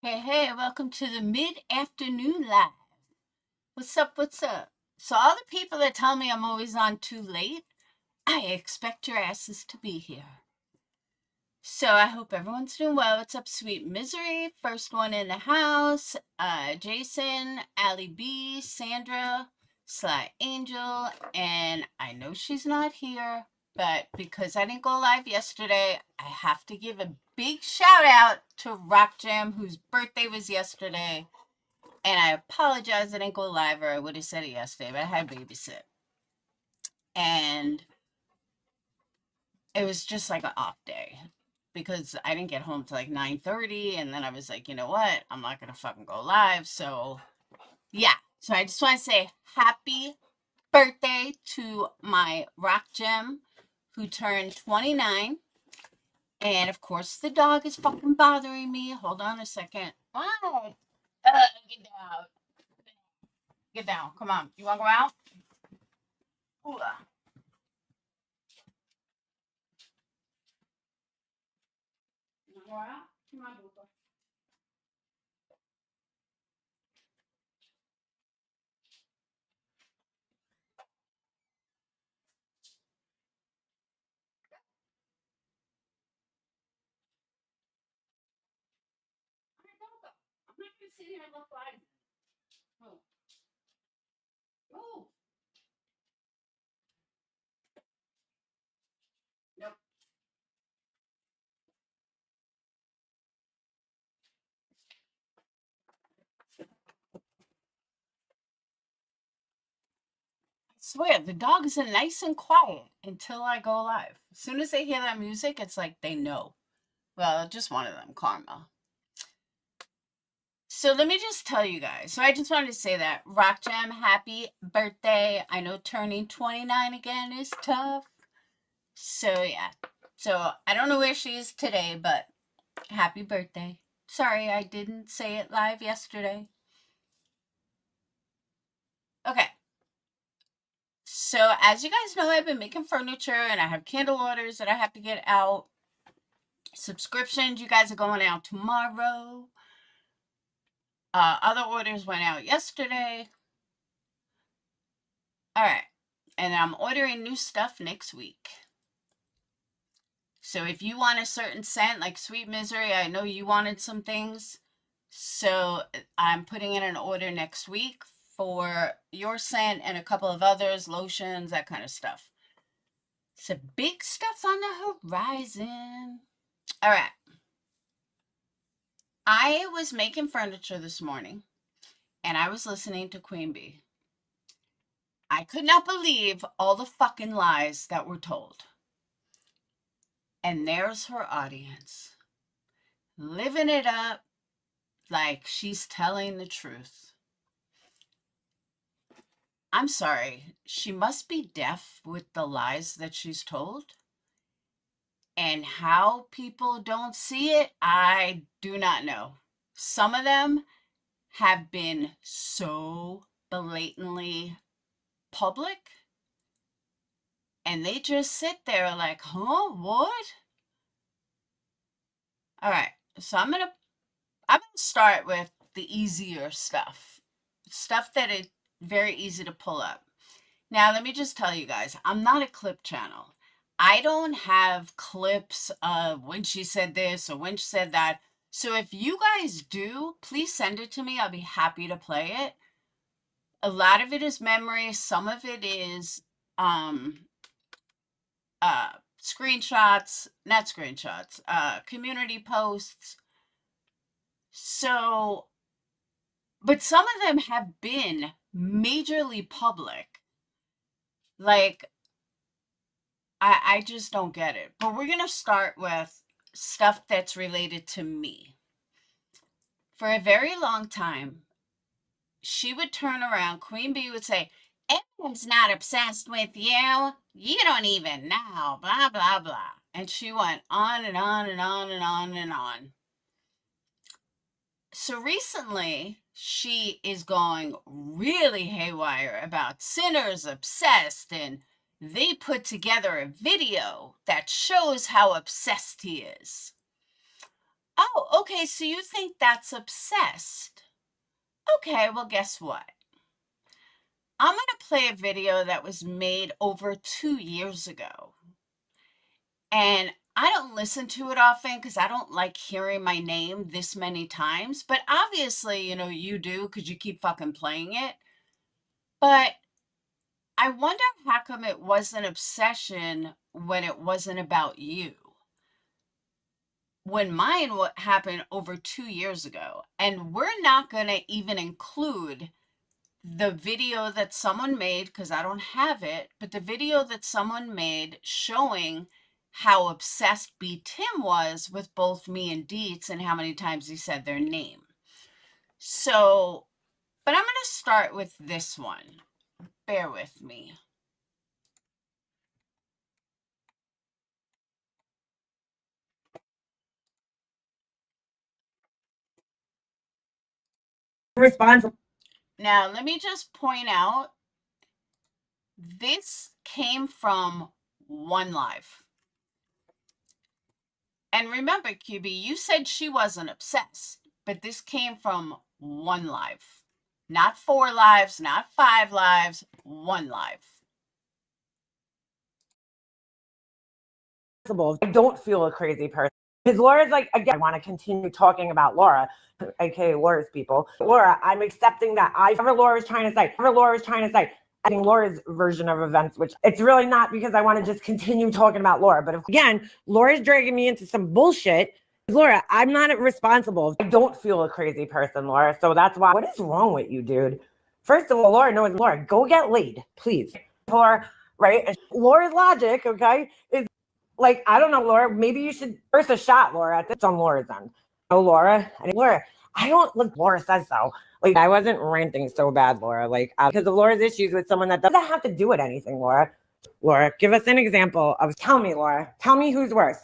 Hey, welcome to the mid-afternoon live. What's up, what's up? So all the people that tell me I'm always on too late, I expect your asses to be here. So I hope everyone's doing well. What's up, Sweet Misery? First one in the house. Jason, Allie B, Sandra, Sly Angel, and I know she's not here, but because I didn't go live yesterday, I have to give a big shout out to Rock Jam, whose birthday was yesterday. And I apologize I didn't go live, or I would have said it yesterday, but I had babysit. And it was just like an off day because I didn't get home till like 9:30, and then I was like, you know what? I'm not gonna fucking go live. So yeah. So I just want to say happy birthday to my rock gem who turned 29. And of course the dog is fucking bothering me. Hold on a second. What? Get down. Get down. Come on. You wanna go out? Ooh. Agora, uma dupla. I'm not gonna sit here and look like. Oh, oh, nope. I swear, the dogs are nice and quiet until I go live. As soon as they hear that music, it's like they know. Well, just one of them, Karma. So let me just tell you guys. So I just wanted to say that Rock Jam, happy birthday. I know turning 29 again is tough. So yeah. So I don't know where she is today, but happy birthday. Sorry, I didn't say it live yesterday. Okay. So as you guys know, I've been making furniture and I have candle orders that I have to get out. Subscriptions, you guys are going out tomorrow. Other orders went out yesterday. All right. And I'm ordering new stuff next week. So if you want a certain scent, like Sweet Misery, I know you wanted some things. So I'm putting in an order next week for your scent and a couple of others, lotions, that kind of stuff. So big stuff on the horizon. All right. I was making furniture this morning and I was listening to Queenbee. I could not believe all the fucking lies that were told. And there's her audience, living it up like she's telling the truth. I'm sorry, she must be deaf with the lies that she's told. And how people don't see it, I do not know. Some of them have been so blatantly public, and they just sit there like, huh, what? All right, so I'm gonna start with the easier stuff that is very easy to pull up. Now let me just tell you guys, I'm not a clip channel. I don't have clips of when she said this or when she said that. So if you guys do, please send it to me. I'll be happy to play it. A lot of it is memory, some of it is screenshots, not screenshots, community posts. So, but some of them have been majorly public. Like, I just don't get it. But we're going to start with stuff that's related to me. For a very long time, she would turn around, Queenbee would say, everyone's not obsessed with you. You don't even know, blah, blah, blah. And she went on and on and on and on and on. So recently, she is going really haywire about Sinners Obsessed, and they put together a video that shows how obsessed he is. Oh, okay, so you think that's obsessed. Okay, well, guess what? I'm going to play a video that was made over 2 years ago. And I don't listen to it often because I don't like hearing my name this many times. But obviously, you do because you keep fucking playing it. But I wonder how come it was an obsession when it wasn't about you. When mine happened over 2 years ago. And we're not going to even include the video that someone made, because I don't have it, but the video that someone made showing how obsessed B. Tim was with both me and Dietz and how many times he said their name. So, but I'm going to start with this one. Bear with me. Responsible. Now, let me just point out, this came from One Live. And remember, QB, you said she wasn't obsessed, but this came from One Live. Not 4 lives, not 5 lives, 1 live. I don't feel a crazy person. Because Laura's like, again, I want to continue talking about Laura, aka Laura's people. Laura, I'm accepting that whatever Laura's trying to say, I think Laura's version of events, which it's really not because I want to just continue talking about Laura. But again, Laura's dragging me into some bullshit. Laura, I'm not responsible. I don't feel a crazy person, Laura. So that's why. What is wrong with you, dude? First of all, Laura, go get laid, please. Laura, right? Laura's logic, okay, is like, I don't know, Laura, maybe you should first a shot, Laura. That's on Laura's end. Oh, Laura, I don't look, Laura says so. Like, I wasn't ranting so bad, Laura, like, because of Laura's issues with someone that doesn't have to do with anything, Laura. Laura, give us an example of, tell me, Laura, tell me who's worse.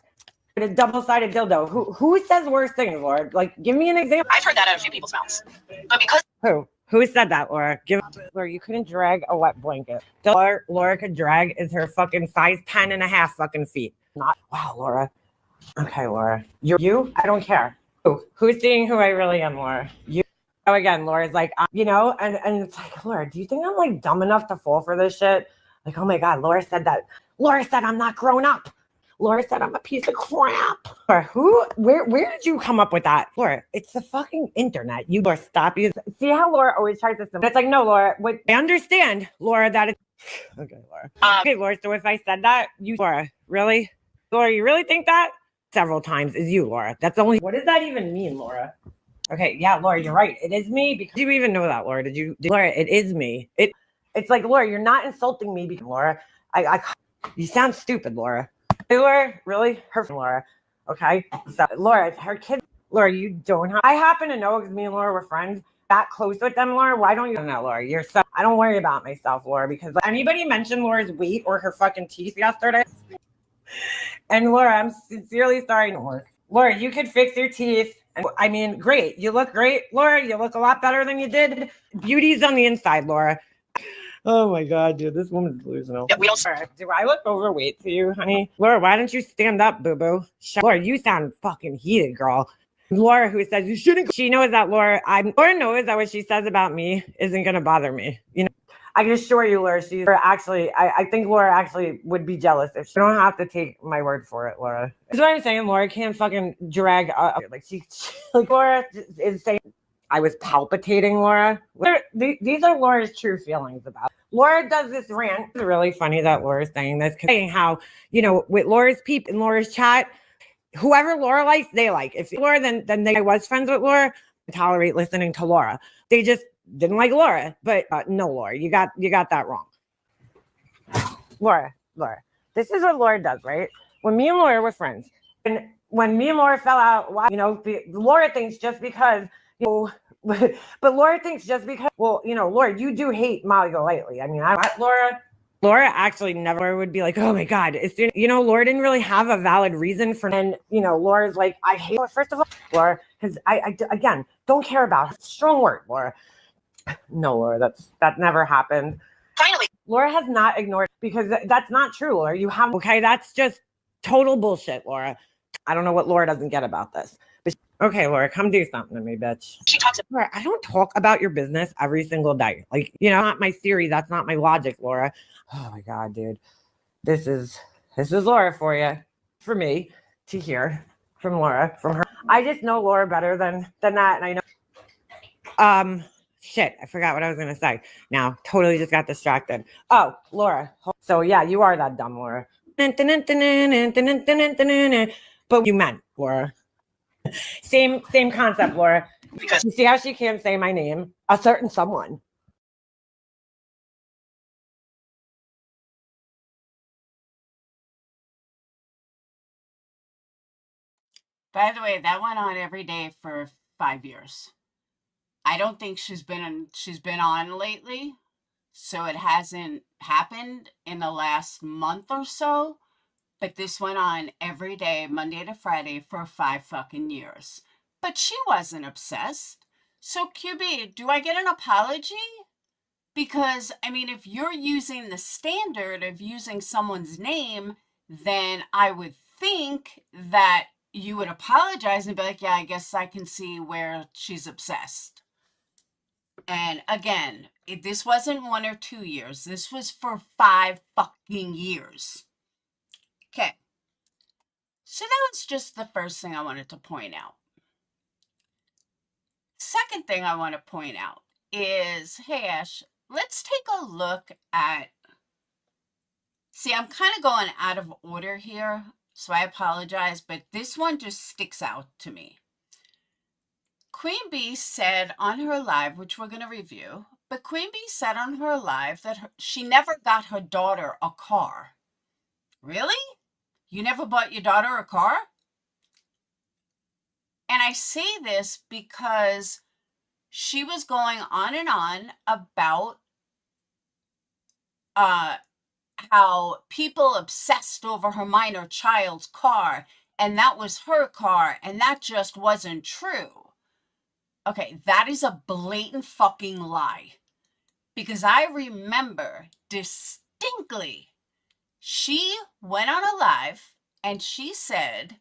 A double-sided dildo. Who says worse things, Laura? Like, give me an example. I've heard that out of a few people's mouths. But because Who said that, Laura? Laura, you couldn't drag a wet blanket. Laura could drag is her fucking size 10 and a half fucking feet. Not, wow, Laura. Okay, Laura. You? I don't care. Who's seeing who I really am, Laura? You. Oh, again, Laura's like, and it's like, Laura, do you think I'm like dumb enough to fall for this shit? Like, oh my God, Laura said that. Laura said I'm not grown up. Laura said I'm a piece of crap. Or where did you come up with that? Laura, it's the fucking internet. You Laura, stop using. See how Laura always tries to. It's like, no, Laura, I understand, Laura, that it's okay, Laura. Okay, Laura, so if I said that, Laura, really? Laura, you really think that? Several times is you, Laura. That's only. What does that even mean, Laura? Okay, yeah, Laura, you're right. It is me. Because you even know that, Laura? Laura, it is me. It's like, Laura, you're not insulting me because Laura, you sound stupid, Laura. Laura, really? Laura. Okay. So Laura, her kid, Laura, you don't have. I happen to know because me and Laura were friends that close with them, Laura. Why don't you know, Laura? I don't worry about myself, Laura, because anybody mentioned Laura's weight or her fucking teeth yesterday. And Laura, I'm sincerely sorry. Laura, you could fix your teeth. And I mean, great. You look great, Laura. You look a lot better than you did. Beauty's on the inside, Laura. Oh my God, dude, this woman's delusional. yeah, we don't. Do I look overweight to you, honey? Laura, why don't you stand up, boo-boo? Laura, you sound fucking heated, girl. Laura, who says you shouldn't. She knows that, Laura knows that what she says about me isn't going to bother me. You know, I can assure you, Laura, I think Laura actually would be jealous if she don't have to take my word for it, Laura. That's what I'm saying. Laura can't fucking drag, like Laura is saying, I was palpitating, Laura. These are Laura's true feelings about. Laura does this rant. It's really funny that Laura's saying this, saying how, with Laura's peep in Laura's chat, whoever Laura likes, they like. If Laura, then I was friends with Laura, tolerate listening to Laura. They just didn't like Laura. But no, Laura, you got that wrong. Laura, this is what Laura does, right? When me and Laura were friends, and when me and Laura fell out, Laura thinks just because, but Laura thinks just because, Laura, you do hate Molly Golightly. I mean, Laura actually never would be like, oh my God, Laura didn't really have a valid reason for, and Laura's like, I hate her. First of all, Laura, because I again don't care about her. Strong word, Laura. No, Laura, that never happened. Finally, Laura has not ignored, because that's not true, Laura. That's just total bullshit, Laura. I don't know what Laura doesn't get about this. Okay, Laura, come do something to me, bitch. she talks Laura, I don't talk about your business every single day. Like, not my theory. That's not my logic, Laura. Oh my God, dude. This is Laura for you. For me to hear from Laura, from her. I just know Laura better than that. And I know shit, I forgot what I was gonna say. Now, totally just got distracted. Oh, Laura. So yeah, you are that dumb, Laura. But you meant, Laura. Same concept, Laura. because You see how she can't say my name? A certain someone. By the way, that went on every day for 5 years. I don't think she's been on lately, so it hasn't happened in the last month or so, but this went on every day, Monday to Friday, for 5 fucking years. But she wasn't obsessed. So QB, do I get an apology? Because, I mean, if you're using the standard of using someone's name, then I would think that you would apologize and be like, yeah, I guess I can see where she's obsessed. And again, this wasn't 1 or 2 years. This was for 5 fucking years. Okay. So that was just the first thing I wanted to point out. Second thing I want to point out is, hey, Ash, let's take a look at, see, I'm kind of going out of order here, so I apologize, but this one just sticks out to me. Queenbee said on her live, which we're going to review, but Queenbee said on her live that she never got her daughter a car. Really? You never bought your daughter a car? And I say this because she was going on and on about how people obsessed over her minor child's car, and that was her car, and that just wasn't true. Okay, that is a blatant fucking lie. Because I remember distinctly, she went on a live and she said,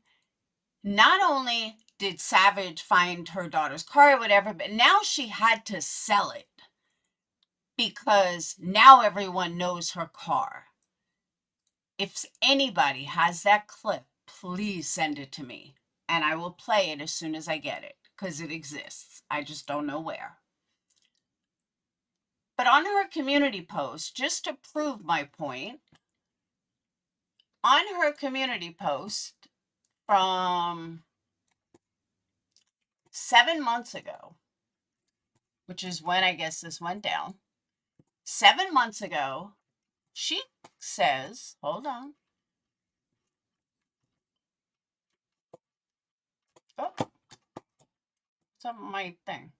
not only did Savage find her daughter's car or whatever, but now she had to sell it because now everyone knows her car. If anybody has that clip, please send it to me and I will play it as soon as I get it because it exists. I just don't know where. But on her community post, just to prove my point, on her community post from 7 months ago, which is when I guess this went down, 7 months ago, she says, hold on. Oh, what's up with my thing?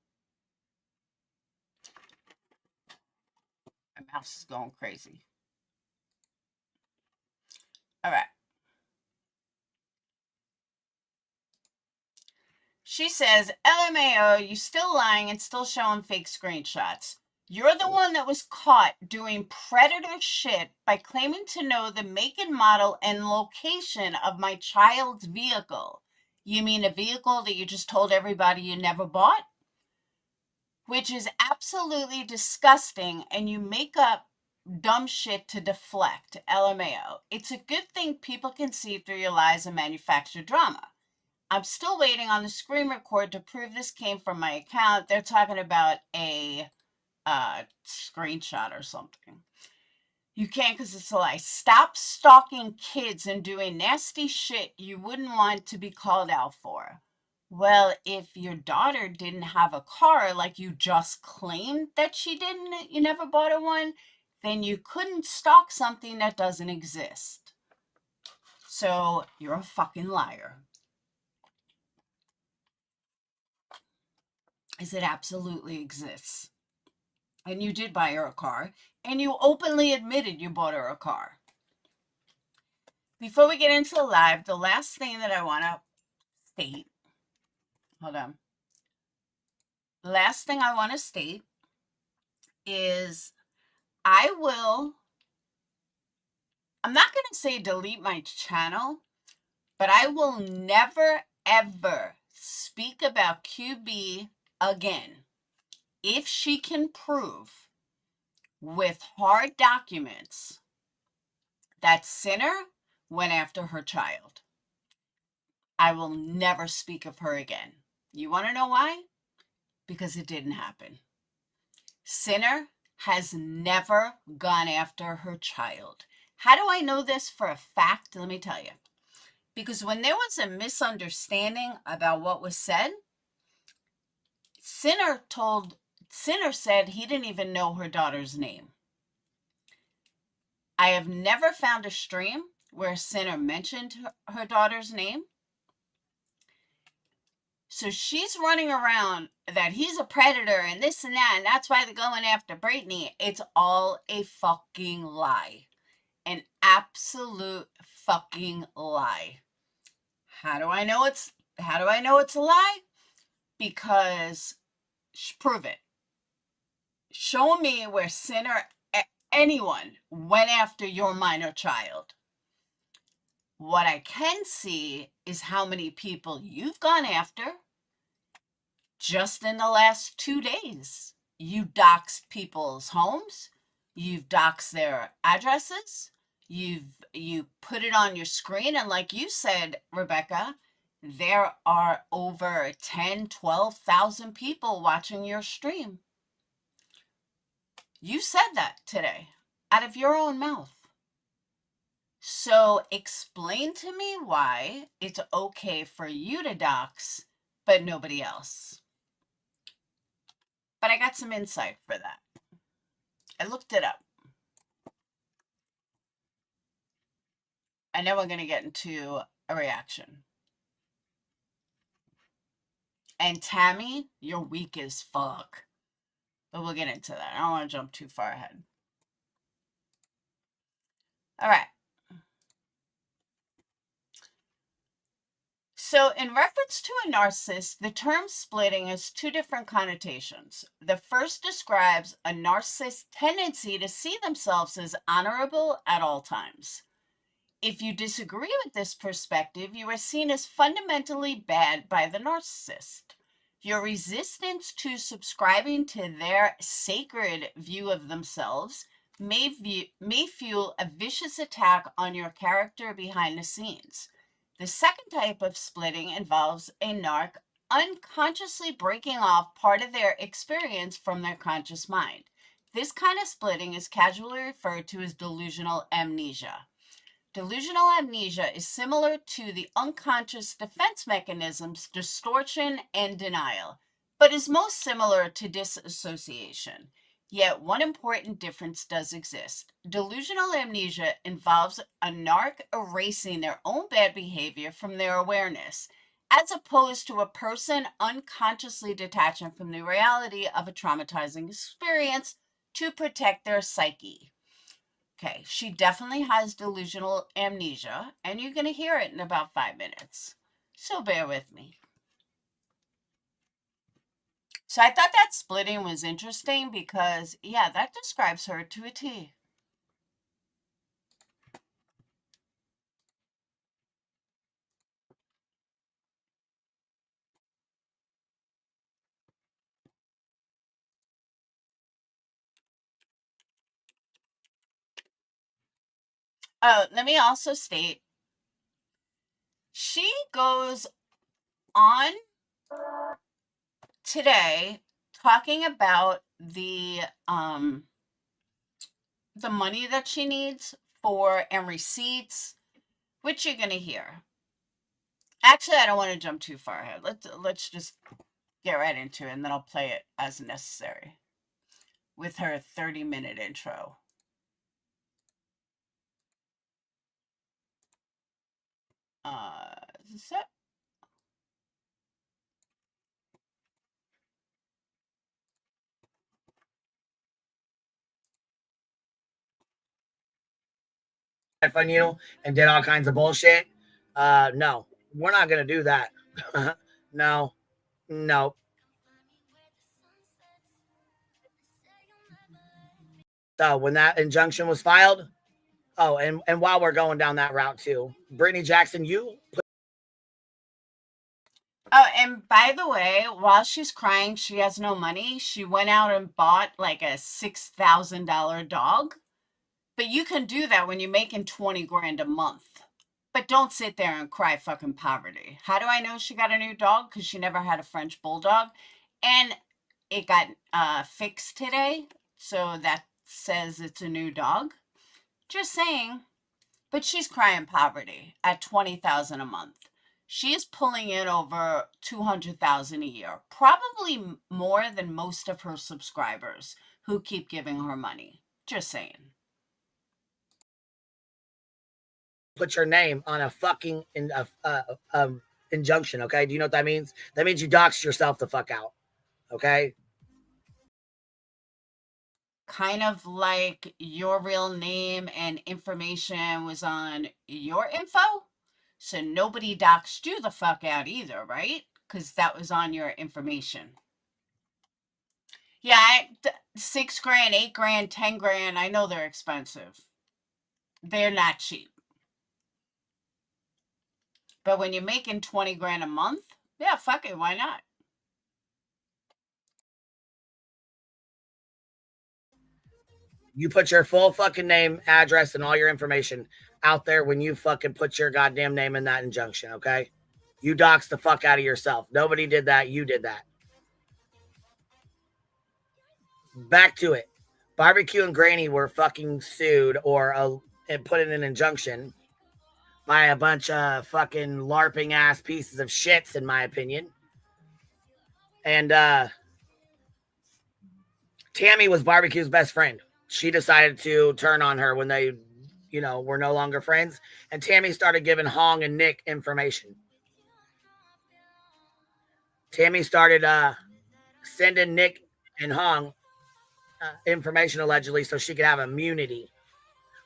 My mouse is going crazy. All right. She says, LMAO, you still lying and still showing fake screenshots. You're the one that was caught doing predator shit by claiming to know the make and model and location of my child's vehicle. You mean a vehicle that you just told everybody you never bought? Which is absolutely disgusting, and you make up dumb shit to deflect. LMAO. It's a good thing people can see through your lies and manufacture drama. I'm still waiting on the screen record to prove this came from my account. They're talking about a screenshot or something. You can't because it's a lie. Stop stalking kids and doing nasty shit you wouldn't want to be called out for. Well, if your daughter didn't have a car like you just claimed that she didn't, you never bought her one, then you couldn't stalk something that doesn't exist. So you're a fucking liar. Is it absolutely exists. And you did buy her a car, and you openly admitted you bought her a car. Before we get into the live, the last thing that I want to state, hold on. The last thing I want to state is I'm not going to say delete my channel, but I will never, ever speak about QB again if she can prove with hard documents that Sinner went after her child. I will never speak of her again. You want to know why? Because it didn't happen. Sinner has never gone after her child. How do I know this for a fact? Let me tell you. Because when there was a misunderstanding about what was said, Sinner said he didn't even know her daughter's name. I have never found a stream where Sinner mentioned her daughter's name. So she's running around that he's a predator and this and that, and that's why they're going after Brittany. It's all a fucking lie. An absolute fucking lie. How do I know it's a lie? Because prove it. Show me where Sinner, anyone, went after your minor child. What I can see is how many people you've gone after just in the last 2 days. You doxed people's homes. You've doxed their addresses. You put it on your screen. And like you said, Rebecca, there are over 10, 12,000 people watching your stream. You said that today out of your own mouth. So explain to me why it's okay for you to dox, but nobody else. But I got some insight for that. I looked it up. I know we're going to get into a reaction. And Tammy, you're weak as fuck. But we'll get into that. I don't want to jump too far ahead. All right. So in reference to a narcissist, the term splitting has two different connotations. The first describes a narcissist's tendency to see themselves as honorable at all times. If you disagree with this perspective, you are seen as fundamentally bad by the narcissist. Your resistance to subscribing to their sacred view of themselves may fuel a vicious attack on your character behind the scenes. The second type of splitting involves a narc unconsciously breaking off part of their experience from their conscious mind. This kind of splitting is casually referred to as delusional amnesia. Delusional amnesia is similar to the unconscious defense mechanisms distortion and denial, but is most similar to disassociation. Yet one important difference does exist. Delusional amnesia involves a narc erasing their own bad behavior from their awareness, as opposed to a person unconsciously detaching from the reality of a traumatizing experience to protect their psyche. Okay, she definitely has delusional amnesia, and you're going to hear it in about 5 minutes. So bear with me. So I thought that splitting was interesting because, yeah, that describes her to a T. Oh, let me also state, she goes on today talking about the money that she needs for and receipts, which you're gonna hear. Actually, I don't want to jump too far ahead. Let's just get right into it, and then I'll play it as necessary with her 30-minute intro. Is this it? On you and did all kinds of bullshit. No, we're not gonna do that. No. So when that injunction was filed, and while we're going down that route too, Brittany Jackson, you Oh, and by the way, while she's crying, she has no money. She went out and bought like a $6,000 dog. But you can do that when you're making 20 grand a month. But don't sit there and cry fucking poverty. How do I know she got a new dog? Because she never had a French bulldog. And it got fixed today. So that says it's a new dog. Just saying. But she's crying poverty at 20,000 a month. She is pulling in over 200,000 a year, probably more than most of her subscribers who keep giving her money. Just saying. Put your name on a fucking injunction, okay? Do you know what that means? That means you doxed yourself the fuck out, okay? Kind of like your real name and information was on your info. So nobody doxed you the fuck out either, right? Because that was on your information. Yeah, 6 grand, 8 grand, 10 grand. I know they're expensive. They're not cheap. But when you're making 20 grand a month, yeah, fuck it, why not? You put your full fucking name, address, and all your information out there when you fucking put your goddamn name in that injunction, okay? You doxed the fuck out of yourself. Nobody did that. You did that. Back to it. Barbecue and Granny were fucking sued and put in an injunction by a bunch of fucking LARPing ass pieces of shits, in my opinion. And Tammy was Barbecue's best friend. She decided to turn on her when they, were no longer friends. And Tammy started giving Hong and Nick information. Tammy started sending Nick and Hong information allegedly so she could have immunity.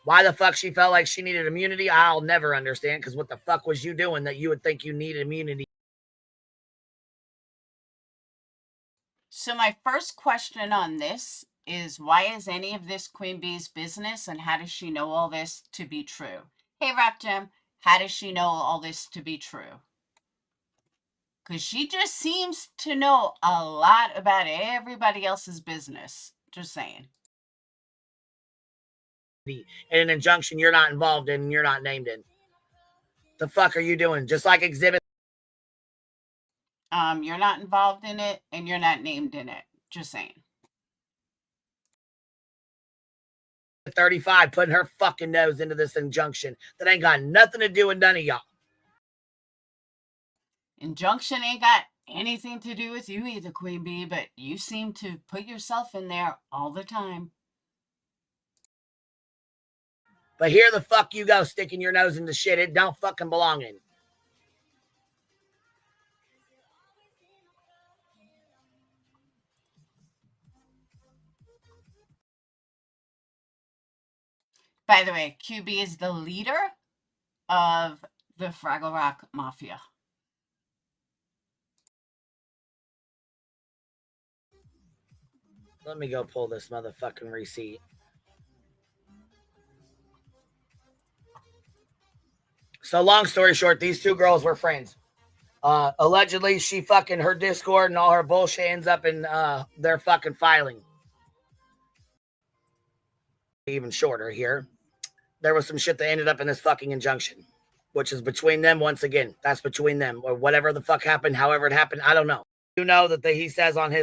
Why the fuck she felt like she needed immunity, I'll never understand, because what the fuck was you doing that you would think you needed immunity? So my first question on this is, why is any of this Queenbee's business, and how does she know all this to be true? Hey, Rap Jim, how does she know all this to be true? Because she just seems to know a lot about everybody else's business. Just saying. In an injunction you're not involved in and you're not named in. The fuck are you doing? Just like Exhibit. You're not involved in it and you're not named in it. Just saying. 35 putting her fucking nose into this injunction that ain't got nothing to do with none of y'all. Injunction ain't got anything to do with you either, Queenbee, but you seem to put yourself in there all the time. But here the fuck you go sticking your nose into shit it don't fucking belong in. By the way, QB is the leader of the Fraggle Rock Mafia. Let me go pull this motherfucking receipt. So long story short, these two girls were friends. Allegedly, she fucking her Discord and all her bullshit ends up in their fucking filing. Even shorter here. There was some shit that ended up in this fucking injunction, which is between them once again. That's between them. Or whatever the fuck happened, however it happened, I don't know. You know that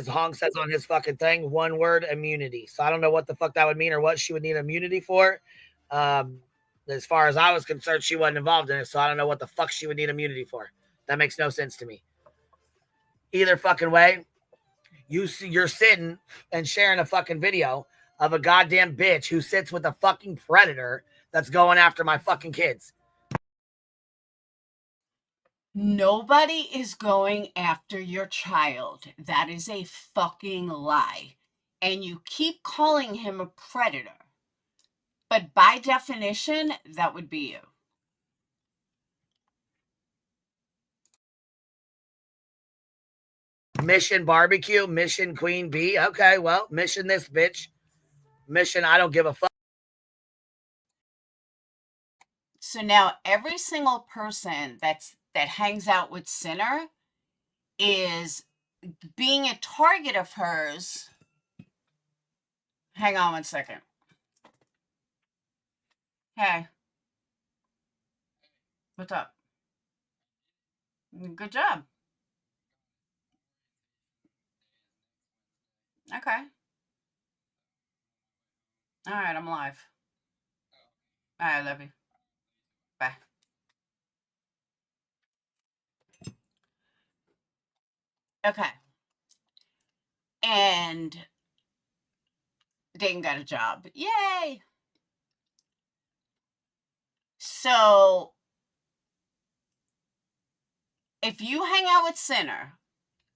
Hong says on his fucking thing, one word, immunity. So I don't know what the fuck that would mean or what she would need immunity for. As far as I was concerned, she wasn't involved in it, so I don't know what the fuck she would need immunity for. That makes no sense to me. Either fucking way, you're sitting and sharing a fucking video of a goddamn bitch who sits with a fucking predator that's going after my fucking kids. Nobody is going after your child. That is a fucking lie. And you keep calling him a predator. But by definition, that would be you. Mission barbecue, mission Queenbee. Okay, well, mission this bitch. Mission I don't give a fuck. So now every single person that hangs out with Sinner is being a target of hers. Hang on one second. Hey. What's up? Good job. Okay. All right, I'm live. All right, I love you. Bye. Okay. And Dayton got a job. Yay! So, if you hang out with Sinner,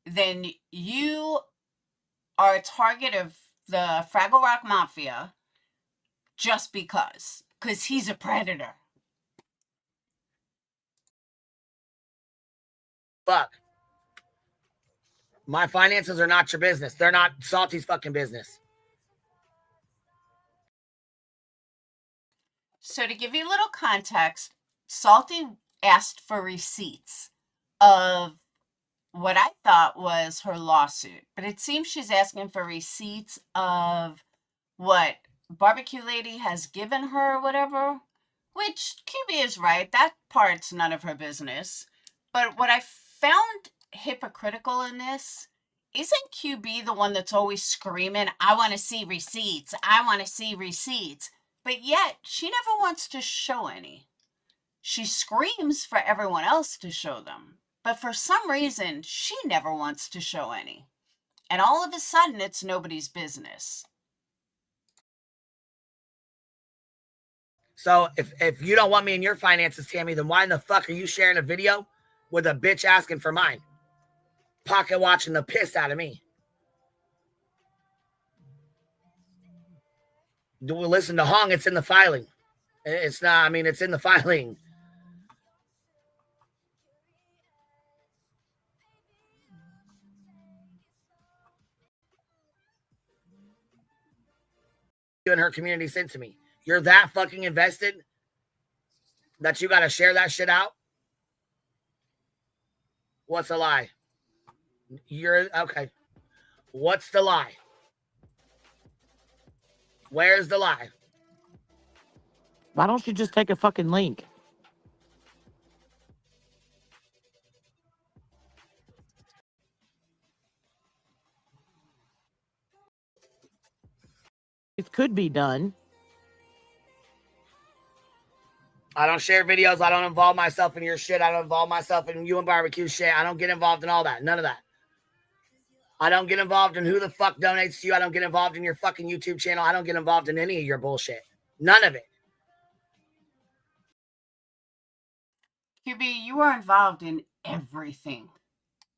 then you are a target of the Fraggle Rock Mafia just because he's a predator. Fuck. My finances are not your business. They're not Salty's fucking business. So to give you a little context, Salty asked for receipts of what I thought was her lawsuit, but it seems she's asking for receipts of what Barbecue Lady has given her or whatever, which QB is right. That part's none of her business. But what I found hypocritical in this, isn't QB the one that's always screaming, I want to see receipts, I want to see receipts, but yet she never wants to show any. She screams for everyone else to show them, but for some reason, she never wants to show any. And all of a sudden, it's nobody's business. So if you don't want me in your finances, Tammy, then why in the fuck are you sharing a video with a bitch asking for mine? Pocket watching the piss out of me. Do we listen to Hong? It's in the filing. It's not, I mean, it's in the filing. You and her community sent to me. You're that fucking invested that you got to share that shit out? What's a lie? You're okay. What's the lie? Where's the lie? Why don't you just take a fucking link? It could be done. I don't share videos. I don't involve myself in your shit. I don't involve myself in you and barbecue shit. I don't get involved in all that. None of that. I don't get involved in who the fuck donates to you. I don't get involved in your fucking YouTube channel. I don't get involved in any of your bullshit. None of it. QB, you are involved in everything.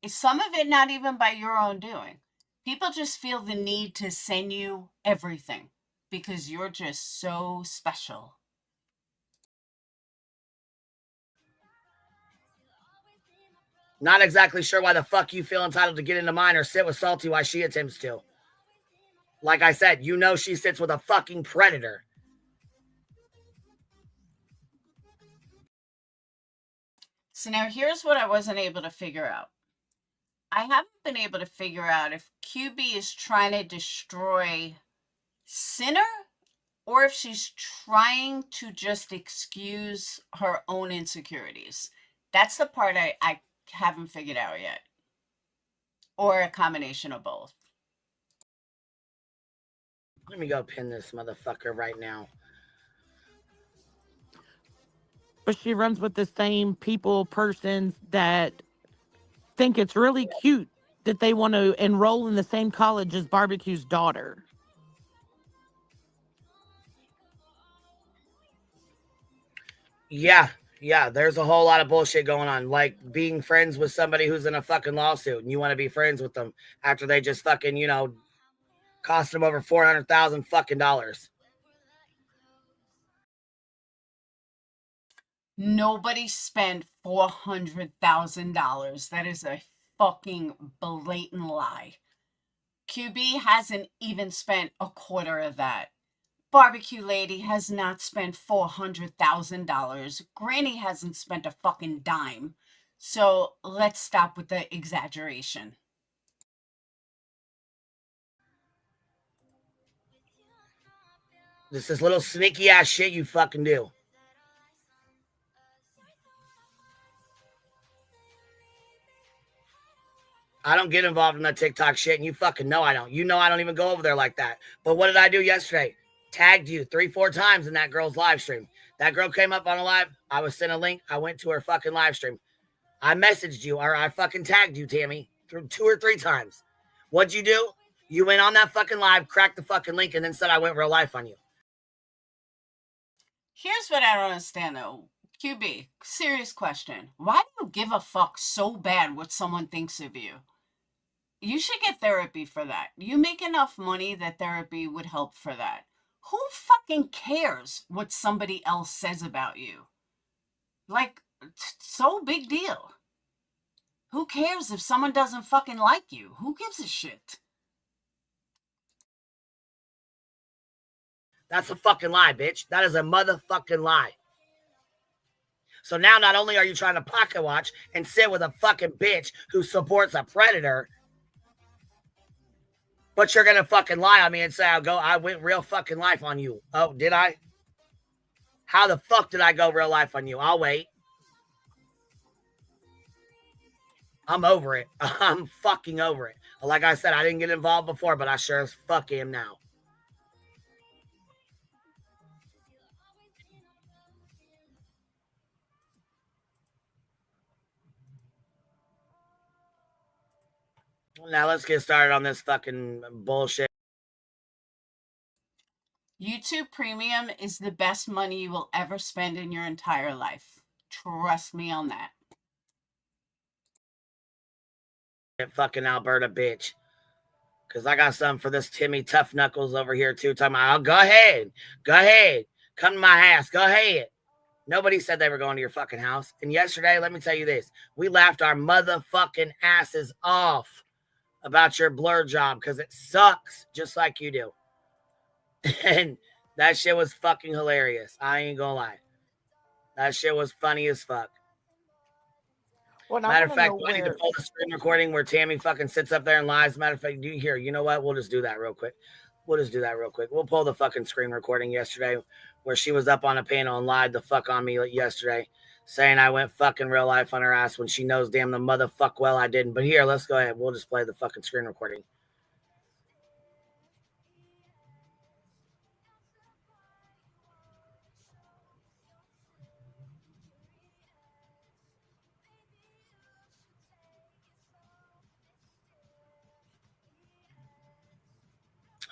Is some of it not even by your own doing? People just feel the need to send you everything because you're just so special. Not exactly sure why the fuck you feel entitled to get into mine or sit with Salty while she attempts to. Like I said, you know she sits with a fucking predator. So now here's what I wasn't able to figure out. I haven't been able to figure out if QB is trying to destroy Sinner or if she's trying to just excuse her own insecurities. That's the part I haven't figured out yet. Or a combination of both. Let me go pin this motherfucker right now. But she runs with the same persons that think it's really cute that they want to enroll in the same college as Barbecue's daughter. Yeah, there's a whole lot of bullshit going on. Like being friends with somebody who's in a fucking lawsuit and you want to be friends with them after they just fucking, cost them over $400,000 fucking dollars. Nobody spent $400,000. That is a fucking blatant lie. QB hasn't even spent a quarter of that. Barbecue Lady has not spent $400,000. Granny hasn't spent a fucking dime. So let's stop with the exaggeration. This little sneaky ass shit you fucking do. I don't get involved in that TikTok shit, and you fucking know I don't. You know I don't even go over there like that. But what did I do yesterday? Tagged you 3-4 times in that girl's live stream. That girl came up on a live. I was sent a link. I went to her fucking live stream. I messaged you, or I fucking tagged you, Tammy, through 2 or 3 times. What'd you do? You went on that fucking live, cracked the fucking link, and then said I went real life on you. Here's what I don't understand, though. QB, serious question. Why do you give a fuck so bad what someone thinks of you? You should get therapy for that. You make enough money that therapy would help for that. Who fucking cares what somebody else says about you? Like, so big deal. Who cares if someone doesn't fucking like you? Who gives a shit? That's a fucking lie, bitch. That is a motherfucking lie. So now not only are you trying to pocket watch and sit with a fucking bitch who supports a predator, but you're gonna fucking lie on me and say I went real fucking life on you. Oh, did I? How the fuck did I go real life on you? I'll wait. I'm over it. I'm fucking over it. Like I said, I didn't get involved before, but I sure as fuck am now. Now let's get started on this fucking bullshit. YouTube Premium is the best money you will ever spend in your entire life. Trust me on that. Fucking Alberta bitch. Because I got something for this Timmy Tough Knuckles over here too. Talking about, oh, go ahead. Go ahead. Come to my house. Go ahead. Nobody said they were going to your fucking house. And yesterday, let me tell you this. We laughed our motherfucking asses off about your blur job because it sucks just like you do. And that shit was fucking hilarious. I ain't gonna lie. That shit was funny as fuck. Well, Matter of fact, I need to pull the screen recording where Tammy fucking sits up there and lies. Matter of fact, you know what? We'll just do that real quick. We'll pull the fucking screen recording yesterday where she was up on a panel and lied the fuck on me yesterday, saying I went fucking real life on her ass when she knows damn the motherfuck well I didn't. But here, let's go ahead. We'll just play the fucking screen recording.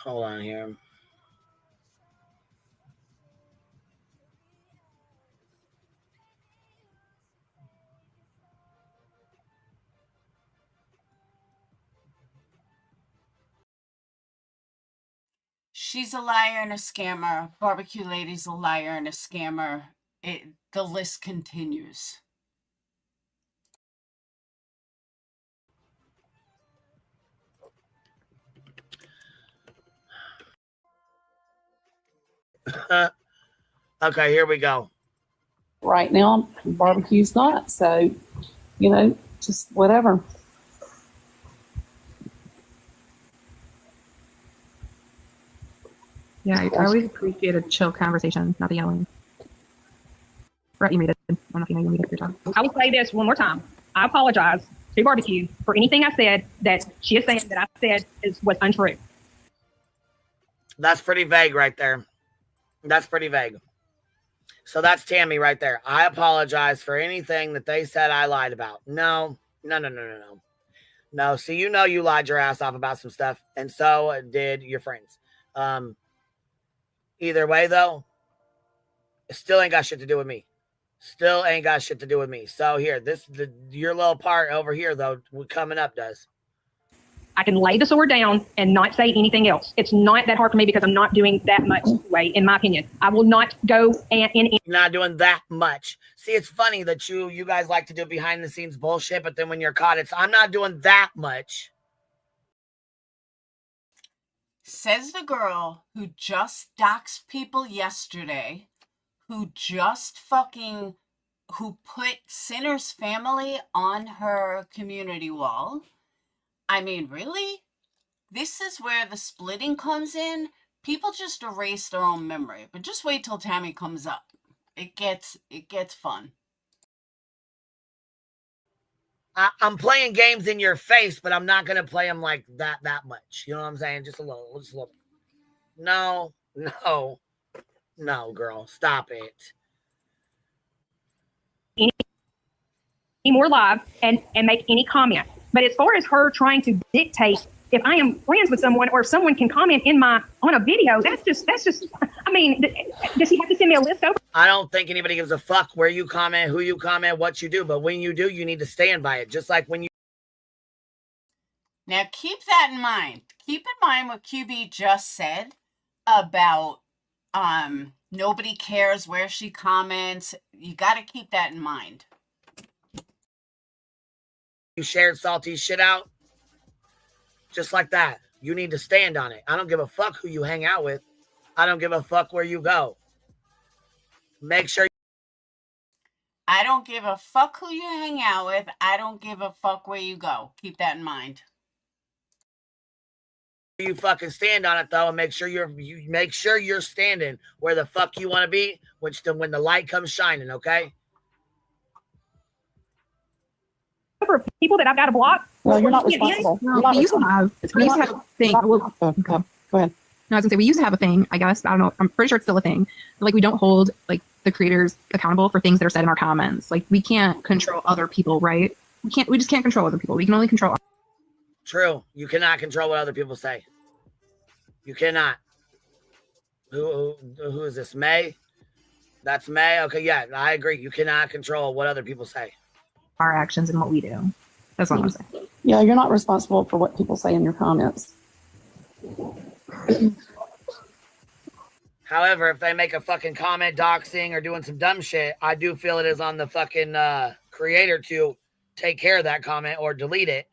Hold on here. She's a liar and a scammer. Barbecue Lady's a liar and a scammer. The list continues. Okay, here we go. Right now, barbecue's not, so, just whatever. Yeah, I always appreciate a chill conversation, not the yelling. Right, you read it. I don't know if you read it your time. I will say this one more time. I apologize to Barbecue for anything I said that she is saying that I said was untrue. That's pretty vague right there. That's pretty vague. So that's Tammy right there. I apologize for anything that they said I lied about. No. No, see, you lied your ass off about some stuff, and so did your friends. Either way, though, it still ain't got shit to do with me. So here, your little part over here, though, coming up does. I can lay the sword down and not say anything else. It's not that hard for me because I'm not doing that much way, in my opinion. I will not go in. Not doing that much. See, it's funny that you guys like to do behind the scenes bullshit, but then when you're caught, I'm not doing that much. Says the girl who just doxed people yesterday, who just fucking who put Sinner's family on her community wall. I mean, really? This is where the splitting comes in. People just erase their own memory, but just wait till Tammy comes up. It gets fun. I'm playing games in your face, but I'm not gonna play them like that much. You know what I'm saying? Just a little. No, girl, stop it. Any more live and make any comment. But as far as her trying to dictate if I am friends with someone or if someone can comment on a video, that's just. I mean, does he have to send me a list over? I don't think anybody gives a fuck where you comment, who you comment, what you do. But when you do, you need to stand by it. Just like when you. Now keep that in mind. Keep in mind what QB just said about nobody cares where she comments. You got to keep that in mind. You shared salty shit out. Just like that. You need to stand on it. I don't give a fuck who you hang out with. I don't give a fuck where you go. Make sure. I don't give a fuck who you hang out with. I don't give a fuck where you go. Keep that in mind. You fucking stand on it though, and make sure you're standing where the fuck you want to be, when the light comes shining. Okay. For people that I've got to block. Well, you're not responsible. Well, we used to have a thing. Well, Okay, go ahead. no, I was gonna say we used to have a thing. I guess I don't know. I'm pretty sure it's still a thing. Like we don't hold like the creators accountable for things that are said in our comments. Like we can't control other people, right? We just can't control other people. We can only control. True. You cannot control what other people say. You cannot. Who is this? May? That's May. Okay, yeah, I agree. You cannot control what other people say. Our actions and what we do. That's what I'm saying. Yeah, you're not responsible for what people say in your comments. However, if they make a fucking comment doxing or doing some dumb shit, I do feel it is on the fucking creator to take care of that comment or delete it.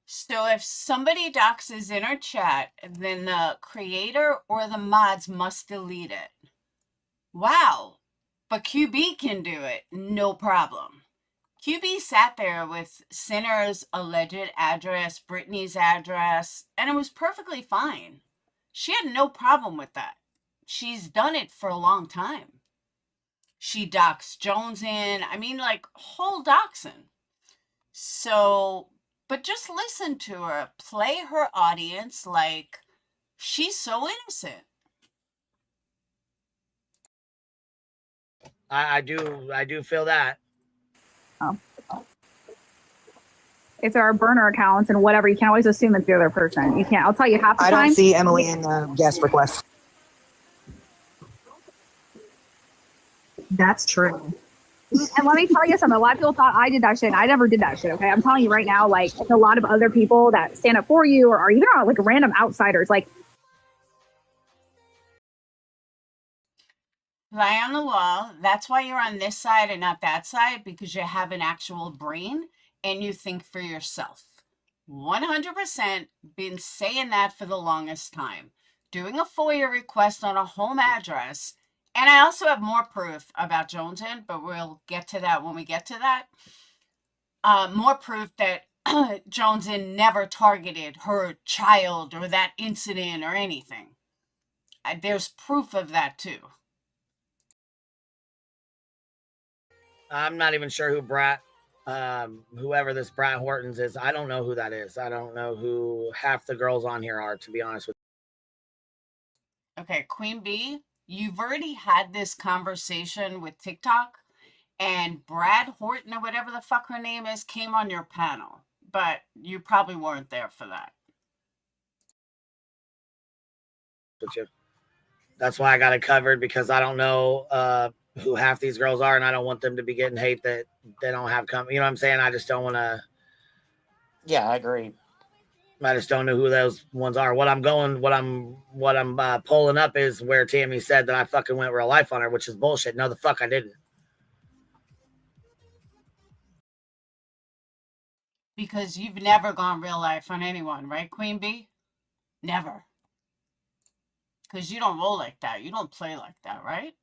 So if somebody doxes in our chat, then the creator or the mods must delete it. Wow. But QB can do it, no problem. QB sat there with Sinner's alleged address, Brittany's address, and it was perfectly fine. She had no problem with that. She's done it for a long time. She doxed Jones in, I mean, like, whole doxing. So, but just listen to her, play her audience like she's so innocent. I do feel that. If there are burner accounts and whatever, you can't always assume it's the other person. You can't. I'll tell you half the I time. don't see Emily in guest requests. That's true. And let me tell you something. A lot of people thought I did that shit. I never did that shit. Okay, I'm telling you right now. Like, it's a lot of other people that stand up for you, or even like random outsiders. Like, Fly on the wall. That's why you're on this side and not that side, because you have an actual brain and you think for yourself. 100% been saying that for the longest time. Doing a FOIA request on a home address. And I also have more proof about Joneson, but we'll get to that when we get to that. More proof that Joneson never targeted her child or that incident or anything. There's proof of that too. I'm not even sure who whoever this Brat Hortons is. I don't know who that is. I don't know who half the girls on here are, to be honest with you. Okay, Queenbee, you've already had this conversation with TikTok, and Brad Horton or whatever the fuck her name is came on your panel, but you probably weren't there for that. That's why I got it covered, because I don't know who half these girls are, and I don't want them to be getting hate that they don't have you know what I'm saying? I just don't want to. Yeah, I agree. I just don't know who those ones are. What I'm pulling up is where Tammy said that I fucking went real life on her, which is bullshit. No, the fuck I didn't. Because you've never gone real life on anyone, right, Queenbee? Never. Because you don't roll like that. You don't play like that, right?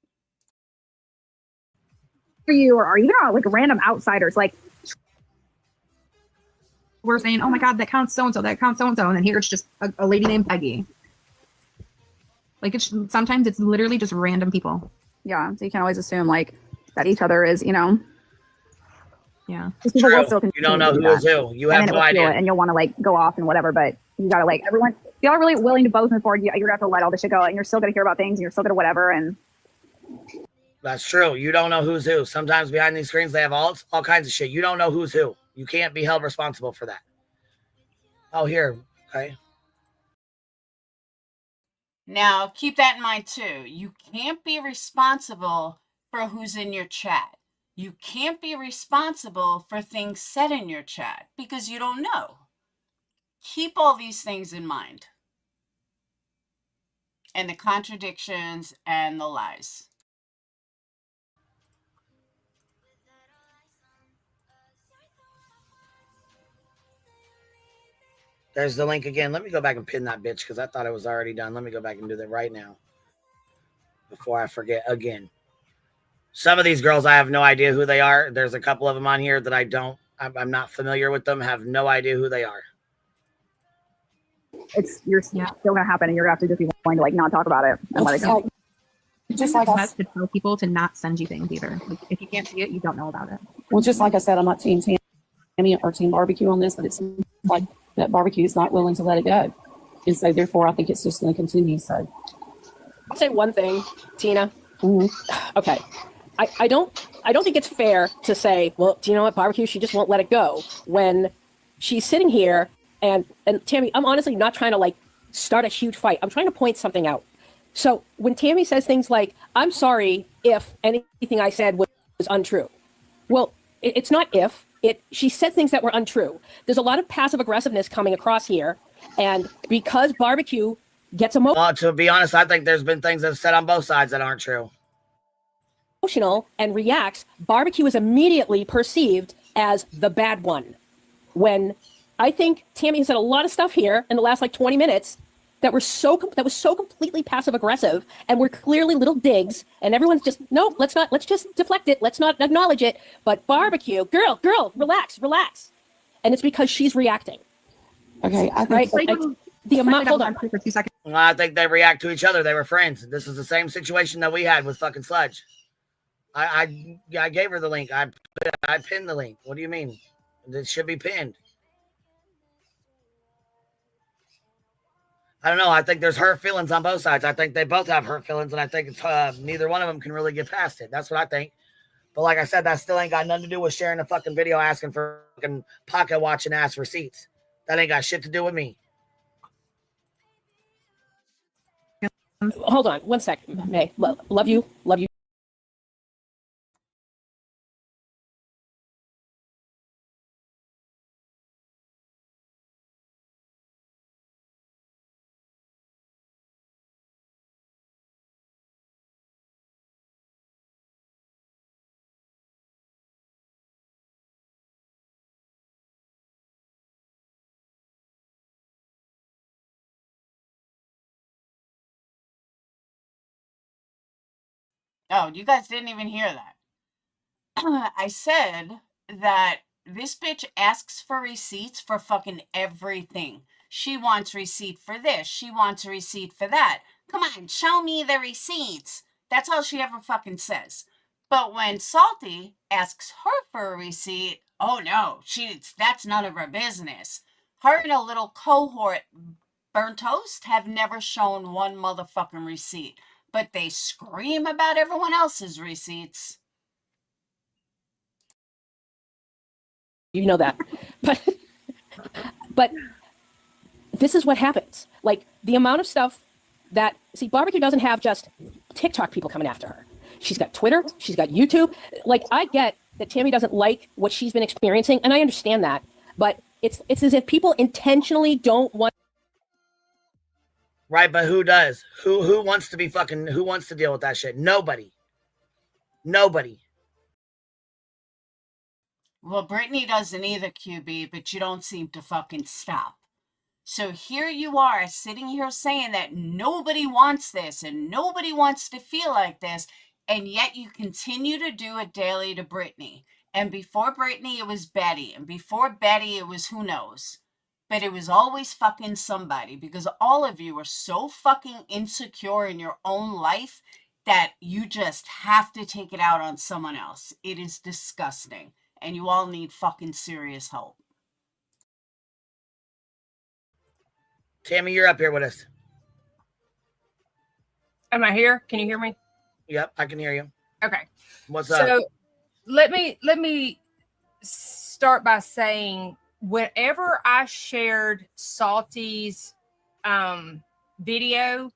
for you or even like random outsiders. Like, We're saying, oh my God, that counts so-and-so, that counts so-and-so. And then here it's just a lady named Peggy. Like sometimes it's literally just random people. yeah, so you can't always assume like that each other is, you know. Yeah. People will True. still You don't continue know to do who is that. who. You And have then it no will fuel idea. it, and you'll want to like go off and whatever, but you gotta like everyone. If y'all are really willing to both move forward, you're gonna have to let all this shit go, and you're still gonna hear about things, and you're still gonna whatever. And That's true. You don't know who's who. Sometimes behind these screens, they have all kinds of shit. You don't know who's who. You can't be held responsible for that. Oh, here. Okay. Now, keep that in mind too. You can't be responsible for who's in your chat. You can't be responsible for things said in your chat because you don't know. Keep all these things in mind. And the contradictions and the lies. There's the link again. Let me go back and pin that bitch because I thought it was already done. Let me go back and do that right now before I forget again. Some of these girls, I have no idea who they are. There's a couple of them on here that I'm not familiar with them, have no idea who they are. you're still gonna happen, and you're gonna have to just be willing to like not talk about it and let it go. Just like I, Best to tell people to not send you things either. Like, if you can't see it, you don't know about it. well, just like I said, I'm not team Tammy or team barbecue on this, but it's like that barbecue is not willing to let it go. And so therefore I think it's just going to continue. So I'll say one thing, Tina. mhm. Okay. I don't think it's fair to say, well, do you know what, barbecue, she just won't let it go when she's sitting here and Tammy, I'm honestly not trying to like start a huge fight. I'm trying to point something out. So when Tammy says things like, I'm sorry if anything I said was untrue. Well, it's not if. She said things that were untrue. There's a lot of passive aggressiveness coming across here. And because barbecue gets Well, to be honest, I think there's been things that have said on both sides that aren't true. emotional and reacts, barbecue is immediately perceived as the bad one. When I think Tammy has said a lot of stuff here in the last like 20 minutes that was so completely passive aggressive and were clearly little digs, and everyone's just no, let's just deflect it, let's not acknowledge it. But barbecue, girl, relax, and it's because she's reacting. Okay, I think Right? The amount. Hold on. For 2 seconds. Well, I think they react to each other. They were friends. This is the same situation that we had with fucking Sludge. I gave her the link. I pinned the link. What do you mean? It should be pinned. I don't know. I think there's hurt feelings on both sides. I think they both have hurt feelings, and I think it's neither one of them can really get past it. That's what I think. But like I said, that still ain't got nothing to do with sharing a fucking video asking for fucking pocket watch and ass receipts. That ain't got shit to do with me. Hold on, 1 second, May. Love you. Oh, you guys didn't even hear that. I said that this bitch asks for receipts for fucking everything. She wants receipt for this. She wants a receipt for that. Come on, show me the receipts. That's all she ever fucking says. But when Salty asks her for a receipt, oh no, that's none of her business. Her and a little cohort, Burnt Toast, have never shown one motherfucking receipt. But they scream about everyone else's receipts. You know that. But this is what happens. Like the amount of stuff that barbecue doesn't have just TikTok people coming after her. She's got Twitter, she's got YouTube. Like I get that Tammy doesn't like what she's been experiencing, and I understand that. But it's as if people intentionally don't want. Right, but who does? Who wants to who wants to deal with that shit? Nobody. Well, Brittany doesn't either, QB, but you don't seem to fucking stop. So here you are sitting here saying that nobody wants this and nobody wants to feel like this. And yet you continue to do it daily to Brittany. And before Brittany, it was Betty. And before Betty, it was who knows. But it was always fucking somebody, because all of you are so fucking insecure in your own life that you just have to take it out on someone else. It is disgusting. And you all need fucking serious help. Tammy, you're up here with us. Am I here? Can you hear me? Yep, I can hear you. Okay. What's up? So let me start by saying, whenever I shared Salty's video,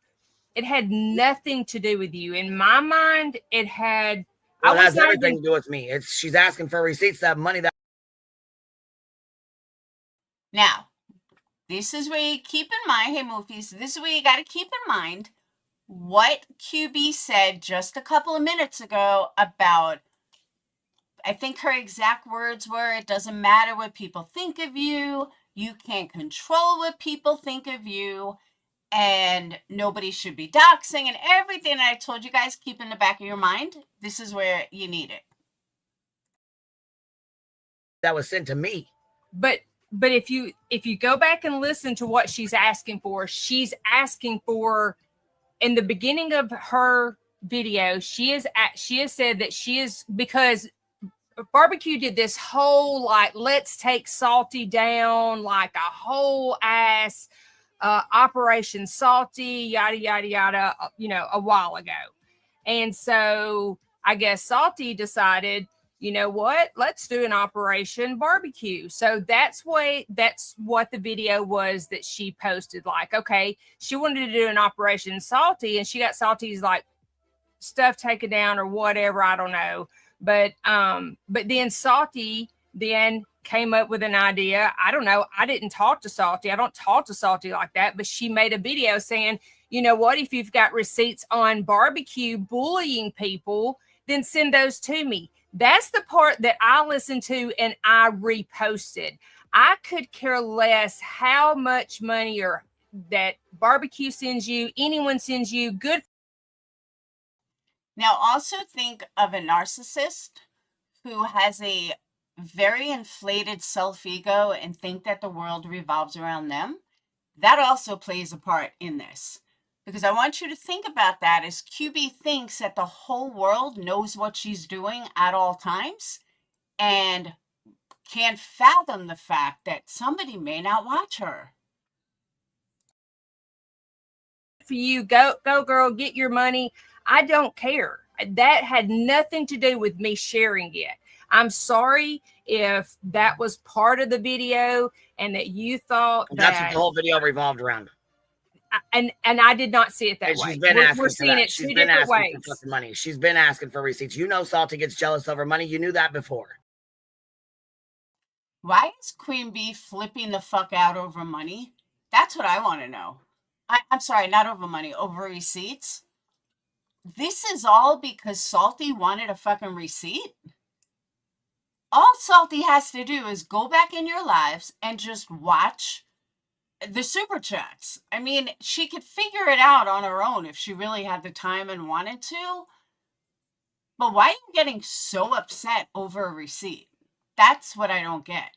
it had nothing to do with you. In my mind, it had. Well, it has everything to do with me. She's asking for receipts that money that. Now, this is where you keep in mind, hey Moofies, this is where you got to keep in mind what QB said just a couple of minutes ago about, I think her exact words were, it doesn't matter what people think of you, you can't control what people think of you, and nobody should be doxing, and everything I told you guys, keep in the back of your mind. This is where you need it. That was sent to me. But if you go back and listen to what she's asking for in the beginning of her video, she has said that she is, because Barbecue did this whole like, let's take Salty down, like a whole ass Operation Salty, yada yada yada, a while ago. And so I guess Salty decided, you know what, let's do an Operation Barbecue. So that's what the video was that she posted. Like, okay, she wanted to do an Operation Salty, and she got Salty's like stuff taken down or whatever, I don't know. But then Salty then came up with an idea. I don't know. I didn't talk to Salty. I don't talk to Salty like that. But she made a video saying, you know what, if you've got receipts on Barbecue bullying people, then send those to me. That's the part that I listened to and I reposted. I could care less how much money or that Barbecue sends you, anyone sends you, good. Now also think of a narcissist who has a very inflated self-ego and think that the world revolves around them. That also plays a part in this. Because I want you to think about that as QB thinks that the whole world knows what she's doing at all times and can't fathom the fact that somebody may not watch her. For you, go girl, get your money. I don't care. That had nothing to do with me sharing it. I'm sorry if that was part of the video and that you thought that's what the whole video revolved around. And I did not see it that way. She's been asking we're seeing it two different ways. For money. She's been asking for receipts. You know, Salty gets jealous over money. You knew that before. Why is Queenbee flipping the fuck out over money? That's what I want to know. I'm sorry, not over money, over receipts. This is all because Salty wanted a fucking receipt? All Salty has to do is go back in your lives and just watch the super chats. I mean, she could figure it out on her own if she really had the time and wanted to. But why are you getting so upset over a receipt? That's what I don't get.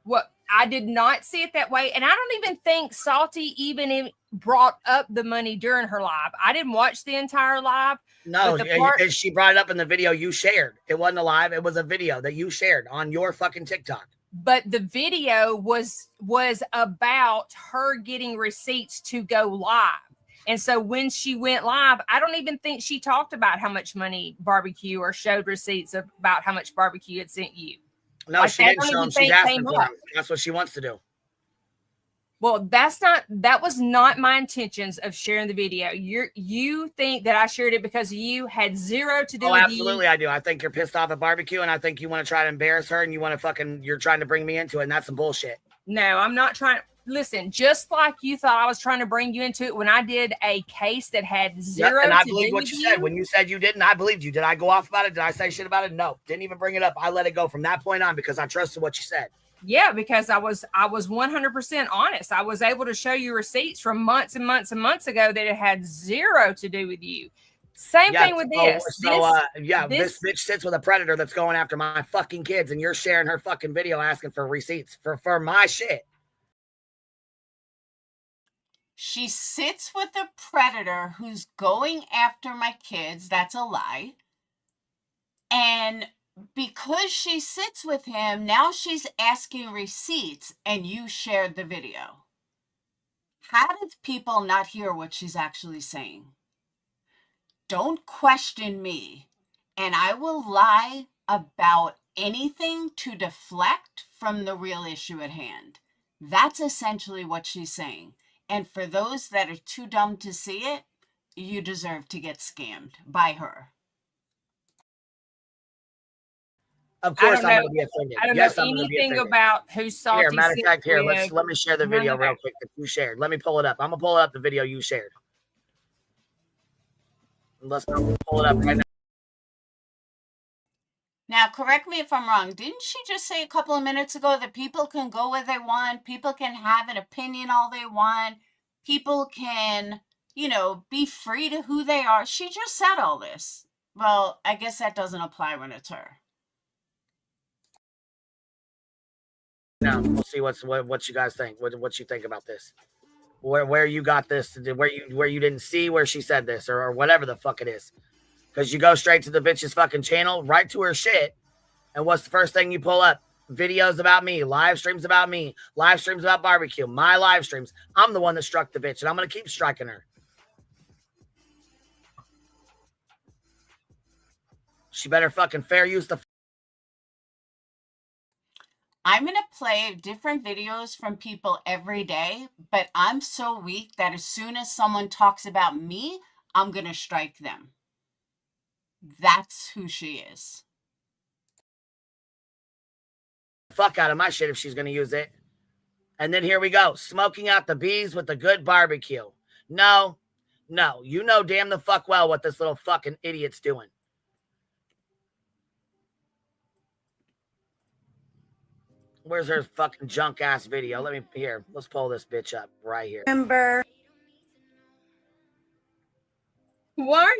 What, I did not see it that way. And I don't even think Salty even brought up the money during her live. I didn't watch the entire live. No, she brought it up in the video you shared. It wasn't a live. It was a video that you shared on your fucking TikTok. But the video was about her getting receipts to go live. And so when she went live, I don't even think she talked about how much money Barbecue or showed receipts about how much Barbecue had sent you. No, like, she didn't show them. She's asking for them. That's what she wants to do. Well, that was not my intentions of sharing the video. You think that I shared it because you had zero to do with absolutely, I do. I think you're pissed off at Barbecue, and I think you want to try to embarrass her, and you're trying to bring me into it, and that's some bullshit. No, I'm not trying. Listen, just like you thought I was trying to bring you into it when I did a case that had zero. And I believe what you said. When you said you didn't, I believed you. Did I go off about it? Did I say shit about it? No, didn't even bring it up. I let it go from that point on because I trusted what you said. Yeah, because I was 100% honest. I was able to show you receipts from months and months and months ago that it had zero to do with you. Same thing with this. This bitch sits with a predator that's going after my fucking kids, and you're sharing her fucking video asking for receipts for my shit. She sits with a predator who's going after my kids. That's a lie. And because she sits with him, now she's asking receipts, and you shared the video. How do people not hear what she's actually saying? Don't question me, and I will lie about anything to deflect from the real issue at hand. That's essentially what she's saying. And for those that are too dumb to see it, you deserve to get scammed by her. Of course, I'm going to be offended. I don't know anything about who Salty. Here, matter of fact, here, let me share the video real quick that you shared. Let me pull it up. I'm going to pull up the video you shared. Let's pull it up right now. Now, correct me if I'm wrong. Didn't she just say a couple of minutes ago that people can go where they want? People can have an opinion all they want. People can, be free to who they are. She just said all this. Well, I guess that doesn't apply when it's her. Now, we'll see what you guys think. What you think about this? Where you got this? Where you didn't see where she said this or whatever the fuck it is? Because you go straight to the bitch's fucking channel, right to her shit. And what's the first thing you pull up? Videos about me, live streams about me, live streams about barbecue, my live streams. I'm the one that struck the bitch, and I'm going to keep striking her. She better fucking fair use the... I'm going to play different videos from people every day, but I'm so weak that as soon as someone talks about me, I'm going to strike them. That's who she is. Fuck out of my shit if she's going to use it. And then here we go. Smoking out the bees with the good barbecue. No. You know damn the fuck well what this little fucking idiot's doing. Where's her fucking junk ass video? Let's pull this bitch up right here. Remember. Why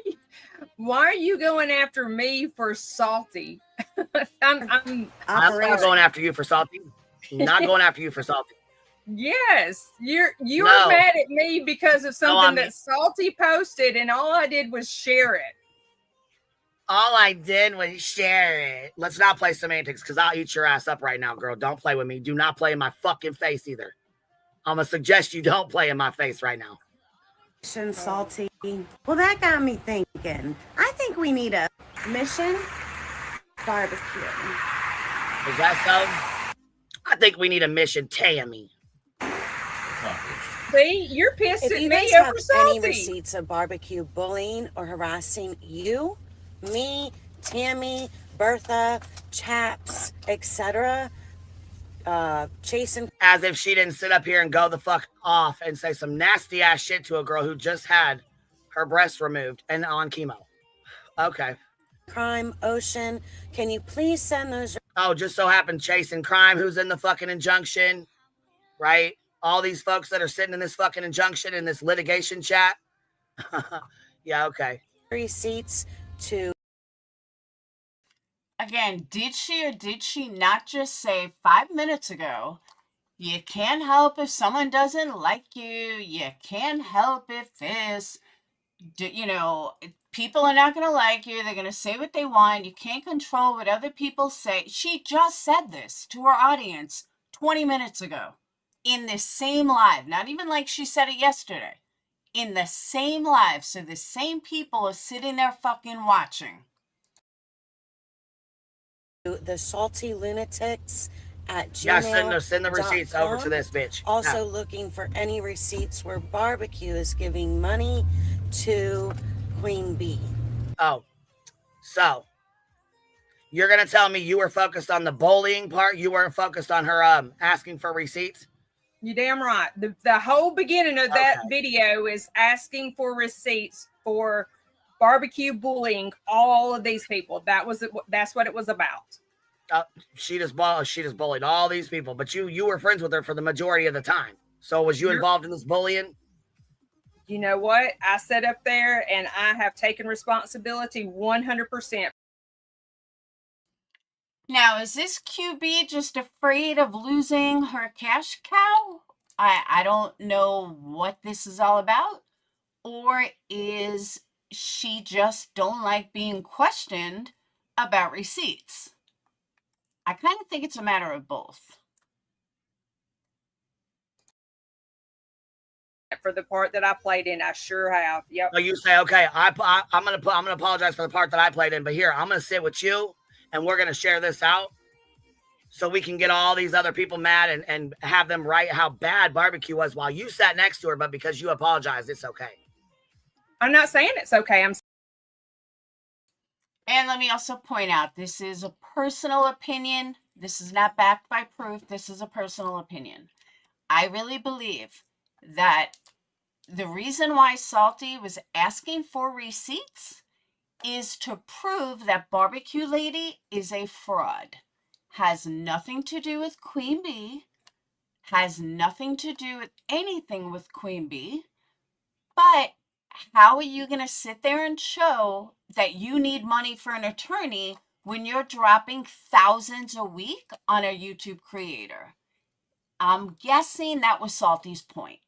are you going after me for Salty? I'm not going after you for Salty. Not going after you for Salty. Yes, you were mad at me because of something that Salty posted, and all I did was share it. All I did was share it. Let's not play semantics because I'll eat your ass up right now, girl. Don't play with me. Do not play in my fucking face either. I'm going to suggest you don't play in my face right now. Salty. Well, that got me thinking. I think we need a mission barbecue. Is that so? I think we need a mission Tammy. See, you're pissed at me over Salty. Any receipts of barbecue bullying or harassing you, me, Tammy, Bertha, Chaps, etc., chasing, as if she didn't sit up here and go the fuck off and say some nasty ass shit to a girl who just had her breasts removed and on chemo. Okay. Crime Ocean, can you please send those? Oh, just so happened Chasing Crime, who's in the fucking injunction, right? All these folks that are sitting in this fucking injunction in this litigation chat. Yeah, okay. Receipts to. Again, did she or did she not just say 5 minutes ago, you can't help if someone doesn't like you, you can't help if this, people are not going to like you, they're going to say what they want, you can't control what other people say. She just said this to her audience 20 minutes ago in this same live, not even like she said it yesterday, in the same live. So the same people are sitting there fucking watching. The Salty Lunatics at Gmail. Yeah, send the receipts over to this bitch. Also looking for any receipts where barbecue is giving money to Queenbee. Oh, so you're gonna tell me you were focused on the bullying part? You weren't focused on her asking for receipts? You damn right. The whole beginning of that video is asking for receipts for barbecue bullying all of these people. That's what it was about. She just bullied all these people, but you were friends with her for the majority of the time. So was you involved in this bullying? You know what? I sat up there and I have taken responsibility 100%. Now, is this QB just afraid of losing her cash cow? I don't know what this is all about. Or is she just don't like being questioned about receipts? I kind of think it's a matter of both. For the part that I played in, I sure have. Yep. So you say, okay, I'm gonna apologize for the part that I played in, but here I'm gonna sit with you and we're gonna share this out so we can get all these other people mad and have them write how bad barbecue was while you sat next to her, but because you apologized, it's okay. I'm not saying it's okay. And let me also point out, this is a personal opinion. This is not backed by proof. This is a personal opinion. I really believe that the reason why Salty was asking for receipts is to prove that Barbecue Lady is a fraud. Has nothing to do with Queenbee. Has nothing to do with anything with Queenbee. But how are you going to sit there and show that you need money for an attorney when you're dropping thousands a week on a YouTube creator? I'm guessing that was Salty's point.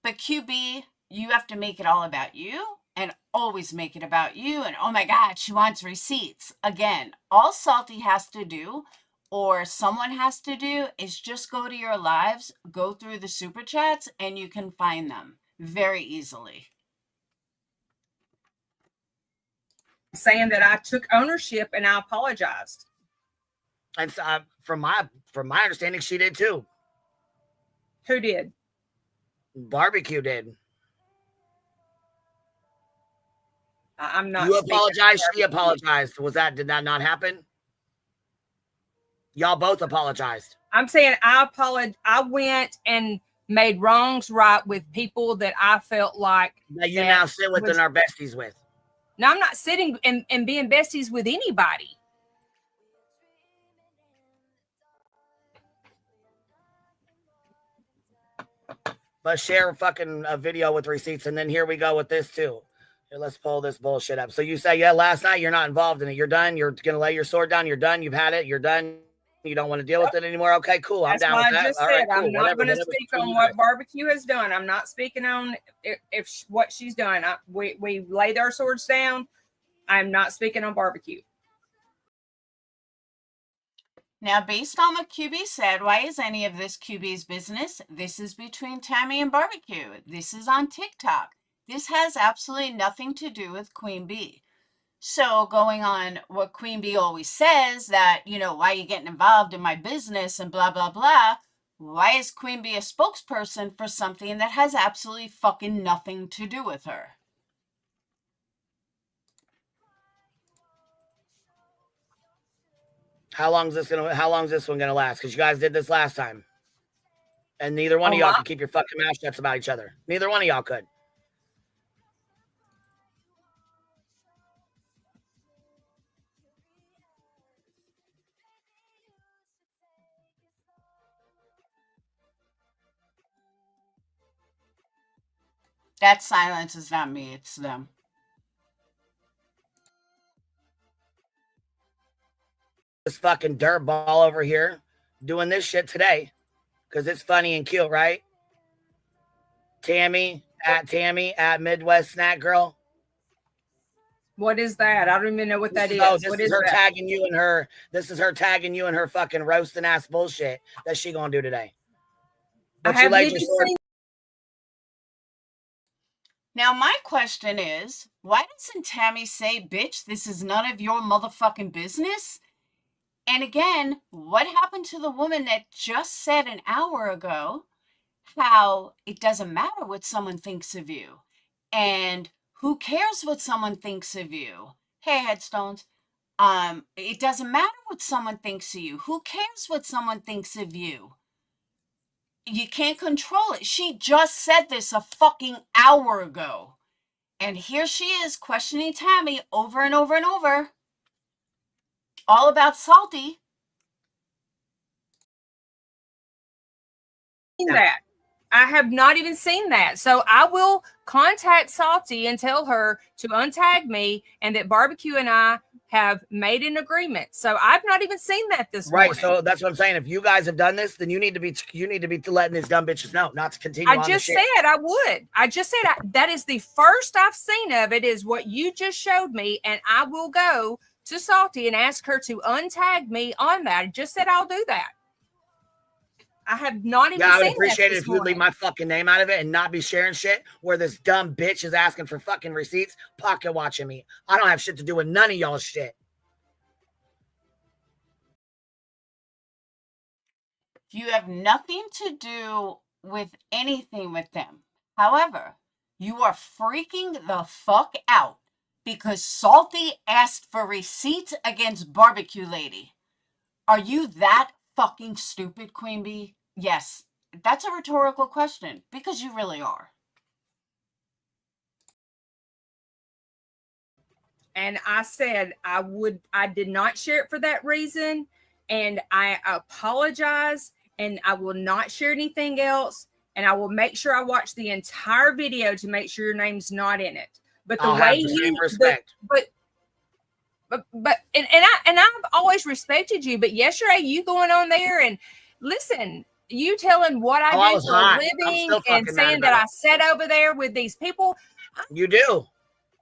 But QB, you have to make it all about you and always make it about you. And oh my God, she wants receipts. Again, all Salty has to do or someone has to do is just go to your lives, go through the super chats, and you can find them very easily. Saying that I took ownership and I apologized. And so, from my understanding, she did too. Who did? Barbecue did. I'm not. You apologized. She apologized. Did that not happen? Y'all both apologized. I'm saying I apologized. I went and made wrongs right with people that I felt like that you now sit with and are besties with. No, I'm not sitting and being besties with anybody. Let's share a video with receipts, and then here we go with this too. Here, let's pull this bullshit up. So you say, yeah, last night you're not involved in it. You're done. You're gonna lay your sword down. You're done. You've had it. You're done. You don't want to deal with it anymore. Okay, cool. I'm down with that. I just said I'm not going to speak on what Barbecue has done. I'm not speaking on if what she's done. We laid our swords down. I'm not speaking on Barbecue. Now, based on what QB said, why is any of this QB's business? This is between Tammy and Barbecue. This is on TikTok. This has absolutely nothing to do with Queenbee. So going on what Queenbee always says that, why are you getting involved in my business and blah, blah, blah. Why is Queenbee a spokesperson for something that has absolutely fucking nothing to do with her? How long is this one gonna last? Because you guys did this last time. And neither one of y'all could keep your fucking mouth shut about each other. Neither one of y'all could. That silence is not me, it's them. This fucking dirtball over here doing this shit today because it's funny and cute, right? Tammy at Midwest Snack Girl. What is that? I don't even know what that is. This is her tagging you in her. This is her tagging you in her fucking roasting ass bullshit that she gonna do today. But you laid your sword. Now, my question is, why doesn't Tammy say, bitch, this is none of your motherfucking business? And again, what happened to the woman that just said an hour ago how it doesn't matter what someone thinks of you? And who cares what someone thinks of you? Hey, headstones. It doesn't matter what someone thinks of you. Who cares what someone thinks of you? You can't control it. She just said this a fucking hour ago. And here she is questioning Tammy over and over and over. all about Salty. That I have not even seen that. So I will contact Salty and tell her to untag me and that Barbecue and I have made an agreement. So I've not even seen that this morning. So that's what I'm saying. If you guys have done this, then you need to be letting these dumb bitches know not to continue. I just said I would. I just said that is the first I've seen of it is what you just showed me, and I will go to Salty and ask her to untag me on that. I just said I'll do that. I have not even seen that. I would appreciate it if you'd leave my fucking name out of it and not be sharing shit where this dumb bitch is asking for fucking receipts, pocket watching me. I don't have shit to do with none of y'all's shit. You have nothing to do with anything with them. However, you are freaking the fuck out because Salty asked for receipts against Barbecue Lady. Are you that fucking stupid, Queenbee? Yes, that's a rhetorical question because you really are. And I said I did not share it for that reason. And I apologize. And I will not share anything else. And I will make sure I watch the entire video to make sure your name's not in it. But the way you respect. But I've always respected you. But yesterday you going on there and listen, you telling what I do for a living and saying that I sat over there with these people. You do.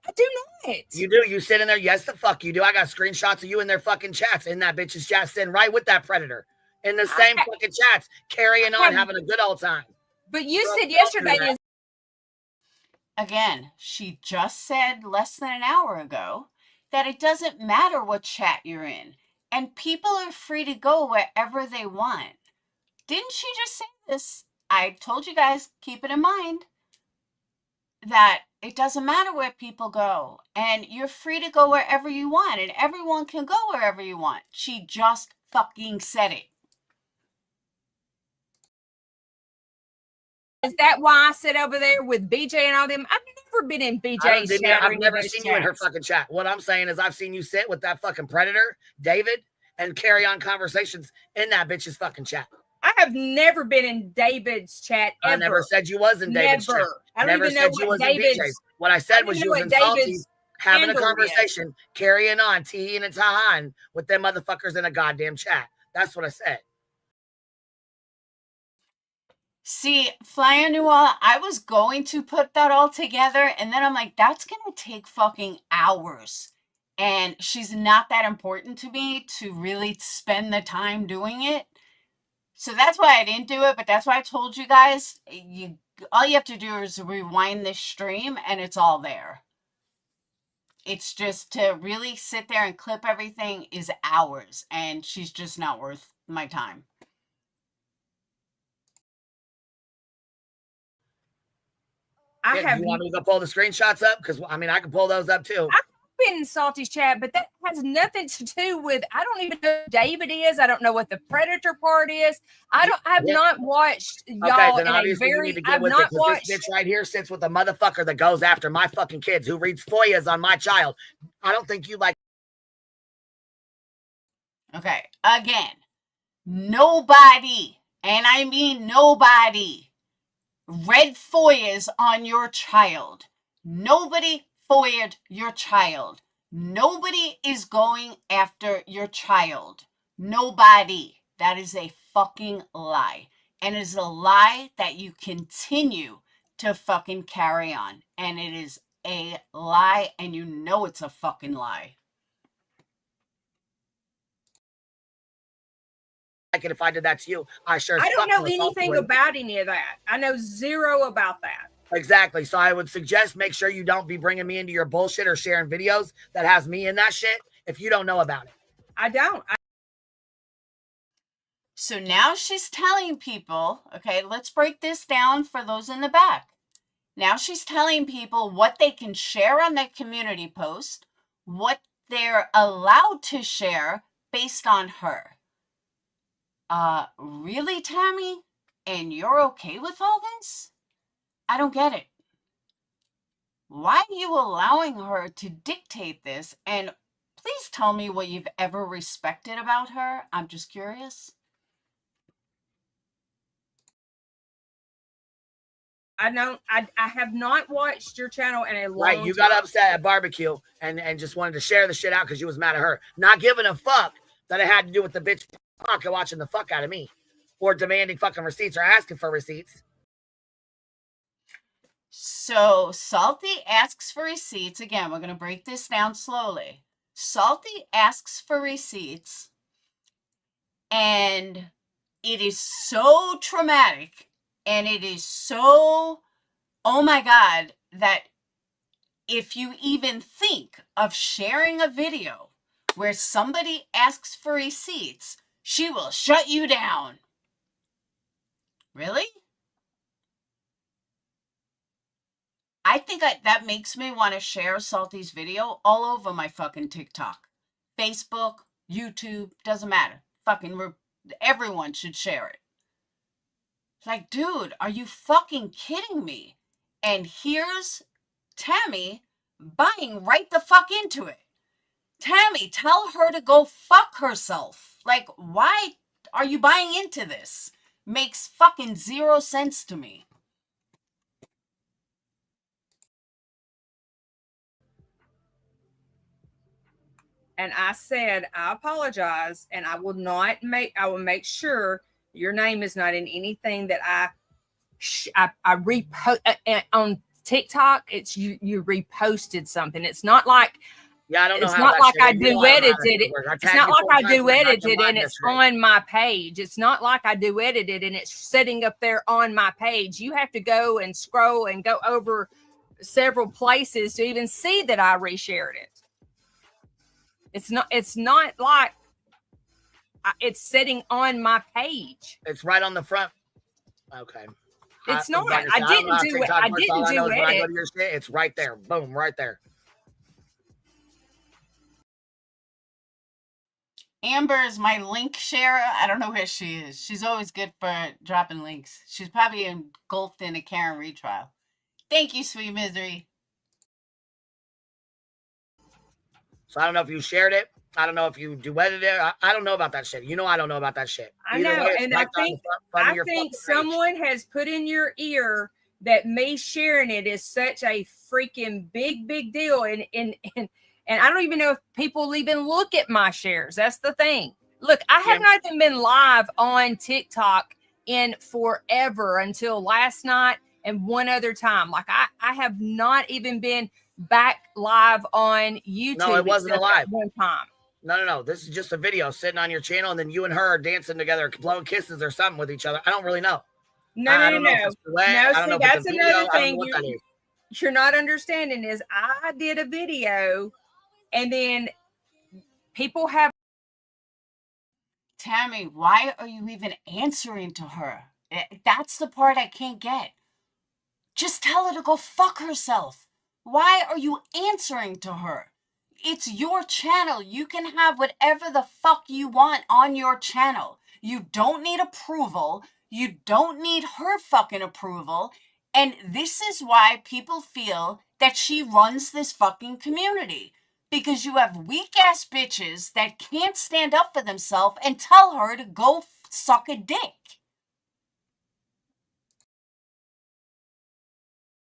I do not. You do. You sit in there. Yes, the fuck you do. I got screenshots of you in their fucking chats in that bitch's chat sitting right with that predator in the same fucking chats, carrying on, having a good old time. But you said yesterday. Again, she just said less than an hour ago that it doesn't matter what chat you're in, and people are free to go wherever they want. Didn't she just say this? I told you guys, keep it in mind that it doesn't matter where people go, and you're free to go wherever you want, and everyone can go wherever you want. She just fucking said it. Is that why I sit over there with BJ and all them? I've never been in BJ's chat. I've never seen you in her fucking chat. What I'm saying is I've seen you sit with that fucking predator, David, and carry on conversations in that bitch's fucking chat. I have never been in David's chat ever. I never said you was in David's chat. I don't even know what David's. What I said was you was in Salty's having a conversation, carrying on, teeing and tahan with them motherfuckers in a goddamn chat. That's what I said. See, Flyer Noir, I was going to put that all together, and then I'm like, that's going to take fucking hours. And she's not that important to me to really spend the time doing it. So that's why I didn't do it, but that's why I told you guys, all you have to do is rewind this stream, and it's all there. It's just to really sit there and clip everything is hours, and she's just not worth my time. You want me to go pull the screenshots up? Because, I mean, I can pull those up, too. I've been in Salty's chat, but that has nothing to do with, I don't even know who David is. I don't know what the predator part is. I have not watched y'all in a very, I've not watched. This bitch right here sits with a motherfucker that goes after my fucking kids, who reads FOIAs on my child. I don't think you like. Okay, again, nobody, and I mean nobody, read FOIAs on your child. Nobody FOIA'd your child. Nobody is going after your child. Nobody. That is a fucking lie. And it is a lie that you continue to fucking carry on. And it is a lie, and you know it's a fucking lie. Like it if I did that to you. I don't know anything about any of that. I know zero about that. Exactly. So I would suggest make sure you don't be bringing me into your bullshit or sharing videos that has me in that shit if you don't know about it. I don't. So now she's telling people, okay, let's break this down for those in the back. Now she's telling people what they can share on their community post, what they're allowed to share based on her. Really, Tammy? And you're okay with all this? I don't get it. Why are you allowing her to dictate this and Please tell me what you've ever respected about her. I'm just curious. I have not watched your channel in a long Right, you got upset at barbecue and just wanted to share the shit out because you was mad at her. Not giving a fuck that it had to do with the bitch fucking watching the fuck out of me. Or demanding fucking receipts or asking for receipts. So Salty asks for receipts. Again, we're going to break this down slowly. Salty asks for receipts, and it is so traumatic, and it is so, oh my God, that if you even think of sharing a video where somebody asks for receipts, she will shut you down. Really? I think that makes me want to share Salty's video all over my fucking TikTok, Facebook, YouTube, doesn't matter. Fucking everyone should share it. Like, dude, are you fucking kidding me? And here's Tammy buying right the fuck into it. Tammy, tell her to go fuck herself. Like, why are you buying into this? Makes fucking zero sense to me. And I said, I apologize, and I will make sure your name is not in anything that I repost on TikTok. It's you reposted something. It's not like, yeah, I don't know. It's how not like I do edited it. It's not like I do edited and it's on my page. It's not like I do edited and it's sitting up there on my page. You have to go and scroll and go over several places to even see that I reshared it. It's not like it's sitting on my page. It's right on the front. Okay. It's not. I didn't do it. I didn't do it. I go to your shit, it's right there. Boom, right there. Amber is my link sharer. I don't know where she is. She's always good for dropping links. She's probably engulfed in a Karen retrial. Thank you, sweet misery. So I don't know if you shared it. I don't know if you duetted it. I don't know about that shit. You know I don't know about that shit. I know, and I think someone has put in your ear that me sharing it is such a freaking big deal, and I don't even know if people even look at my shares. That's the thing. Look, I have not even been live on TikTok in forever until last night and one other time. Like I have not even been back live on YouTube. No, it wasn't live. One time. No. This is just a video sitting on your channel, and then you and her are dancing together, blowing kisses or something with each other. I don't really know. No. See, that's another thing you're not understanding is I did a video, and then people have. Tammy, why are you even answering to her? That's the part I can't get. Just tell her to go fuck herself. Why are you answering to her? It's your channel. You can have whatever the fuck you want on your channel. You don't need approval. You don't need her fucking approval. And this is why people feel that she runs this fucking community. Because you have weak ass bitches that can't stand up for themselves and tell her to go suck a dick.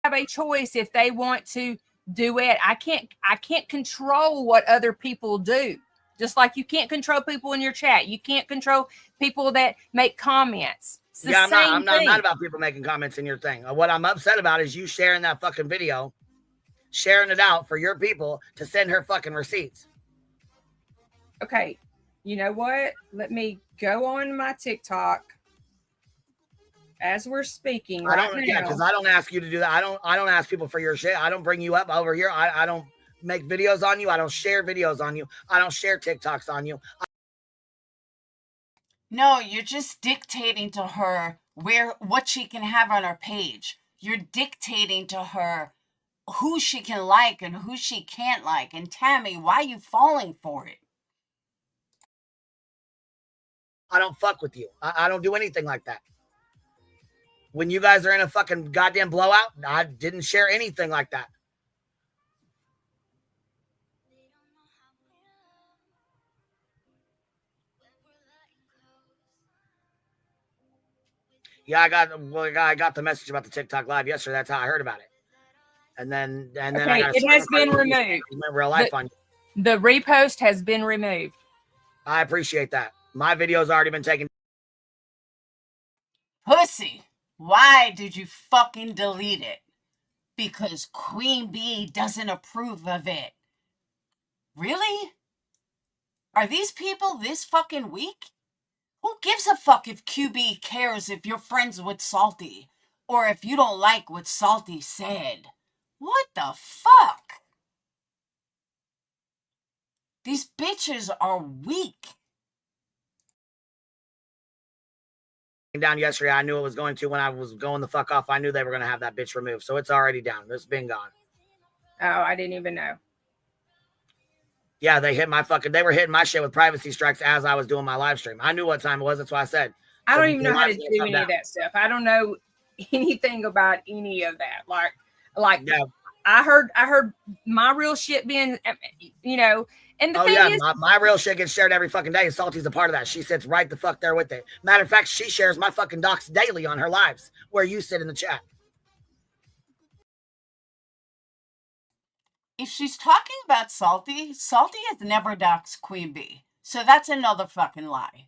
Have a choice if they want to do it. I can't control what other people do. Just like you can't control people in your chat. You can't control people that make comments. I'm not about people making comments in your thing. What I'm upset about is you sharing that fucking video, sharing it out for your people to send her fucking receipts. Okay. You know what? Let me go on my TikTok as we're speaking right now. Yeah, because I don't ask you to do that. I don't ask people for your shit. I don't bring you up over here. I don't make videos on you. I don't share videos on you. I don't share TikToks on you. No, you're just dictating to her what she can have on her page. You're dictating to her who she can like and who she can't like. And Tammy, why are you falling for it? I don't fuck with you. I don't do anything like that. When you guys are in a fucking goddamn blowout, I didn't share anything like that. Yeah, I got the message about the TikTok live yesterday. That's how I heard about it. And then I got it has been removed. Real life on the repost has been removed. I appreciate that. My video's already been taken. Pussy, why did you fucking delete it? Because Queenbee doesn't approve of it. Really? Are these people this fucking weak? Who gives a fuck if QB cares if you're friends with Salty? Or if you don't like what Salty said? What the fuck? These bitches are weak. Down yesterday, I knew it was going to. When I was going the fuck off, I knew they were going to have that bitch removed. So it's already down. It's been gone. Oh, I didn't even know. Yeah, they were hitting my shit with privacy strikes as I was doing my live stream. I knew what time it was. That's why I said. I don't even know how to do any of that stuff. I don't know anything about any of that. Like yeah. I heard my real shit being, you know, and the thing is, my real shit gets shared every fucking day. Salty's a part of that. She sits right the fuck there with it. Matter of fact, she shares my fucking docs daily on her lives where you sit in the chat. If she's talking about Salty has never doxed Queenbee. So that's another fucking lie.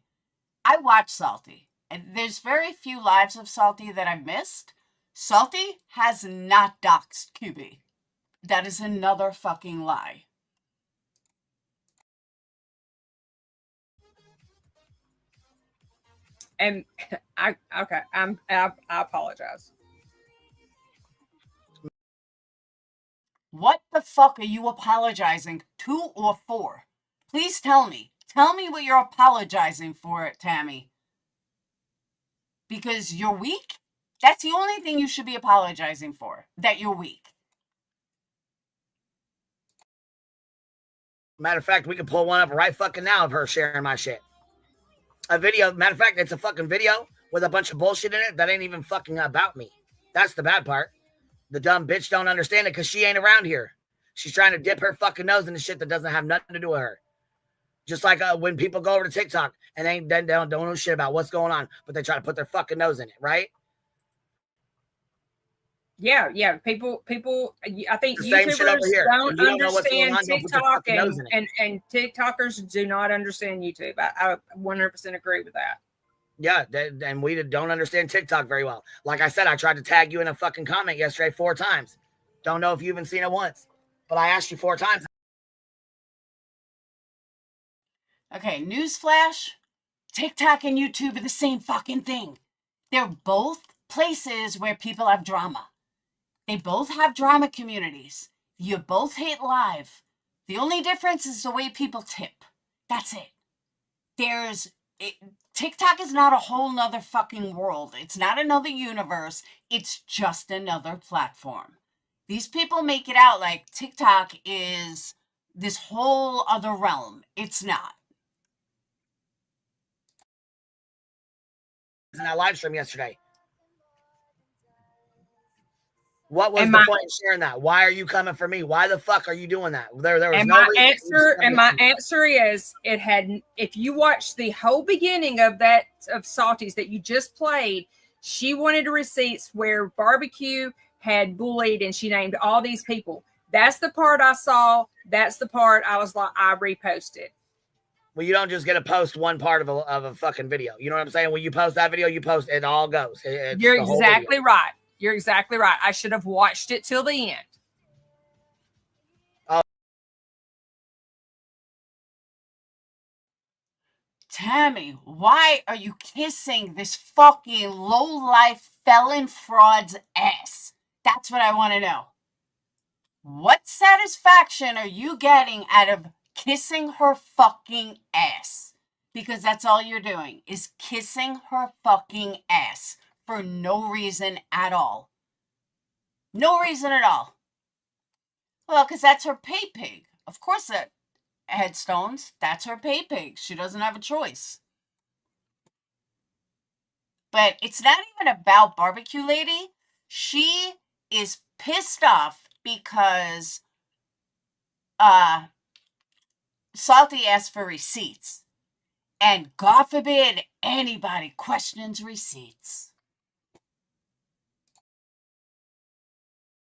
I watch Salty, and there's very few lives of Salty that I've missed. Salty has not doxed QB. That is another fucking lie. And I apologize. What the fuck are you apologizing to or for? Please tell me. Tell me what you're apologizing for, Tammy. Because you're weak? That's the only thing you should be apologizing for. That you're weak. Matter of fact, we can pull one up right fucking now of her sharing my shit. A video. Matter of fact, it's a fucking video with a bunch of bullshit in it that ain't even fucking about me. That's the bad part. The dumb bitch don't understand it because she ain't around here. She's trying to dip her fucking nose in the shit that doesn't have nothing to do with her. Just like when people go over to TikTok and they don't know shit about what's going on, but they try to put their fucking nose in it, right? Yeah. People. I think the same shit over here. don't understand TikTok, and TikTokers do not understand YouTube. I 100% agree with that. Yeah, and we don't understand TikTok very well. Like I said, I tried to tag you in a fucking comment yesterday 4 times. Don't know if you even seen it once, but I asked you 4 times. Okay, newsflash. TikTok and YouTube are the same fucking thing. They're both places where people have drama. They both have drama communities. You both hate live. The only difference is the way people tip. That's it. TikTok is not a whole nother fucking world. It's not another universe. It's just another platform. These people make it out like TikTok is this whole other realm. It's not. In that live stream yesterday. What was the point of sharing that? Why are you coming for me? Why the fuck are you doing that? There was and no my answer is it had. If you watch the whole beginning of Salty's that you just played, she wanted receipts where Barbecue had bullied and she named all these people. That's the part I saw. That's the part I was like, I reposted. Well, you don't just get to post one part of a fucking video. You know what I'm saying? When you post that video, you post it all goes. You're exactly right. You're exactly right. I should have watched it till the end. Tammy, why are you kissing this fucking low-life felon fraud's ass? That's what I want to know. What satisfaction are you getting out of kissing her fucking ass? Because that's all you're doing is kissing her fucking ass for no reason at all. No reason at all. Well, because that's her pay pig. Of course that headstones. That's her pay pig. She doesn't have a choice. But it's not even about Barbecue Lady. She is pissed off because Salty asked for receipts. And God forbid anybody questions receipts.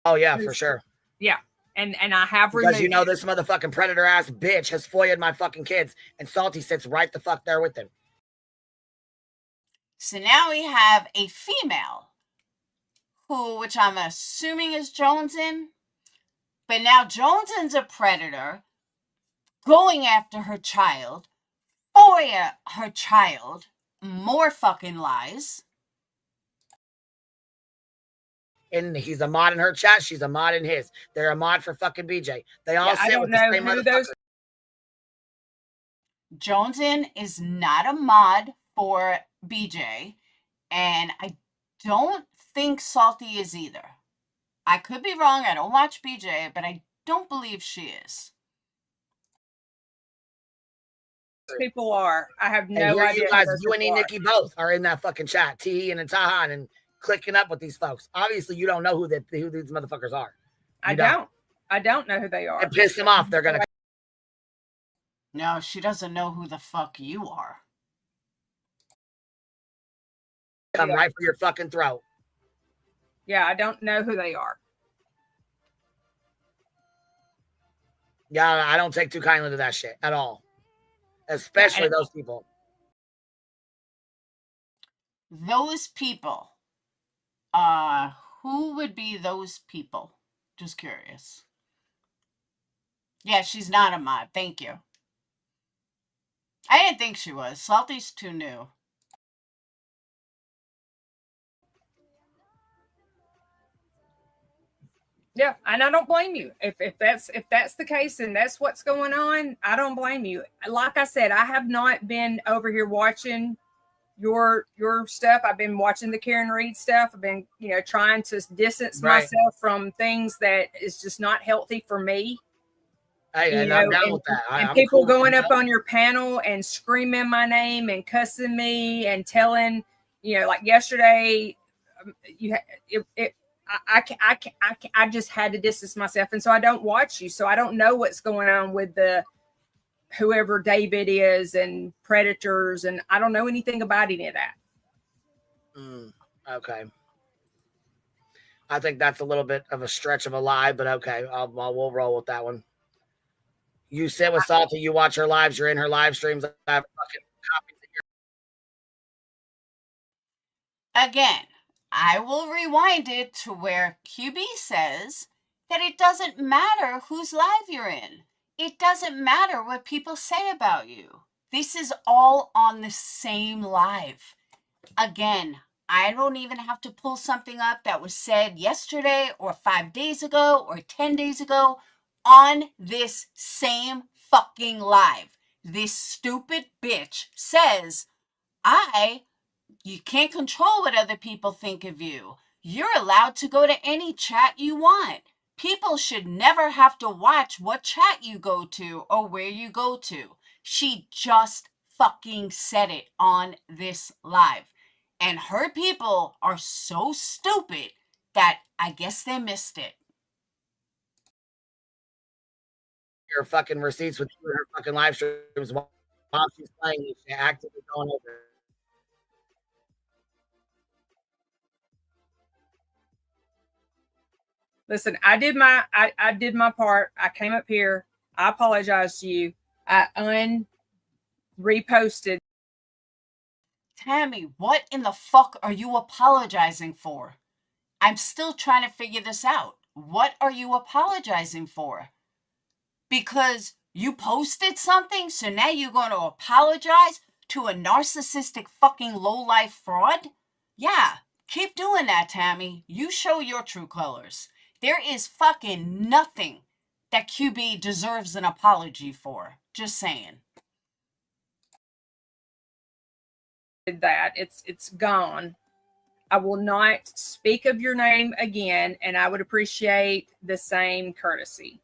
Oh yeah, for sure. Yeah. And I have because removed you know it. this motherfucking predator ass bitch has foiled my fucking kids, and Salty sits right the fuck there with them. So now we have a female who, which I'm assuming is Jonesin, but now Jonesin's a predator going after her child, for her child, more fucking lies. And he's a mod in her chat. She's a mod in his. They're a mod for fucking BJ. They all I sit don't with know the same who motherfucker. those. Jonesin is not a mod for BJ, and I don't think Salty is either. I could be wrong. I don't watch BJ, but I don't believe she is. People are. I have And no here idea. you guys, who those you and people are. Nikki both are in that fucking chat. T and Tahan and clicking up with these folks. Obviously, you don't know who these motherfuckers are. I don't. I don't know who they are. And piss them off. They're gonna. No, she doesn't know who the fuck you are. Come right for your fucking throat. Yeah, I don't know who they are. Yeah, I don't take too kindly to that shit at all. Especially those people. Those people. Who would be those people? Just curious. Yeah, she's not a mod. Thank you. I didn't think she was. Salty's too new. Yeah, and I don't blame you. If that's the case and that's what's going on, I don't blame you. Like I said, I have not been over here watching your stuff. I've been watching the Karen Reed stuff. I've been, trying to distance myself from things that is just not healthy for me. Hey, and I'm down with that. And I'm people cool going up on your panel and screaming my name and cussing me and telling, like yesterday, I just had to distance myself, and so I don't watch you, so I don't know what's going on with the whoever David is and predators, and I don't know anything about any of that. Okay. I think that's a little bit of a stretch of a lie, but okay, we'll roll with that one. You sit with Salty, you watch her lives, you're in her live streams. I have fucking copies of your. Again, I will rewind it to where QB says that it doesn't matter whose live you're in. It doesn't matter what people say about you. This is all on the same live. Again, I don't even have to pull something up that was said yesterday or 5 days ago or 10 days ago on this same fucking live. This stupid bitch says, you can't control what other people think of you. You're allowed to go to any chat you want. People should never have to watch what chat you go to or where you go to. She just fucking said it on this live. And her people are so stupid that I guess they missed it. Your fucking receipts with you and her fucking live streams while she's playing you. She's actively going over. Listen, I did my part. I came up here. I apologize to you. I reposted. Tammy, what in the fuck are you apologizing for? I'm still trying to figure this out. What are you apologizing for? Because you posted something, so now you're going to apologize to a narcissistic fucking lowlife fraud? Yeah, keep doing that, Tammy. You show your true colors. There is fucking nothing that QB deserves an apology for. Just saying. That it's gone. I will not speak of your name again, and I would appreciate the same courtesy.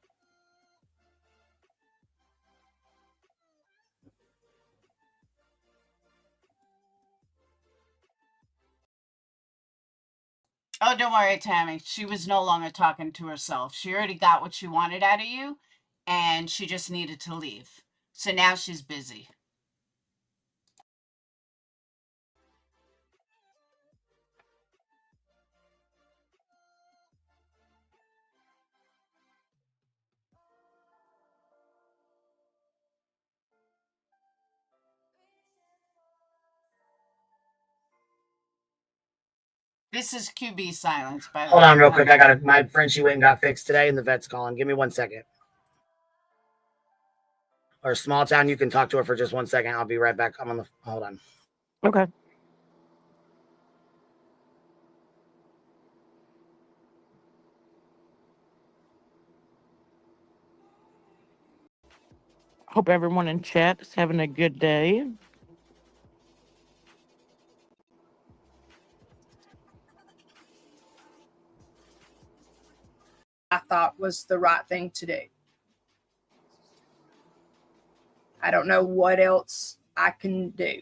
Oh, don't worry, Tammy. She was no longer talking to herself. She already got what she wanted out of you, and she just needed to leave. So now she's busy. This is QB silence, by the Hold way. on real quick. I got it. My Frenchie went and got fixed today, and the vet's calling. Give me 1 second. Or small town, you can talk to her for just 1 second. I'll be right back. I'm on the. Hold on. Okay. Hope everyone in chat is having a good day. I thought was the right thing to do. I don't know what else I can do.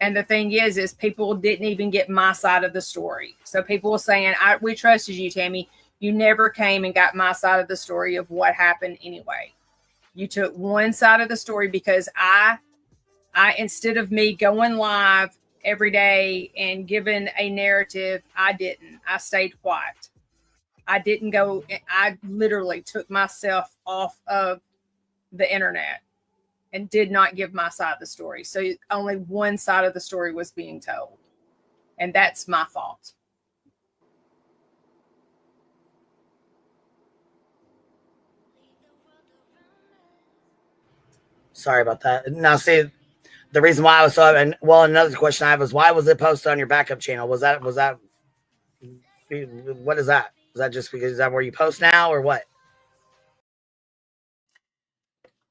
And the thing is people didn't even get my side of the story. So people were saying, we trusted you, Tammy. You never came and got my side of the story of what happened anyway. You took one side of the story because I instead of me going live every day and giving a narrative, I didn't. I stayed quiet. I didn't go. I literally took myself off of the internet and did not give my side of the story. So only one side of the story was being told. And that's my fault. Sorry about that. Now, see, the reason why I was so, and well, another question I have is why was it posted on your backup channel? Was that, what is that? Is that just because, is that where you post now or what?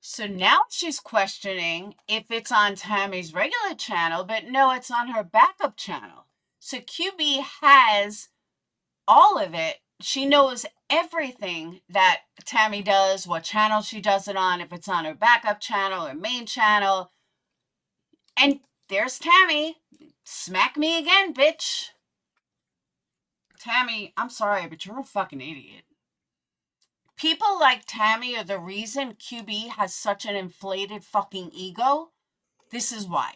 So now she's questioning if it's on Tammy's regular channel, but no, it's on her backup channel. So QB has all of it. She knows everything that Tammy does, what channel she does it on, if it's on her backup channel or main channel. And there's Tammy. Smack me again, bitch. Tammy, I'm sorry, but you're a fucking idiot. People like Tammy are the reason QB has such an inflated fucking ego. This is why.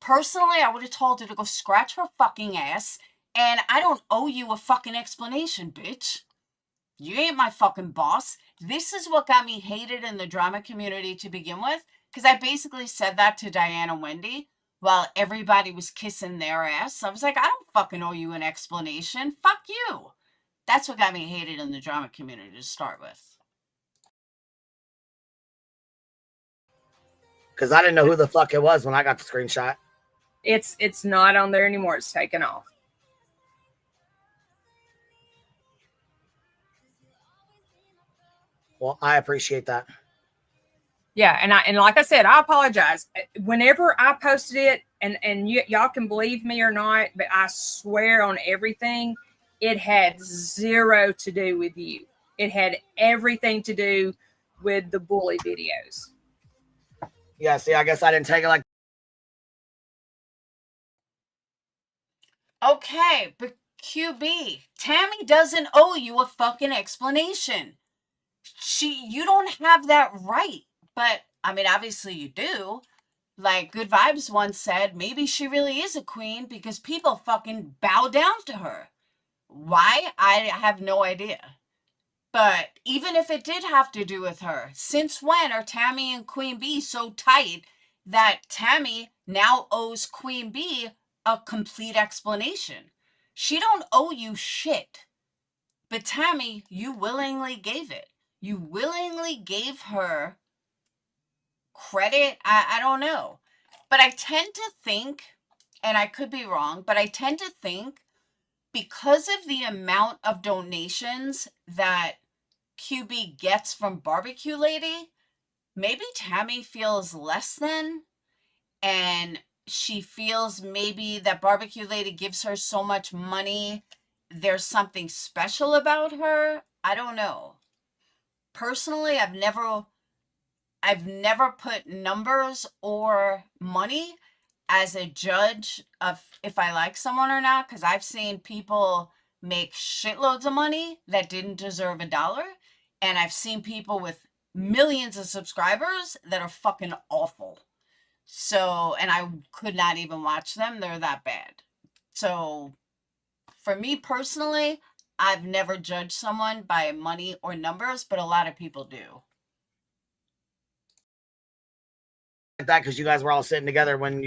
Personally, I would have told her to go scratch her fucking ass, and I don't owe you a fucking explanation, bitch. You ain't my fucking boss. This is what got me hated in the drama community to begin with, because I basically said that to Diane and Wendy while everybody was kissing their ass. I was like, I don't fucking owe you an explanation. Fuck you. That's what got me hated in the drama community to start with. Because I didn't know who the fuck it was when I got the screenshot. It's not on there anymore. It's taken off. Well, I appreciate that. Yeah, and like I said, I apologize. Whenever I posted it, and y'all can believe me or not, but I swear on everything, it had zero to do with you. It had everything to do with the bully videos. Yeah, see, I guess I didn't take it like. Okay, but QB, Tammy doesn't owe you a fucking explanation. You don't have that right. But, I mean, obviously you do. Like Good Vibes once said, maybe she really is a queen because people fucking bow down to her. Why? I have no idea. But even if it did have to do with her, since when are Tammy and Queenbee so tight that Tammy now owes Queenbee a complete explanation? She don't owe you shit. But Tammy, you willingly gave it. You willingly gave her credit. I don't know. But I tend to think, and I could be wrong, but I tend to think because of the amount of donations that QB gets from Barbecue Lady, maybe Tammy feels less than, and she feels maybe that Barbecue Lady gives her so much money, there's something special about her. I don't know. Personally, I've never put numbers or money as a judge of if I like someone or not, because I've seen people make shitloads of money that didn't deserve $1. And I've seen people with millions of subscribers that are fucking awful. So, and I could not even watch them. They're that bad. So, for me personally, I've never judged someone by money or numbers, but a lot of people do. that because you guys were all sitting together when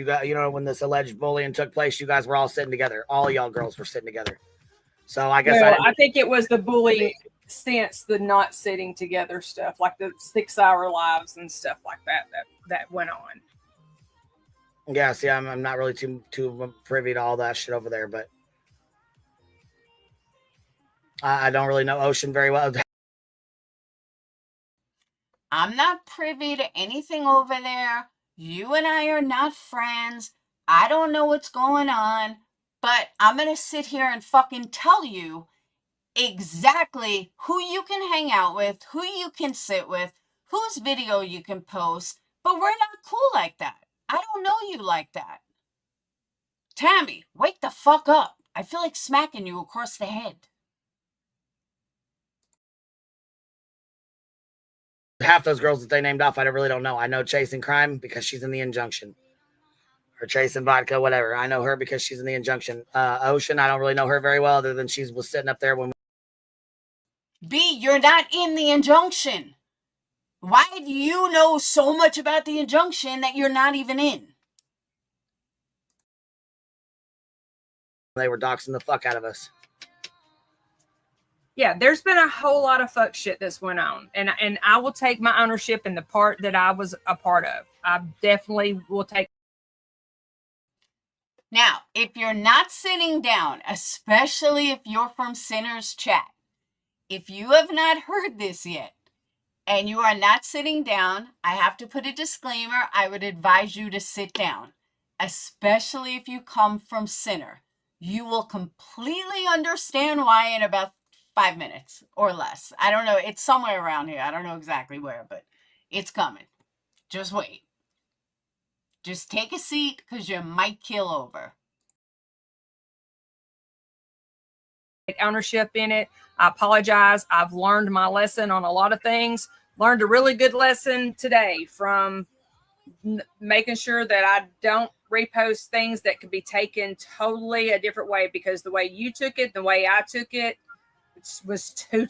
when this alleged bullying took place. You guys were all sitting together. All y'all girls were sitting together. So I guess I think it was the bullying since the not sitting together stuff, like the 6-hour lives and stuff like that went on. Yeah, see, I'm not really too privy to all that shit over there, but I don't really know Ocean very well. I'm not privy to anything over there. You and I are not friends. I don't know what's going on, but I'm going to sit here and fucking tell you exactly who you can hang out with, who you can sit with, whose video you can post, but we're not cool like that. I don't know you like that. Tammy, wake the fuck up. I feel like smacking you across the head. Half those girls that they named off, I really don't know. I know Chasing Crime because she's in the Injunction. Or Chasing Vodka, whatever. I know her because she's in the Injunction. Ocean, I don't really know her very well other than she was sitting up there when... B, you're not in the Injunction. Why do you know so much about the Injunction that you're not even in? They were doxing the fuck out of us. Yeah, there's been a whole lot of fuck shit that's went on. And I will take my ownership in the part that I was a part of. I definitely will take. Now, if you're not sitting down, especially if you're from Sinner's Chat, if you have not heard this yet, and you are not sitting down, I have to put a disclaimer. I would advise you to sit down, especially if you come from Sinner. You will completely understand why in about 5 minutes or less. I don't know. It's somewhere around here. I don't know exactly where, but it's coming. Just wait. Just take a seat because you might keel over. Take ownership in it. I apologize. I've learned my lesson on a lot of things. Learned a really good lesson today from making sure that I don't repost things that could be taken totally a different way, because the way you took it, the way I took it, was two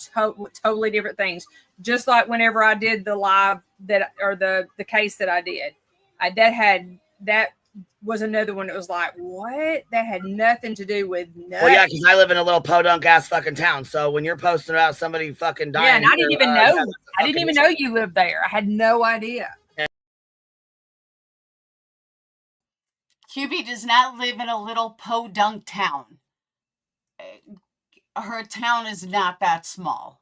totally different things. Just like whenever I did the live the case that I did, that was another one that was like, what? That had nothing to do with nothing. Well, yeah, because I live in a little podunk ass fucking town. So when you're posting about somebody fucking dying, yeah, and I didn't even know. I didn't even know you lived there. I had no idea. QB does not live in a little podunk town. Her town is not that small.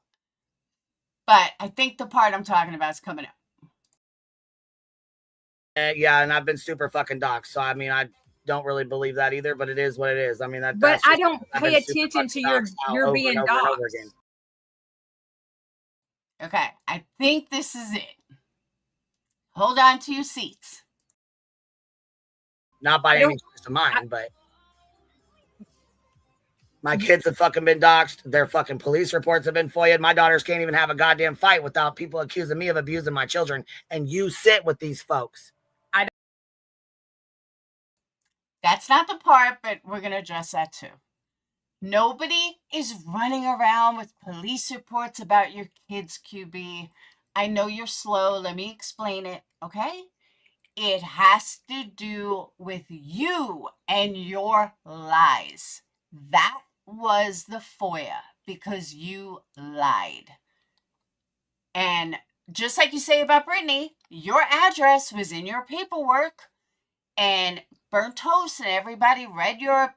But I think the part I'm talking about is coming up. Yeah, and I've been super fucking doxxed. So, I mean, I don't really believe that either, but it is what it is. I mean, but I don't pay attention to your being doxxed. Okay, I think this is it. Hold on to your seats. Not by any choice of mine, but my kids have fucking been doxxed. Their fucking police reports have been FOIA'd. My daughters can't even have a goddamn fight without people accusing me of abusing my children. And you sit with these folks. That's not the part, but we're going to address that too. Nobody is running around with police reports about your kids, QB. I know you're slow. Let me explain it, okay? It has to do with you and your lies. That was the FOIA because you lied. And just like you say about Brittany, your address was in your paperwork and burnt toast and everybody read your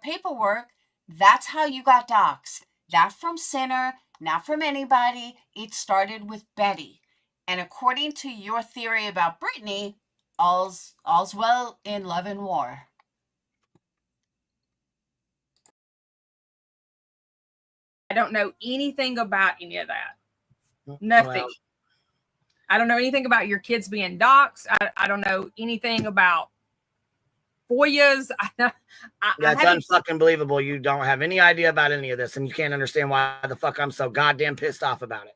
paperwork. That's how you got doxxed. Not from Sinner, not from anybody. It started with Betty. And according to your theory about Brittany, all's well in love and war. I don't know anything about any of that. Nothing. Well, I don't know anything about your kids being doxxed. I don't know anything about FOIAs. That's unfucking believable. You don't have any idea about any of this, and you can't understand why the fuck I'm so goddamn pissed off about it.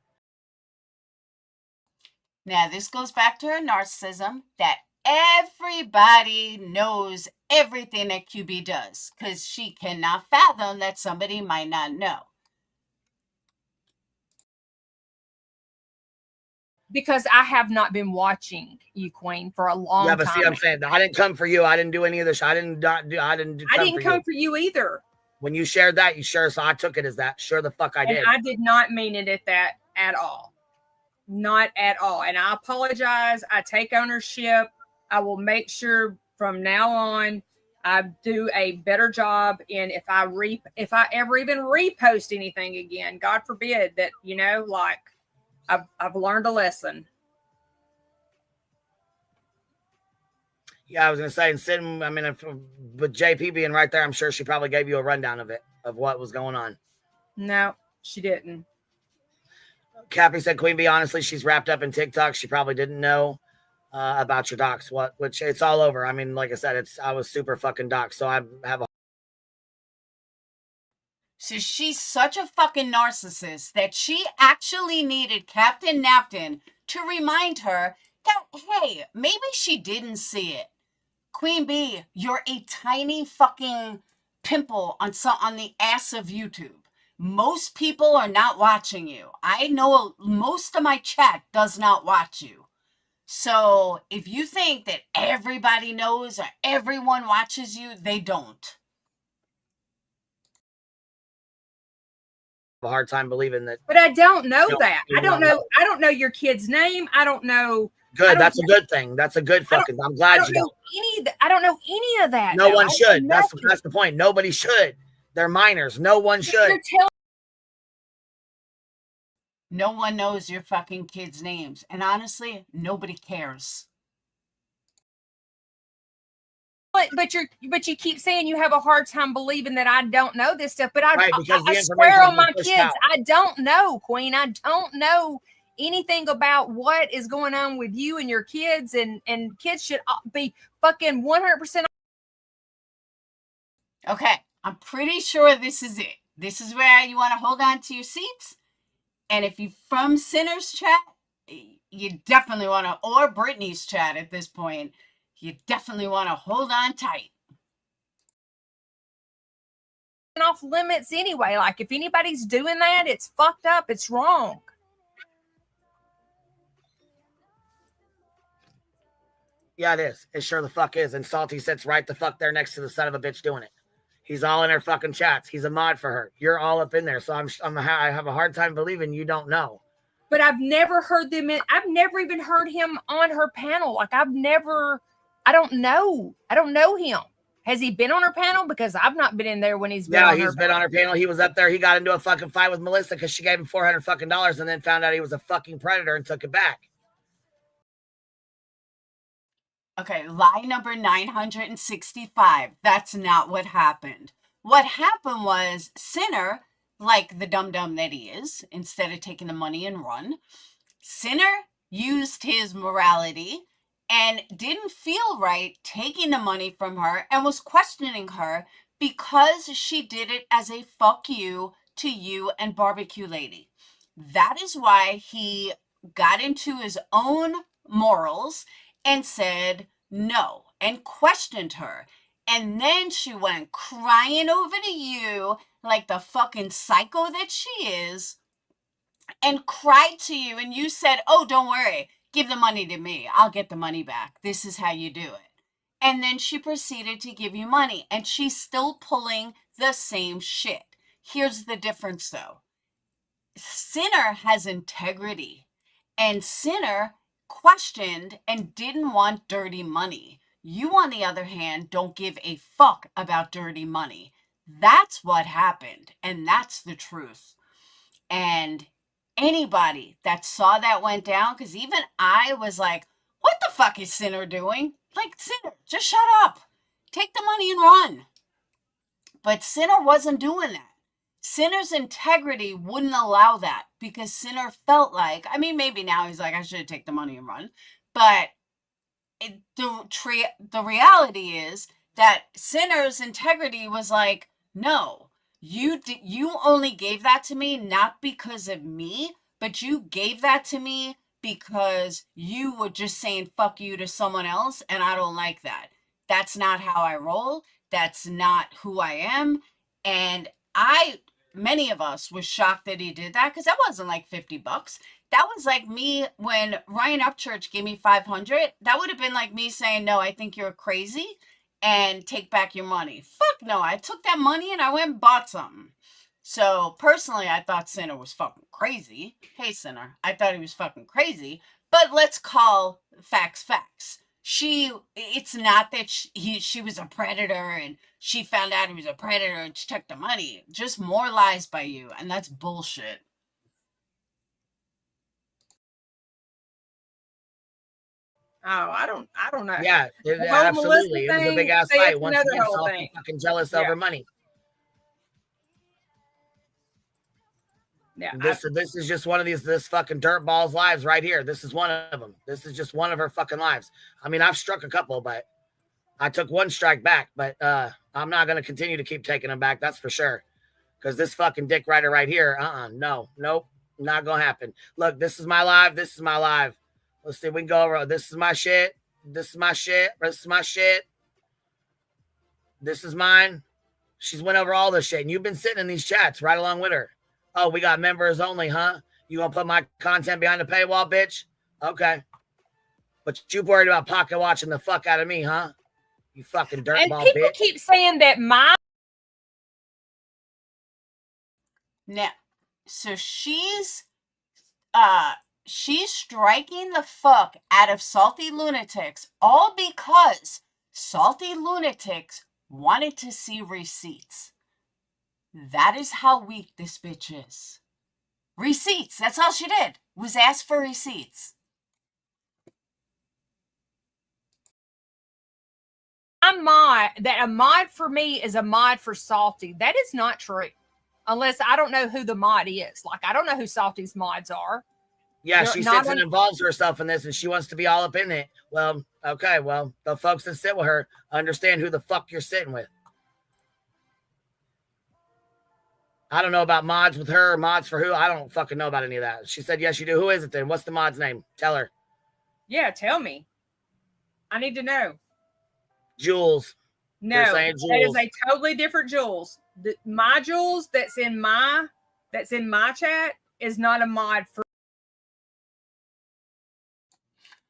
Now, this goes back to her narcissism that everybody knows everything that QB does because she cannot fathom that somebody might not know. because I have not been watching you, Queen, for a long Yeah, but time. see, I'm saying I didn't come for you. I didn't do any of this. I didn't come for you either. When you shared that, you sure. So I took it as that. Sure, the fuck I did. And I did not mean it at that at all. Not at all. And I apologize. I take ownership. I will make sure from now on I do a better job in if I ever even repost anything again. God forbid that, you know, like I've learned a lesson. Yeah, I was gonna say, and sitting. I mean, with JP being right there, I'm sure she probably gave you a rundown of what was going on. No, she didn't. Cappy said, Queen Bee, honestly, she's wrapped up in TikTok. She probably didn't know about your docs. Which it's all over. I mean, like I said, I was super fucking doxxed, so I have a. So she's such a fucking narcissist that she actually needed Captain Napton to remind her that, hey, maybe she didn't see it. Queen Bee, you're a tiny fucking pimple on the ass of YouTube. Most people are not watching you. I know most of my chat does not watch you. So if you think that everybody knows or everyone watches you, they don't. A hard time believing that. But I don't know that. I don't know your kid's name. I don't know. Good. That's a good thing. That's a good fucking. I'm glad you don't. I don't know any of that. No one should. That's the point. Nobody should. They're minors. No one should. No one knows your fucking kids' names. And honestly, nobody cares. But you keep saying you have a hard time believing that I don't know this stuff. But I because swear on my kids, I don't know, Queen. I don't know anything about what is going on with you and your kids, and kids should be fucking 100%. Okay, I'm pretty sure this is it. This is where you want to hold on to your seats. And if you're from Sinner's chat, you definitely want to, or Brittany's chat at this point, you definitely want to hold on tight. Off limits anyway. Like if anybody's doing that, it's fucked up. It's wrong. Yeah, it is. It sure the fuck is. And Salty sits right the fuck there next to the son of a bitch doing it. He's all in her fucking chats. He's a mod for her. You're all up in there. So I have a hard time believing you don't know. But I've never heard them. I've never even heard him on her panel. Like I don't know. I don't know him. Has he been on her panel? Because I've not been in there when he's been on her panel. Yeah, he's been on her panel. He was up there. He got into a fucking fight with Melissa because she gave him $400 fucking and then found out he was a fucking predator and took it back. Okay, lie number 965. That's not what happened. What happened was Sinner, like the dum-dum that he is, instead of taking the money and run, Sinner used his morality and didn't feel right taking the money from her and was questioning her because she did it as a fuck you to you and Barbecue Lady. That is why he got into his own morals and said no and questioned her. And then she went crying over to you like the fucking psycho that she is and cried to you. And you said, oh, don't worry. Give the money to me. I'll get the money back. This is how you do it. And then she proceeded to give you money. And she's still pulling the same shit. Here's the difference, though. Sinner has integrity. And Sinner questioned and didn't want dirty money. You, on the other hand, don't give a fuck about dirty money. That's what happened. And that's the truth. And anybody that saw that went down, because even I was like, what the fuck is Sinner doing? Like, Sinner, just shut up. Take the money and run. But Sinner wasn't doing that. Sinner's integrity wouldn't allow that because Sinner felt like, I mean, maybe now he's like, I should take the money and run. But the reality is that Sinner's integrity was like, no, you only gave that to me not because of me, but you gave that to me because you were just saying fuck you to someone else, and I don't like that. That's not how I roll. That's not who I am. And I many of us was shocked that he did that, because that wasn't like $50. That was like me when Ryan Upchurch gave me $500. That would have been like me saying, no, I think you're crazy and take back your money. Fuck no, I took that money and I went and bought something. So personally, I thought Sinner was fucking crazy. Hey, Sinner, I thought he was fucking crazy. But let's call facts facts. It's not that she was a predator and she found out he was a predator and she took the money. Just more lies by you, and that's bullshit. Oh, I don't know. Yeah, The whole absolutely. Melissa It was a big ass thing, fight. it's Once another again, whole Salty thing. fucking jealous Yeah. over money. Yeah, This is just one of this fucking dirtball's lives right here. This is one of them. This is just one of her fucking lives. I mean, I've struck a couple, but I took one strike back. But I'm not gonna continue to keep taking them back. That's for sure. Because this fucking dick rider right here, no, nope, not gonna happen. Look, this is my live. This is my live. Let's see. We can go over. This is my shit. This is my shit. This is my shit. This is mine. She's went over all this shit, and you've been sitting in these chats right along with her. Oh, we got members only, huh? You gonna put my content behind the paywall, bitch? Okay. But you worried about pocket watching the fuck out of me, huh? You fucking dirtball bitch. And people keep saying that my Now, so she's striking the fuck out of salty lunatics, all because salty lunatics wanted to see receipts. That is how weak this bitch is. Receipts. That's all she did, was ask for receipts. a mod for me is a mod for Salty. That is not true. Unless I don't know who the mod is. Like, I don't know who Salty's mods are. Yeah, she sits and involves herself in this, and she wants to be all up in it. Well, okay, well, the folks that sit with her understand who the fuck you're sitting with. I don't know about mods with her, mods for who. I don't fucking know about any of that. She said, yes, you do. Who is it then? What's the mod's name? Tell her. Yeah, tell me. I need to know. Jules. No, that is a totally different Jules. My Jules that's in my chat is not a mod for.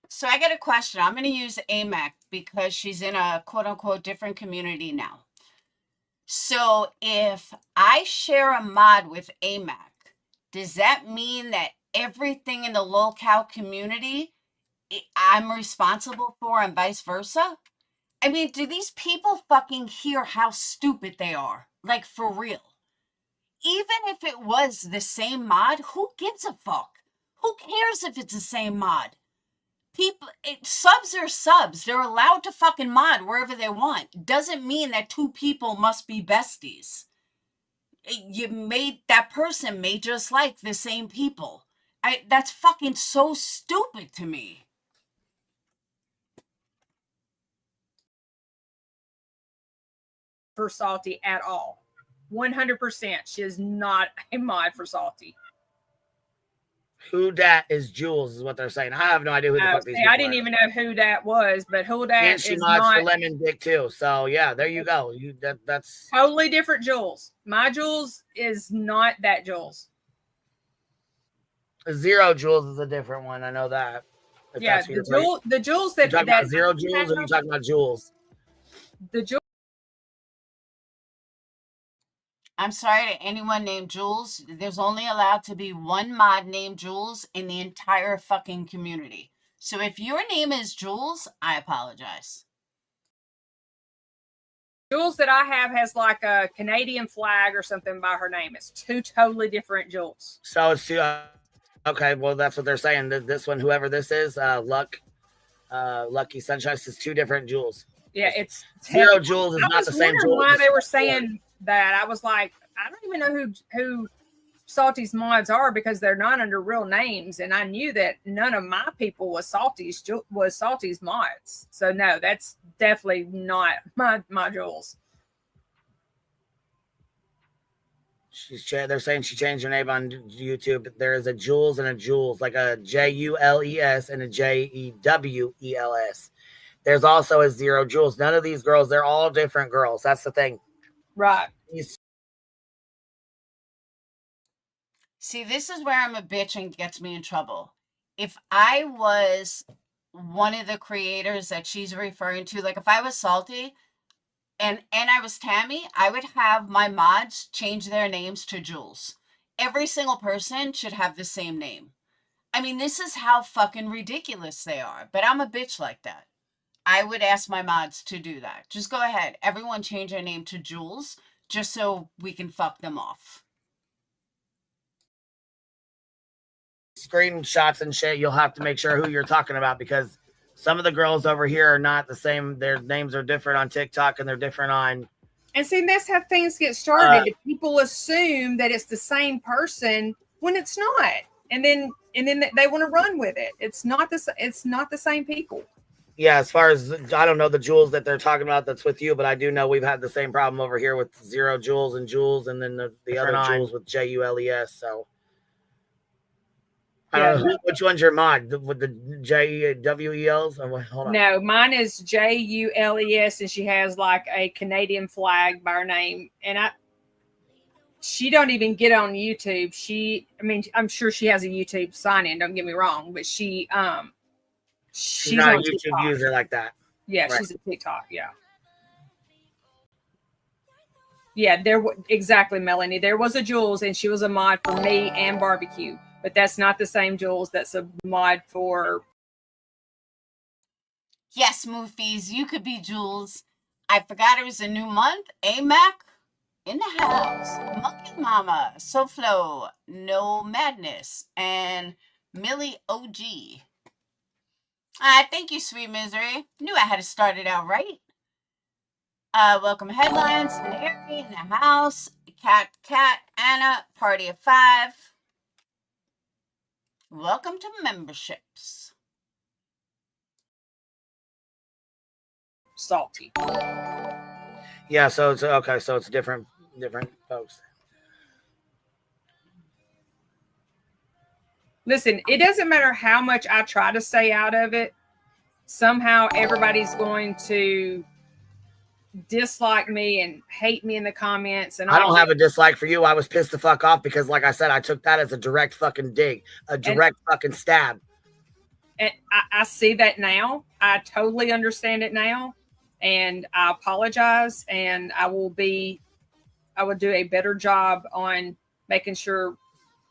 So I got a question. I'm going to use AMAC because she's in a quote unquote different community now. So if I share a mod with AMAC, does that mean that everything in the locale community I'm responsible for and vice versa? I mean, do these people fucking hear how stupid they are? Like, for real. Even if it was the same mod, who gives a fuck? Who cares if it's the same mod? Subs are subs. They're allowed to fucking mod wherever they want. Doesn't mean that two people must be besties. That person may just like the same people. That's fucking so stupid to me. For Salty at all. 100%. She is not a mod for Salty. Who dat is Jules is what they're saying. I have no idea who the fuck these people I didn't even know who that was, but who dat and she is mods not for Lemon Dick too. So yeah, there you go. That's totally different Jules. My Jules is not that Jules. Zero Jules is a different one. I know that. Yeah, the Jules that you're talking about Zero Jules, or are you talking about Jules? The Jules. I'm sorry to anyone named Jules. There's only allowed to be one mod named Jules in the entire fucking community. So if your name is Jules, I apologize. Jules that I have has like a Canadian flag or something by her name. It's two totally different Jules. So it's two. Okay, well that's what they're saying. This one, whoever this is, Lucky Sunshine, is two different Jules. Yeah, it's Zero Jules is not the same Jules. Why they were saying that? I was like, I don't even know who Salty's mods are because they're not under real names, and I knew that none of my people was Salty's mods. So no, that's definitely not my Jules. They're saying she changed her name on YouTube. There is a Jules and a Jules, like a Jules and a Jewels. There's also a Zero Jules. None of these girls, they're all different girls. That's the thing. Right. See, this is where I'm a bitch and gets me in trouble. If I was one of the creators that she's referring to, like if I was Salty and I was Tammy, I would have my mods change their names to Jules. Every single person should have the same name. I mean, this is how fucking ridiculous they are. But I'm a bitch like that. I would ask my mods to do that. Just go ahead. Everyone change their name to Jules just so we can fuck them off. Screenshots and shit, you'll have to make sure who you're talking about because some of the girls over here are not the same. Their names are different on TikTok and they're different on. And see, that's how things get started. People assume that it's the same person when it's not, and then they want to run with it. It's not the same people. Yeah, as far as I don't know the Jules that they're talking about that's with you, but I do know we've had the same problem over here with Zero Jules, and then the other Jules with JULES. So I don't know which one's your mod with the JWELs. Hold on. No, mine is JULES, and she has like a Canadian flag by her name, and she don't even get on YouTube. I'm sure she has a YouTube sign in. Don't get me wrong, but she's not a on YouTube TikTok. user like that. Yeah, right. She's a TikTok. Yeah. Exactly, Melanie. There was a Jules, and she was a mod for me and Barbecue, but that's not the same Jules. That's a mod for. Yes, Moofies, you could be Jules. I forgot it was a new month. Mac in the house. Monkey Mama, SoFlo, No Madness, and Millie OG. Thank you, Sweet Misery. Knew I had to start it out right. Welcome Headlines, Harry in the house, Cat, Anna, Party of 5. Welcome to memberships. Salty. Yeah, so it's okay. So it's different folks. Listen, it doesn't matter how much I try to stay out of it. Somehow everybody's going to dislike me and hate me in the comments. And I don't have a dislike for you. I was pissed the fuck off because, like I said, I took that as a direct fucking dig, a direct fucking stab. And I see that now. I totally understand it now. And I apologize. And I will do a better job on making sure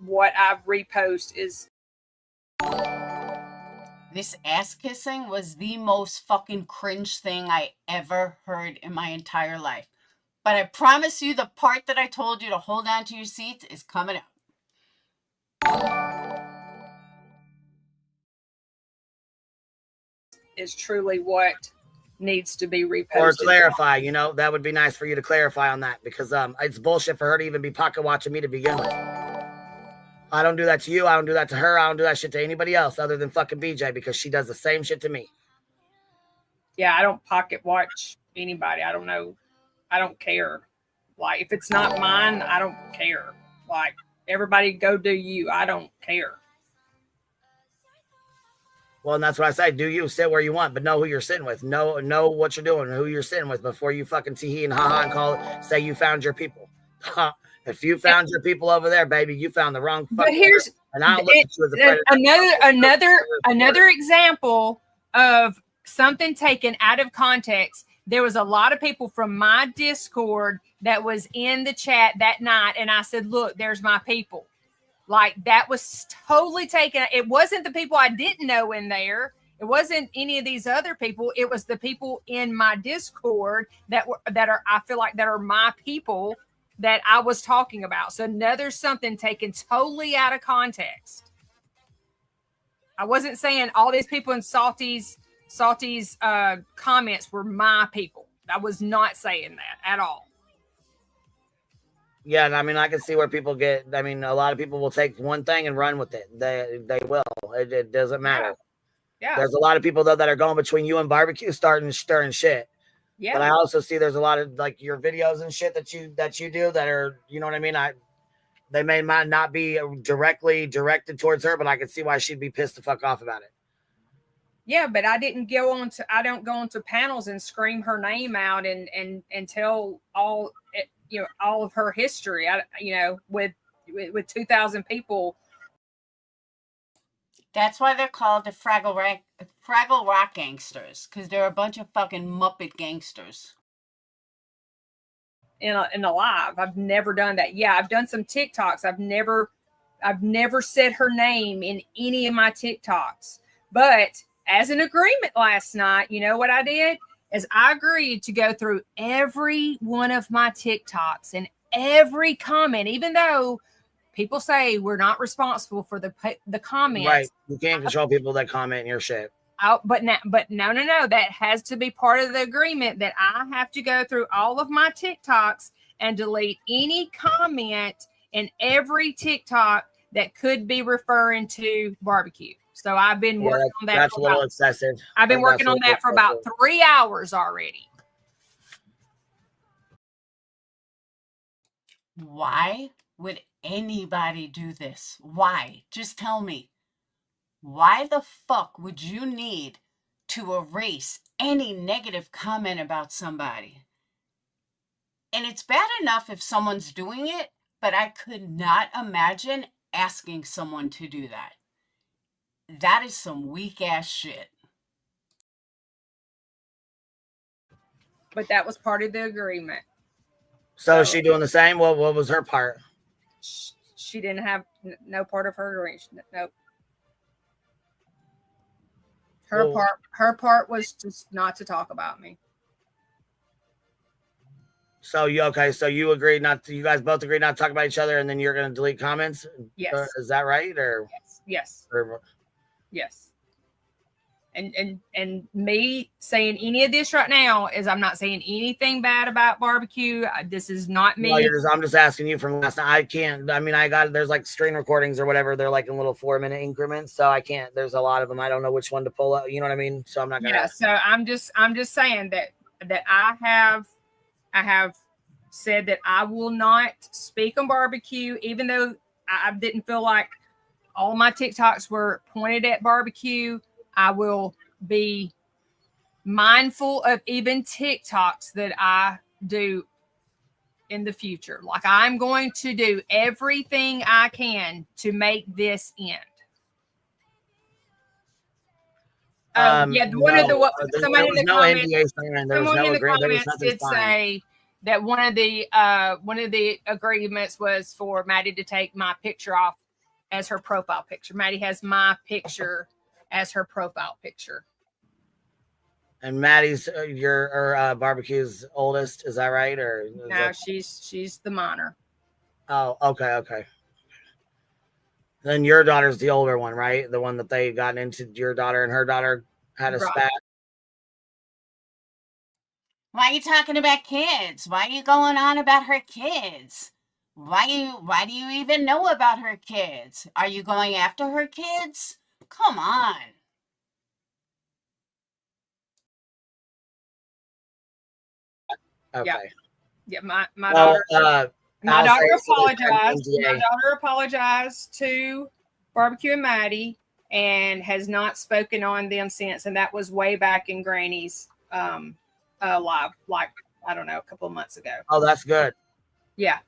what I repost is. This ass kissing was the most fucking cringe thing I ever heard in my entire life. But I promise you the part that I told you to hold on to your seats is coming out. Is truly what needs to be reposted. Or clarify, that would be nice for you to clarify on that because it's bullshit for her to even be pocket watching me to begin with. I don't do that to you. I don't do that to her. I don't do that shit to anybody else other than fucking BJ because she does the same shit to me. Yeah, I don't pocket watch anybody. I don't know. I don't care. Like, if it's not mine, I don't care. Like, everybody go do you. I don't care. Well, and that's what I say. Do you sit where you want, but know who you're sitting with. Know what you're doing, who you're sitting with before you fucking tee and ha and say you found your people. If you found your people over there, baby, you found the wrong. But here's and I don't look at you as a predator. Another example of something taken out of context. There was a lot of people from my Discord that was in the chat that night, and I said, "Look, there's my people." Like, that was totally taken. It wasn't the people I didn't know in there. It wasn't any of these other people. It was the people in my Discord that I feel like that are my people that I was talking about. So there's something taken totally out of context. I wasn't saying all these people in Salty's comments were my people. I was not saying that at all. Yeah, and I mean, I can see where people get. I mean, a lot of people will take one thing and run with it. They will. It doesn't matter. Yeah. There's a lot of people though that are going between you and barbecue, stirring shit. Yeah. But I also see there's a lot of like your videos and shit that you do that are, you know what I mean? They might not be directly directed towards her, but I can see why she'd be pissed the fuck off about it. Yeah, but I don't go onto panels and scream her name out and tell all of her history. With with 2,000 people. That's why they're called the Fraggle Rock gangsters, because they're a bunch of fucking Muppet gangsters. In a live. I've never done that. Yeah, I've done some TikToks. I've never said her name in any of my TikToks. But as an agreement last night, you know what I did? Is I agreed to go through every one of my TikToks and every comment, even though people say we're not responsible for the comments. Right. You can't control people that comment your shit. But no. That has to be part of the agreement that I have to go through all of my TikToks and delete any comment in every TikTok that could be referring to barbecue. So I've been working on that. That's a little excessive. I've been working on that for about 3 hours already. Why would anybody do this? Why? Just tell me. Why the fuck would you need to erase any negative comment about somebody? And it's bad enough if someone's doing it, but I could not imagine asking someone to do that. That is some weak ass shit. But that was part of the agreement. So is she doing the same? What was her part? She didn't have no part of her agreement. Nope. Her part was just not to talk about me. So you agreed not to, you guys both agreed not to talk about each other, and then you're going to delete comments? Yes. Is that right? Or yes. Or, yes. And me saying any of this right now is I'm not saying anything bad about barbecue. This is not me. I'm just asking you from last night. I can't. I mean, there's like screen recordings or whatever. They're like in little 4-minute increments, so I can't. There's a lot of them. I don't know which one to pull up. You know what I mean? So I'm not gonna. Yeah. So I'm just saying that I have said that I will not speak on barbecue, even though I didn't feel like all my TikToks were pointed at barbecue. I will be mindful of even TikToks that I do in the future. Like I'm going to do everything I can to make this end. One of the somebody in the comments, someone in the comments did say that one of the agreements was for Maddie to take my picture off as her profile picture. Maddie has my picture as her profile picture. And Maddie's your barbecue's oldest, is that right? Or no, she's the minor. Oh, okay. Then your daughter's the older one, right? The one that they got into. Your daughter and her daughter had a spat. Why are you talking about kids? Why are you going on about her kids? Why do you even know about her kids? Are you going after her kids? Come on. Okay. Yeah, my daughter. My daughter apologized. My daughter apologized to Barbecue and Maddie and has not spoken on them since. And that was way back in Granny's live, like I don't know, a couple of months ago. Oh, that's good. Yeah.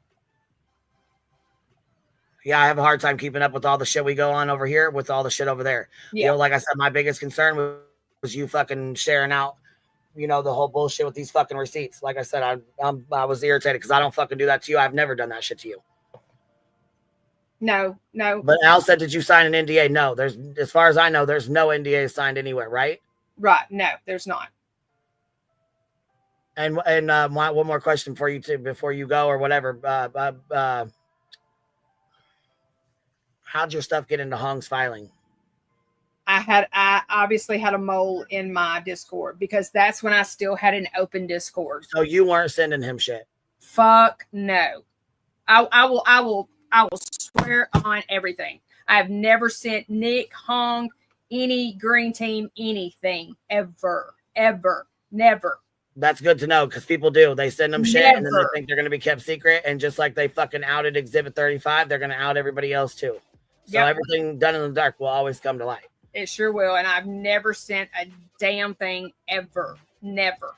Yeah, I have a hard time keeping up with all the shit we go on over here with all the shit over there. Yeah. You know, like I said, my biggest concern was you fucking sharing out, you know, the whole bullshit with these fucking receipts. Like I said, I was irritated because I don't fucking do that to you. I've never done that shit to you. No. But Al said, did you sign an NDA? No, as far as I know, there's no NDA signed anywhere, right? Right. No, there's not. And one more question for you too before you go or whatever. How'd your stuff get into Hong's filing? I obviously had a mole in my Discord because that's when I still had an open Discord. So you weren't sending him shit? Fuck no. I will swear on everything. I have never sent Nick, Hong, any green team, anything ever, never. That's good to know because people do. They send them shit and then they think they're going to be kept secret. And just like they fucking outed Exhibit 35, they're going to out everybody else too. So everything done in the dark will always come to light. It sure will. And I've never sent a damn thing ever. Never.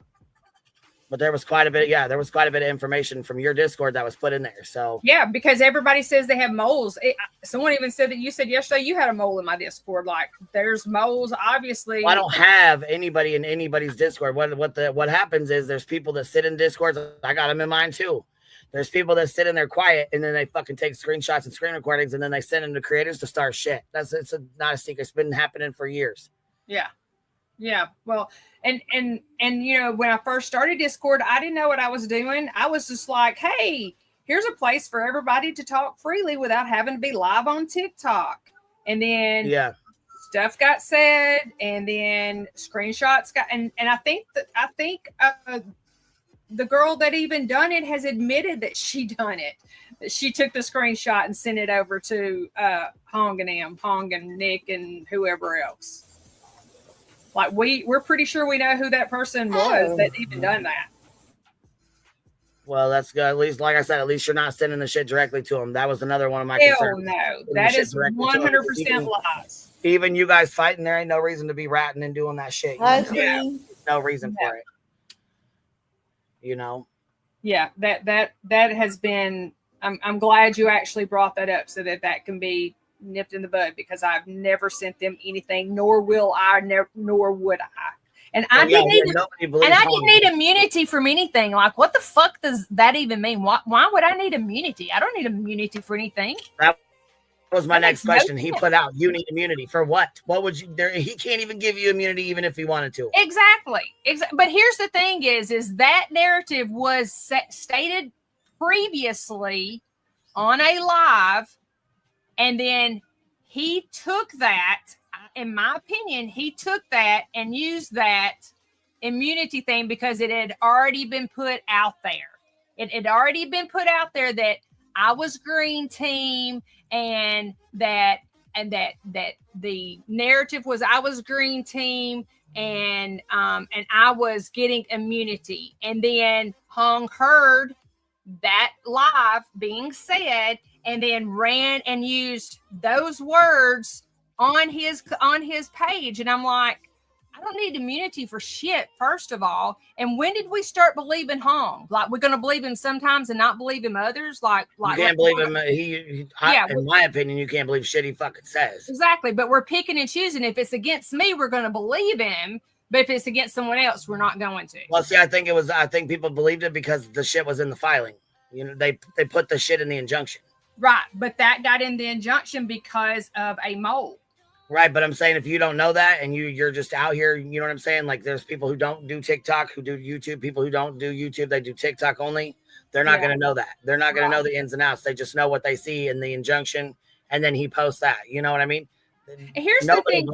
But there was quite a bit. Yeah, there was quite a bit of information from your Discord that was put in there. So yeah, because everybody says they have moles. Someone even said that you said yesterday you had a mole in my Discord. Like, there's moles, obviously. well, I don't have anybody in anybody's Discord. What happens is there's people that sit in Discords. I got them in mine too. There's people that sit in there quiet and then they fucking take screenshots and screen recordings and then they send them to creators to start shit. It's not a secret. It's been happening for years. Yeah. Yeah. Well, and you know, when I first started Discord, I didn't know what I was doing. I was just like, hey, here's a place for everybody to talk freely without having to be live on TikTok. And then stuff got said, and then screenshots got, and I think the girl that even done it has admitted that she done it. That she took the screenshot and sent it over to Hong and Nick and whoever else. Like, we're pretty sure we know who that person was that even done that. Well, that's good. At least, like I said, at least you're not sending the shit directly to them. That was another one of my Hell concerns. no. That is 100% lies. Even you guys fighting, there ain't no reason to be ratting and doing that shit. No reason for it. You know? Yeah, that has been, I'm glad you actually brought that up so that can be nipped in the bud, because I've never sent them anything, nor will I, nor would I. And I didn't need immunity from anything. Like, what the fuck does that even mean? Why would I need immunity? I don't need immunity for anything. That was my next question. He put out, you need immunity for what? What would you? He can't even give you immunity, even if he wanted to. Exactly. But here's the thing: is that narrative was stated previously on a live, and then he took that. In my opinion, he took that and used that immunity thing because it had already been put out there. It had already been put out there that I was green team, and that the narrative was I was green team, and I was getting immunity. And then Hong heard that live being said, and then ran and used those words on his page. And I'm like, I don't need immunity for shit, first of all. And when did we start believing Hong? Like, we're going to believe him sometimes and not believe him others? Like you can't believe him. In my opinion, you can't believe shit he fucking says. Exactly. But we're picking and choosing. If it's against me, we're going to believe him. But if it's against someone else, we're not going to. Well, see, I think people believed it because the shit was in the filing. You know, they put the shit in the injunction. Right. But that got in the injunction because of a mole. Right, but I'm saying if you don't know that and you're just out here, you know what I'm saying? Like, there's people who don't do TikTok, who do YouTube, people who don't do YouTube, they do TikTok only. They're not going to know that. They're not going to know the ins and outs. They just know what they see in the injunction, and then he posts that. You know what I mean? And here's the thing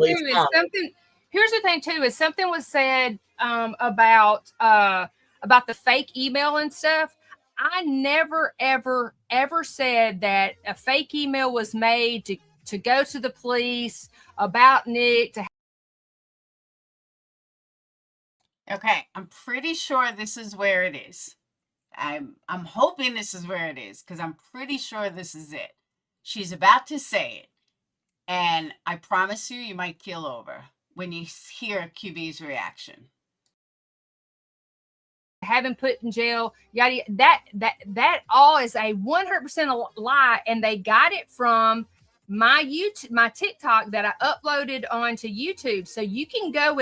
too, is something was said about the fake email and stuff. I never, ever, ever said that a fake email was made to go to the police about Nick. Okay, I'm pretty sure this is where it is. I'm hoping this is where it is, because I'm pretty sure this is it. She's about to say it, and I promise you might keel over when you hear QB's reaction. Have him put in jail, yada, that all is a 100% lie, and they got it from my YouTube, my TikTok that I uploaded onto YouTube. So you can go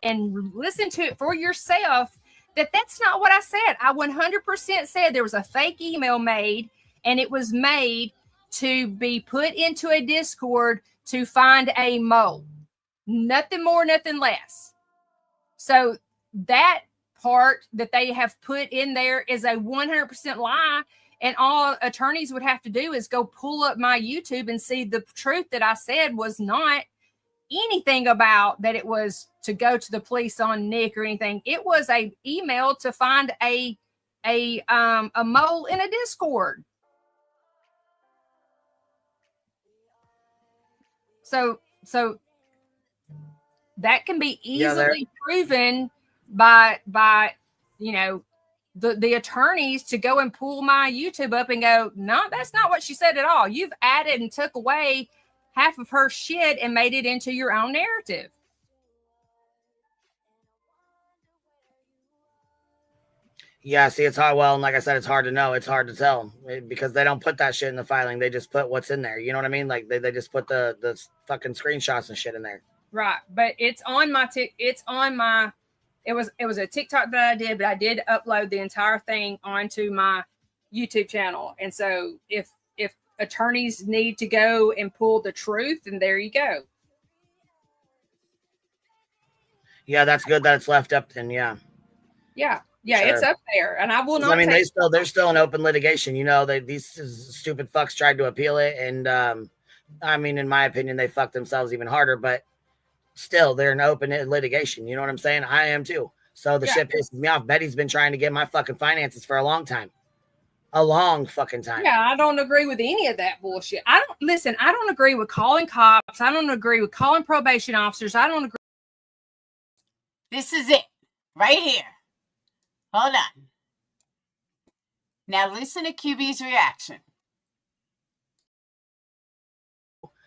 and listen to it for yourself. That's not what I said. I 100% said there was a fake email made, and it was made to be put into a Discord to find a mole. Nothing more, nothing less. So that part that they have put in there is a 100% lie. And all attorneys would have to do is go pull up my YouTube and see the truth that I said was not anything about that it was to go to the police on Nick or anything. It was a email to find a mole in a Discord. So that can be easily proven by you know, the attorneys to go and pull my YouTube up and go, no, that's not what she said at all. You've added and took away half of her shit and made it into your own narrative. Yeah, see, it's hard. Well, and like I said, it's hard to know. It's hard to tell because they don't put that shit in the filing. They just put what's in there. You know what I mean? Like they just put the fucking screenshots and shit in there. Right, but it's on my it was a TikTok that I did, but I did upload the entire thing onto my YouTube channel. And so if attorneys need to go and pull the truth, then there you go. Yeah, that's good that it's left up then. Yeah. Yeah. Yeah, Sure. it's up there, and I will not. I mean, they're still in open litigation. You know, these stupid fucks tried to appeal it, and I mean, in my opinion, they fucked themselves even harder. But still, they're in open litigation. You know what I'm saying? I am too. So the shit pisses me off. Betty's been trying to get my fucking finances for a long time, a long fucking time. Yeah, I don't agree with any of that bullshit. I don't agree with calling cops. I don't agree with calling probation officers. I don't agree. This is it right here. Hold on. Now listen to QB's reaction.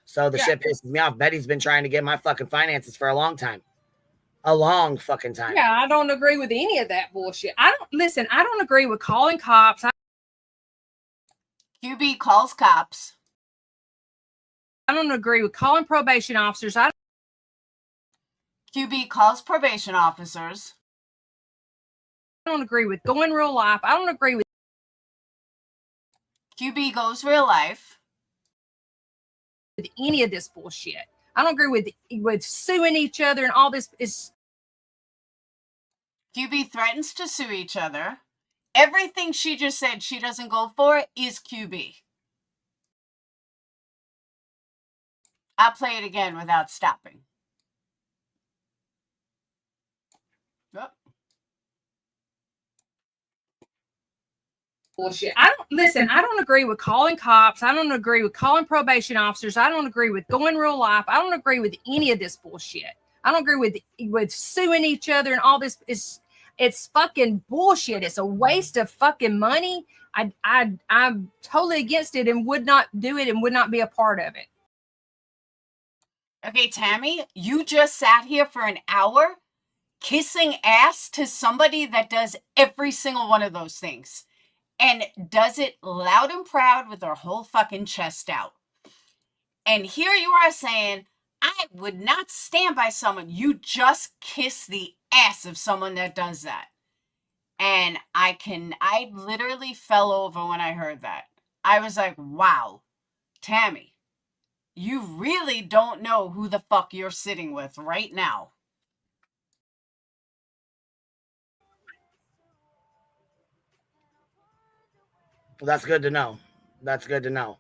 So the shit pisses me off. Betty's been trying to get my fucking finances for a long time. A long fucking time. Yeah, I don't agree with any of that bullshit. I don't agree with calling cops. QB calls cops. I don't agree with calling probation officers. QB calls probation officers. I don't agree with going real life. I don't agree with QB goes real life. Any of this bullshit. I don't agree with suing each other and all this is. QB threatens to sue each other. Everything she just said she doesn't go for is QB. I'll play it again without stopping. Yep. Bullshit. I don't agree with calling cops. I don't agree with calling probation officers. I don't agree with going real life. I don't agree with any of this bullshit. I don't agree with suing each other and all this is. It's fucking bullshit. It's a waste of fucking money. I'm totally against it and would not do it and would not be a part of it. Okay, Tammy, you just sat here for an hour kissing ass to somebody that does every single one of those things and does it loud and proud with her whole fucking chest out. And here you are saying, I would not stand by someone. You just kiss the ass of someone that does that. And I literally fell over when I heard that. I was like, wow, Tammy, you really don't know who the fuck you're sitting with right now. Well, that's good to know. That's good to know.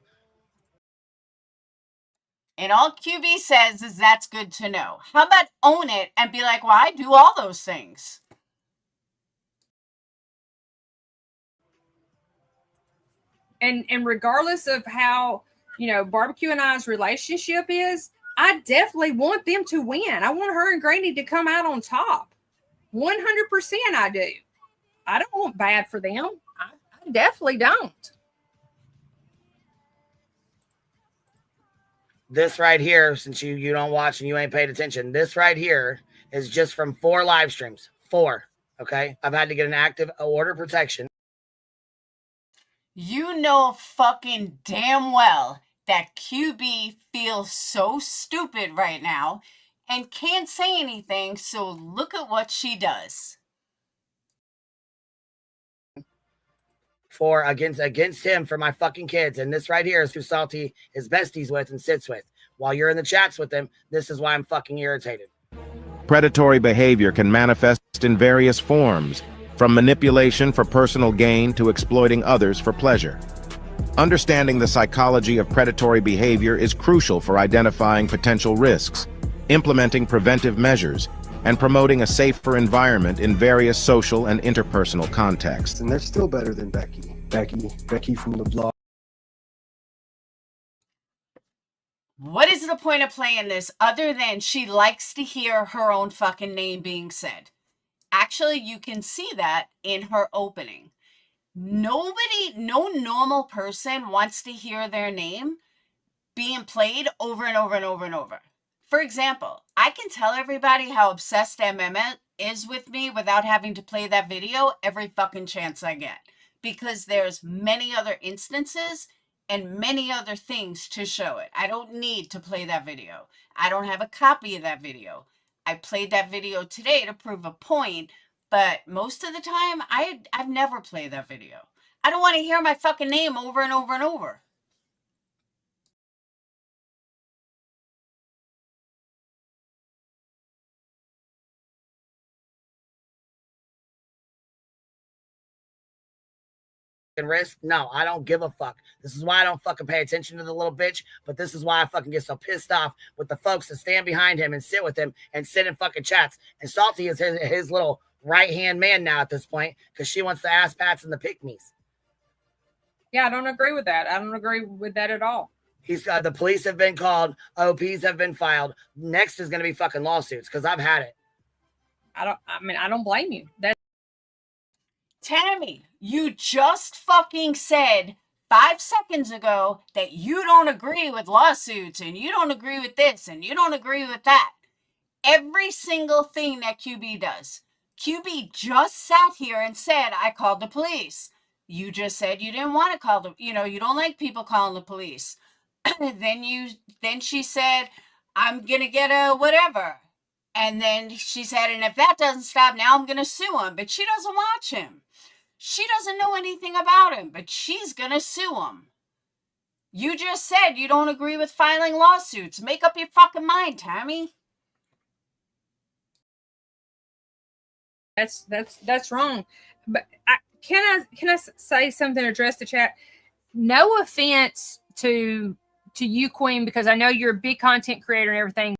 And all QB says is that's good to know. How about own it and be like, well, I do all those things. And regardless of how, Barbecue and I's relationship is, I definitely want them to win. I want her and Granny to come out on top. 100% I do. I don't want bad for them. I definitely don't. This right here, since you don't watch and you ain't paid attention, this right here is just from 4 live streams. 4. Okay. I've had to get an active order protection. You know fucking damn well that QB feels so stupid right now and can't say anything, so look at what she does. For against him for my fucking kids. And this right here is who Salty is besties with and sits with. While you're in the chats with them, this is why I'm fucking irritated. Predatory behavior can manifest in various forms, from manipulation for personal gain to exploiting others for pleasure. Understanding the psychology of predatory behavior is crucial for identifying potential risks, implementing preventive measures, and promoting a safer environment in various social and interpersonal contexts. And they're still better than Becky. Becky from the blog. What is the point of playing this other than she likes to hear her own fucking name being said? Actually, you can see that in her opening. No normal person wants to hear their name being played over and over and over and over. For example, I can tell everybody how obsessed MM is with me without having to play that video every fucking chance I get. Because there's many other instances and many other things to show it. I don't need to play that video. I don't have a copy of that video. I played that video today to prove a point, but most of the time, I've never played that video. I don't want to hear my fucking name over and over and over. Risk? No, I don't give a fuck. This is why I don't fucking pay attention to the little bitch, but this is why I fucking get so pissed off with the folks that stand behind him and sit with him and sit in fucking chats. And Salty is his little right-hand man now at this point because she wants the ass pats and the pick-me's. Yeah, I don't agree with that. I don't agree with that at all. He's the police have been called, OPs have been filed. Next is going to be fucking lawsuits because I've had it. I don't blame you. Tammy, you just fucking said 5 seconds ago that you don't agree with lawsuits and you don't agree with this and you don't agree with that. Every single thing that QB does. QB just sat here and said, I called the police. You just said you didn't want to call them, you don't like people calling the police. Then she said, I'm going to get a whatever. And then she said, and if that doesn't stop, now I'm going to sue him. But she doesn't watch him. She doesn't know anything about him, but she's going to sue him. You just said you don't agree with filing lawsuits. Make up your fucking mind, Tammy. That's wrong. But can I say something to address the chat? No offense to you, Queen, because I know you're a big content creator and everything.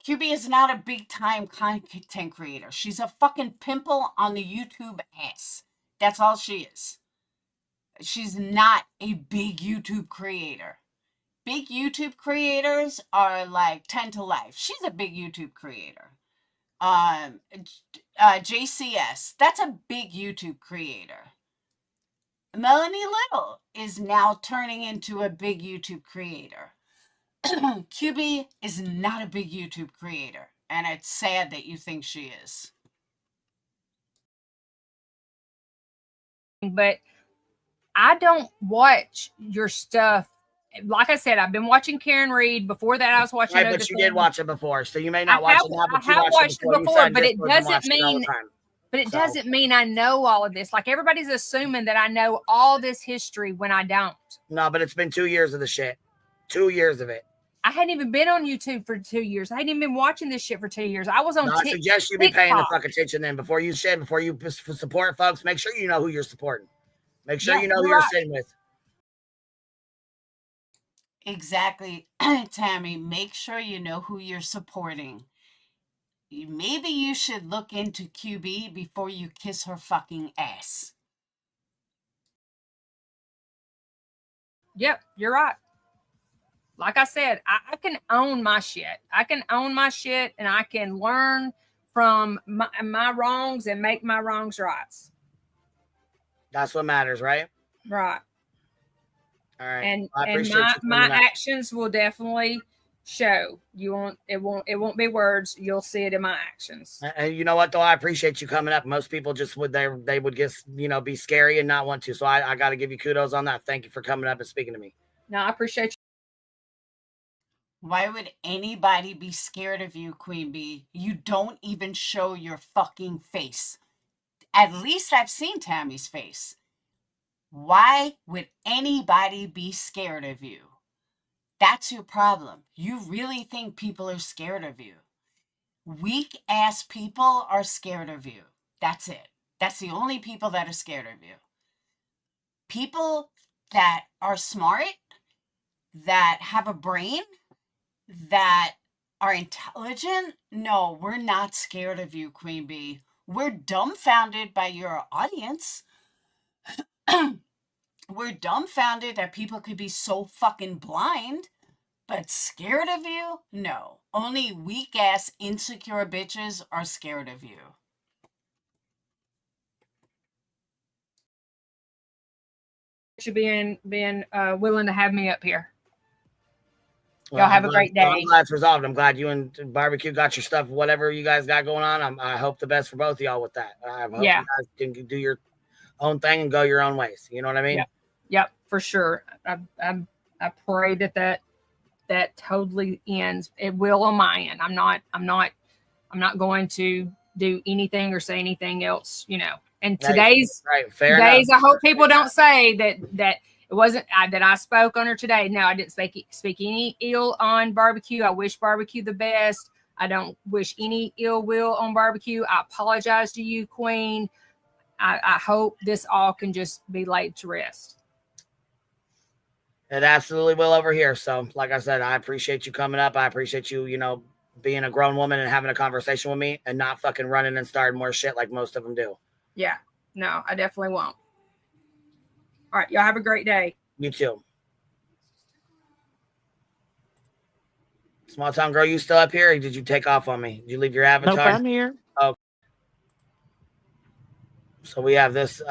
QB is not a big time content creator. She's a fucking pimple on the YouTube ass. That's all she is. She's not a big YouTube creator. Big YouTube creators are like 10 to life. She's a big YouTube creator. JCS, that's a big YouTube creator. Melanie Little is now turning into a big YouTube creator. QB is not a big YouTube creator, and it's sad that you think she is. But I don't watch your stuff. Like I said, I've been watching Karen Reed. Before that, I was watching. Right, but you did watch it before, so you may not watch it now. But you watched it before. But it doesn't mean. But it doesn't mean I know all of this. Like everybody's assuming that I know all this history when I don't. No, but it's been 2 years of the shit. 2 years of it. I hadn't even been on YouTube for 2 years. I hadn't even been watching this shit for 2 years. I was on TikTok. I suggest you be paying the fuck attention then before you support folks. Make sure you know who you're supporting. Make sure you know who you're sitting with. Exactly, Tammy. Make sure you know who you're supporting. Maybe you should look into QB before you kiss her fucking ass. Yep, you're right. Like I said, I can own my shit. I can own my shit and I can learn from my wrongs and make my wrongs rights. That's what matters, right? Right. All right. And my actions will definitely show. It won't be words. You'll see it in my actions. And you know what though? I appreciate you coming up. Most people just would just be scary and not want to. So I got to give you kudos on that. Thank you for coming up and speaking to me. No, I appreciate you. Why would anybody be scared of you, Queenbee? You don't even show your fucking face. At least I've seen Tammy's face. Why would anybody be scared of you? That's your problem. You really think people are scared of you. Weak ass people are scared of you. That's it. That's the only people that are scared of you. People that are smart, that have a brain, that are intelligent, no, we're not scared of you, Queenbee. We're dumbfounded by your audience. We're dumbfounded that people could be so fucking blind, but scared of you? No. Only weak-ass, insecure bitches are scared of you. You being willing to have me up here. Y'all have a great day. I'm glad it's resolved. I'm glad you and Barbecue got your stuff, whatever you guys got going on. I hope the best for both of y'all with that. I hope you guys can do your own thing and go your own ways. You know what I mean? Yep, for sure. I pray that totally ends. It will on my end. I'm not going to do anything or say anything else, you know. And today's I hope people don't say that it wasn't that I spoke on her today. No, I didn't speak any ill on Barbecue. I wish Barbecue the best. I don't wish any ill will on Barbecue. I apologize to you, Queen. I hope this all can just be laid to rest. It absolutely will over here. So, like I said, I appreciate you coming up. I appreciate you, being a grown woman and having a conversation with me and not fucking running and starting more shit like most of them do. Yeah. No, I definitely won't. All right. Y'all have a great day. You too. Small town girl, you still up here or did you take off on me? Did you leave your avatar? Nope, I'm here. Oh. So we have this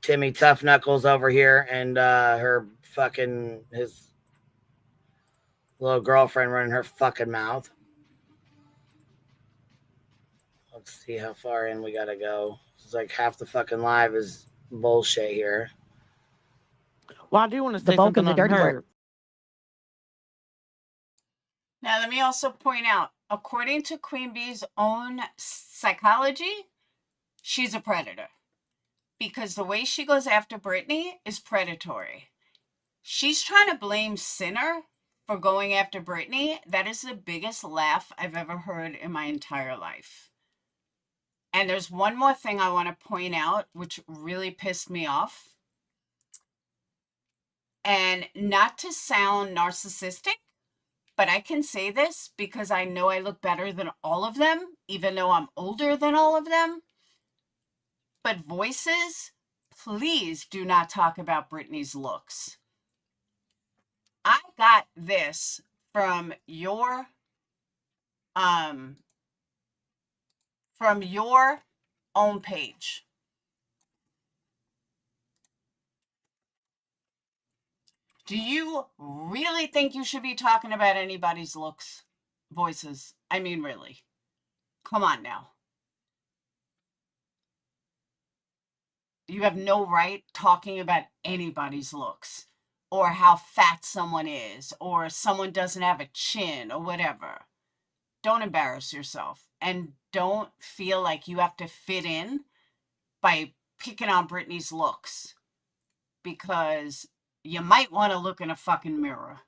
Timmy Tough Knuckles over here and his little girlfriend running her fucking mouth. Let's see how far in we gotta go. It's like half the fucking live is bullshit here. Well, I do want to The say bulk of something the on dirty her. work. Now, let me also point out, according to Queenbee's own psychology, she's a predator. Because the way she goes after Brittany is predatory. She's trying to blame Sinner for going after Brittany. That is the biggest laugh I've ever heard in my entire life. And there's one more thing I want to point out, which really pissed me off. And not to sound narcissistic, but I can say this because I know I look better than all of them, even though I'm older than all of them. But voices, please do not talk about Brittany's looks. I got this from your own page. Do you really think you should be talking about anybody's looks, voices? I mean, really. Come on now. You have no right talking about anybody's looks or how fat someone is or someone doesn't have a chin or whatever. Don't embarrass yourself and don't feel like you have to fit in by picking on Brittany's looks because you might want to look in a fucking mirror.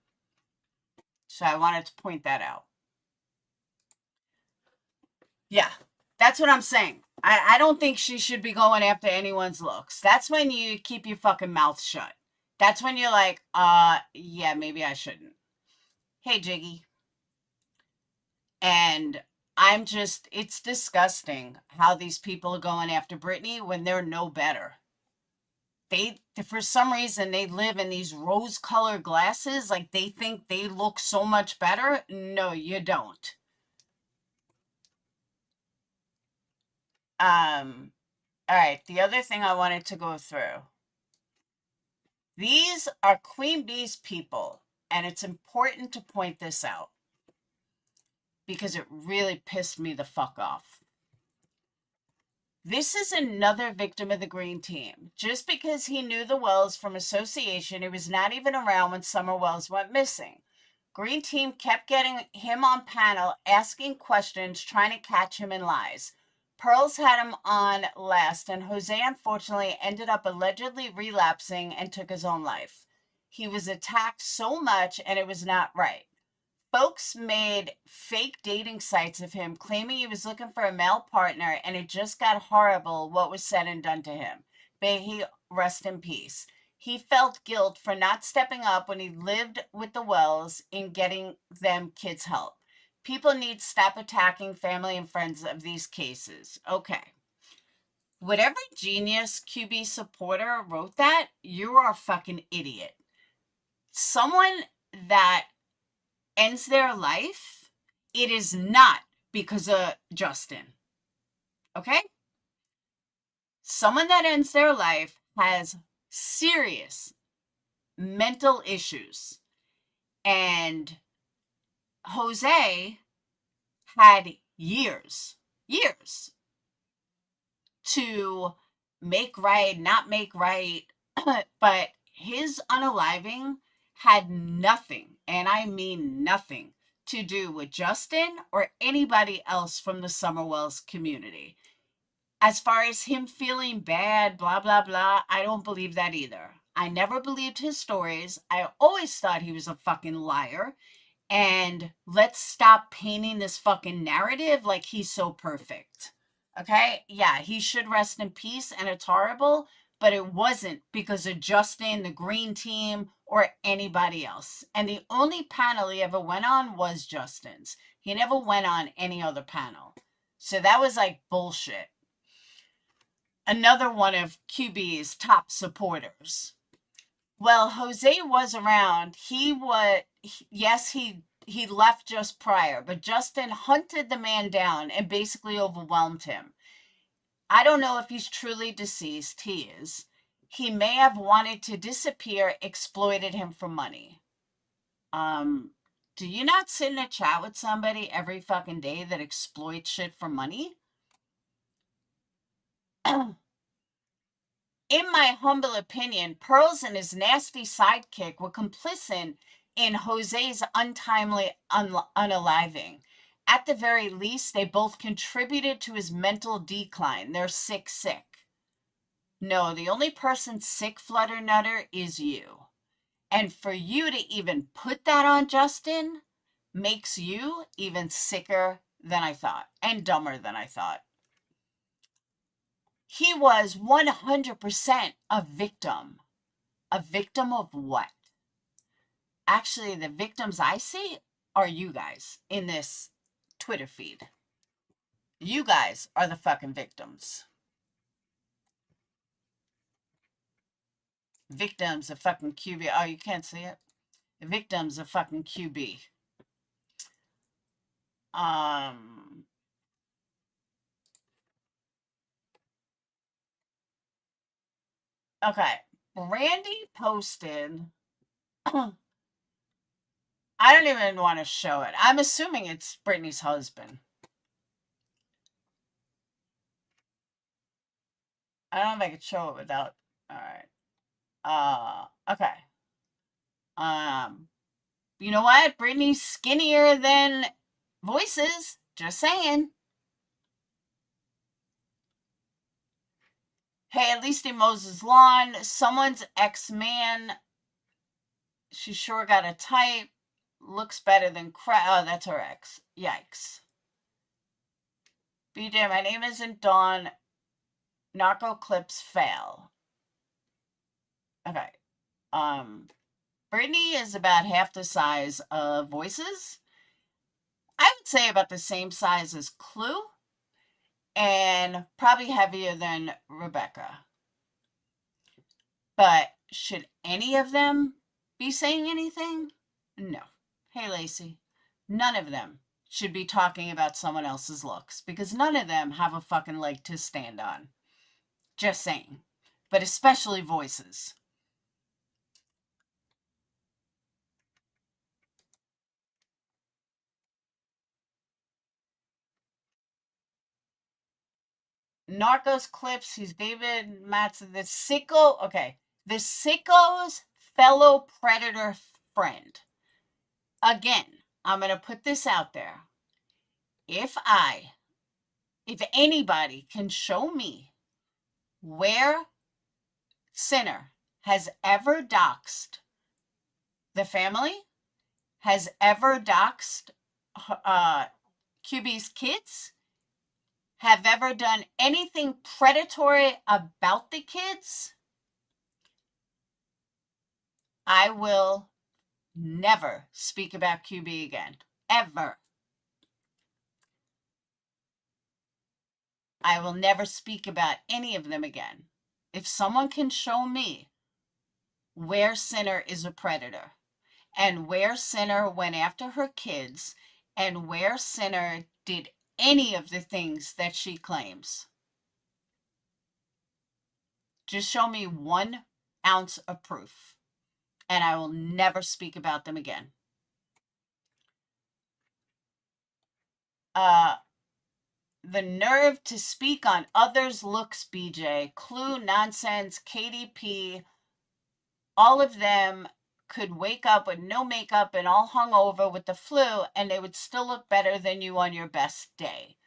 So I wanted to point that out. Yeah, that's what I'm saying. I don't think she should be going after anyone's looks. That's when you keep your fucking mouth shut. That's when you're like, yeah, maybe I shouldn't. Hey, Jiggy. And it's disgusting how these people are going after Brittany when they're no better. For some reason, they live in these rose-colored glasses. Like, they think they look so much better. No, you don't. All right, the other thing I wanted to go through. These are Queenbee's people, and it's important to point this out because it really pissed me the fuck off. This is another victim of the Green Team. Just because he knew the Wells from association, he was not even around when Summer Wells went missing. Green Team kept getting him on panel, asking questions, trying to catch him in lies. Pearls had him on last, and Jose unfortunately ended up allegedly relapsing and took his own life. He was attacked so much, and it was not right. Folks made fake dating sites of him, claiming he was looking for a male partner, and it just got horrible what was said and done to him. May he rest in peace. He felt guilt for not stepping up when he lived with the Wells in getting them kids help. People need to stop attacking family and friends of these cases. Okay. Whatever genius QB supporter wrote that, you are a fucking idiot. Someone that ends their life, it is not because of Justin. Okay? Someone that ends their life has serious mental issues. And Jose had years to make right, not make right, but his unaliving had nothing, and I mean nothing, to do with Justin or anybody else from the Summerwells community. As far as him feeling bad, blah, blah, blah, I don't believe that either. I never believed his stories. I always thought he was a fucking liar. And let's stop painting this fucking narrative like he's so perfect. Okay? Yeah, he should rest in peace, and it's horrible, but it wasn't because of Justin, the Green Team, or anybody else. And the only panel he ever went on was Justin's. He never went on any other panel. So that was like bullshit. Another one of QB's top supporters. Well, Jose was around. Yes, he left just prior, but Justin hunted the man down and basically overwhelmed him. I don't know if he's truly deceased. He is. He may have wanted to disappear, exploited him for money. Do you not sit in a chat with somebody every fucking day that exploits shit for money? In my humble opinion, Pearls and his nasty sidekick were complicit in Jose's untimely unaliving. At the very least, they both contributed to his mental decline. They're sick. No, the only person sick, Flutter Nutter, is you. And for you to even put that on Justin makes you even sicker than I thought and dumber than I thought. He was 100% a victim. A victim of what? Actually, the victims I see are you guys in this Twitter feed. You guys are the fucking victims. Victims of fucking QB. Oh, you can't see it? The victims of fucking QB. Okay. Brandy posted. I don't even want to show it. I'm assuming it's Brittany's husband. I don't know if I could show it without. All right. Okay. You know what? Brittany's skinnier than Voices. Just saying. Hey, at least he mows his lawn. Someone's ex-man. She sure got a type. Looks better than crap. Oh, that's her ex. Yikes. BJ, my name isn't Dawn. Narco clips fail. Okay. Brittany is about half the size of Voices. I would say about the same size as Clue. And probably heavier than Rebecca. But should any of them be saying anything? No. Hey, Lacey. None of them should be talking about someone else's looks because none of them have a fucking leg to stand on. Just saying. But especially Voices. Narcos clips. He's David Matson. The sicko. Okay. The sicko's fellow predator friend. Again, I'm going to put this out there. If anybody can show me where Sinner has ever doxed the family, has ever doxed QB's kids, have ever done anything predatory about the kids, I will never speak about QB again. Ever. I will never speak about any of them again. If someone can show me where Sinner is a predator and where Sinner went after her kids and where Sinner did any of the things that she claims, just show me 1 ounce of proof and I will never speak about them again. The nerve to speak on others' looks, BJ. Clue, nonsense, KDP. All of them could wake up with no makeup and all hung over with the flu, and they would still look better than you on your best day.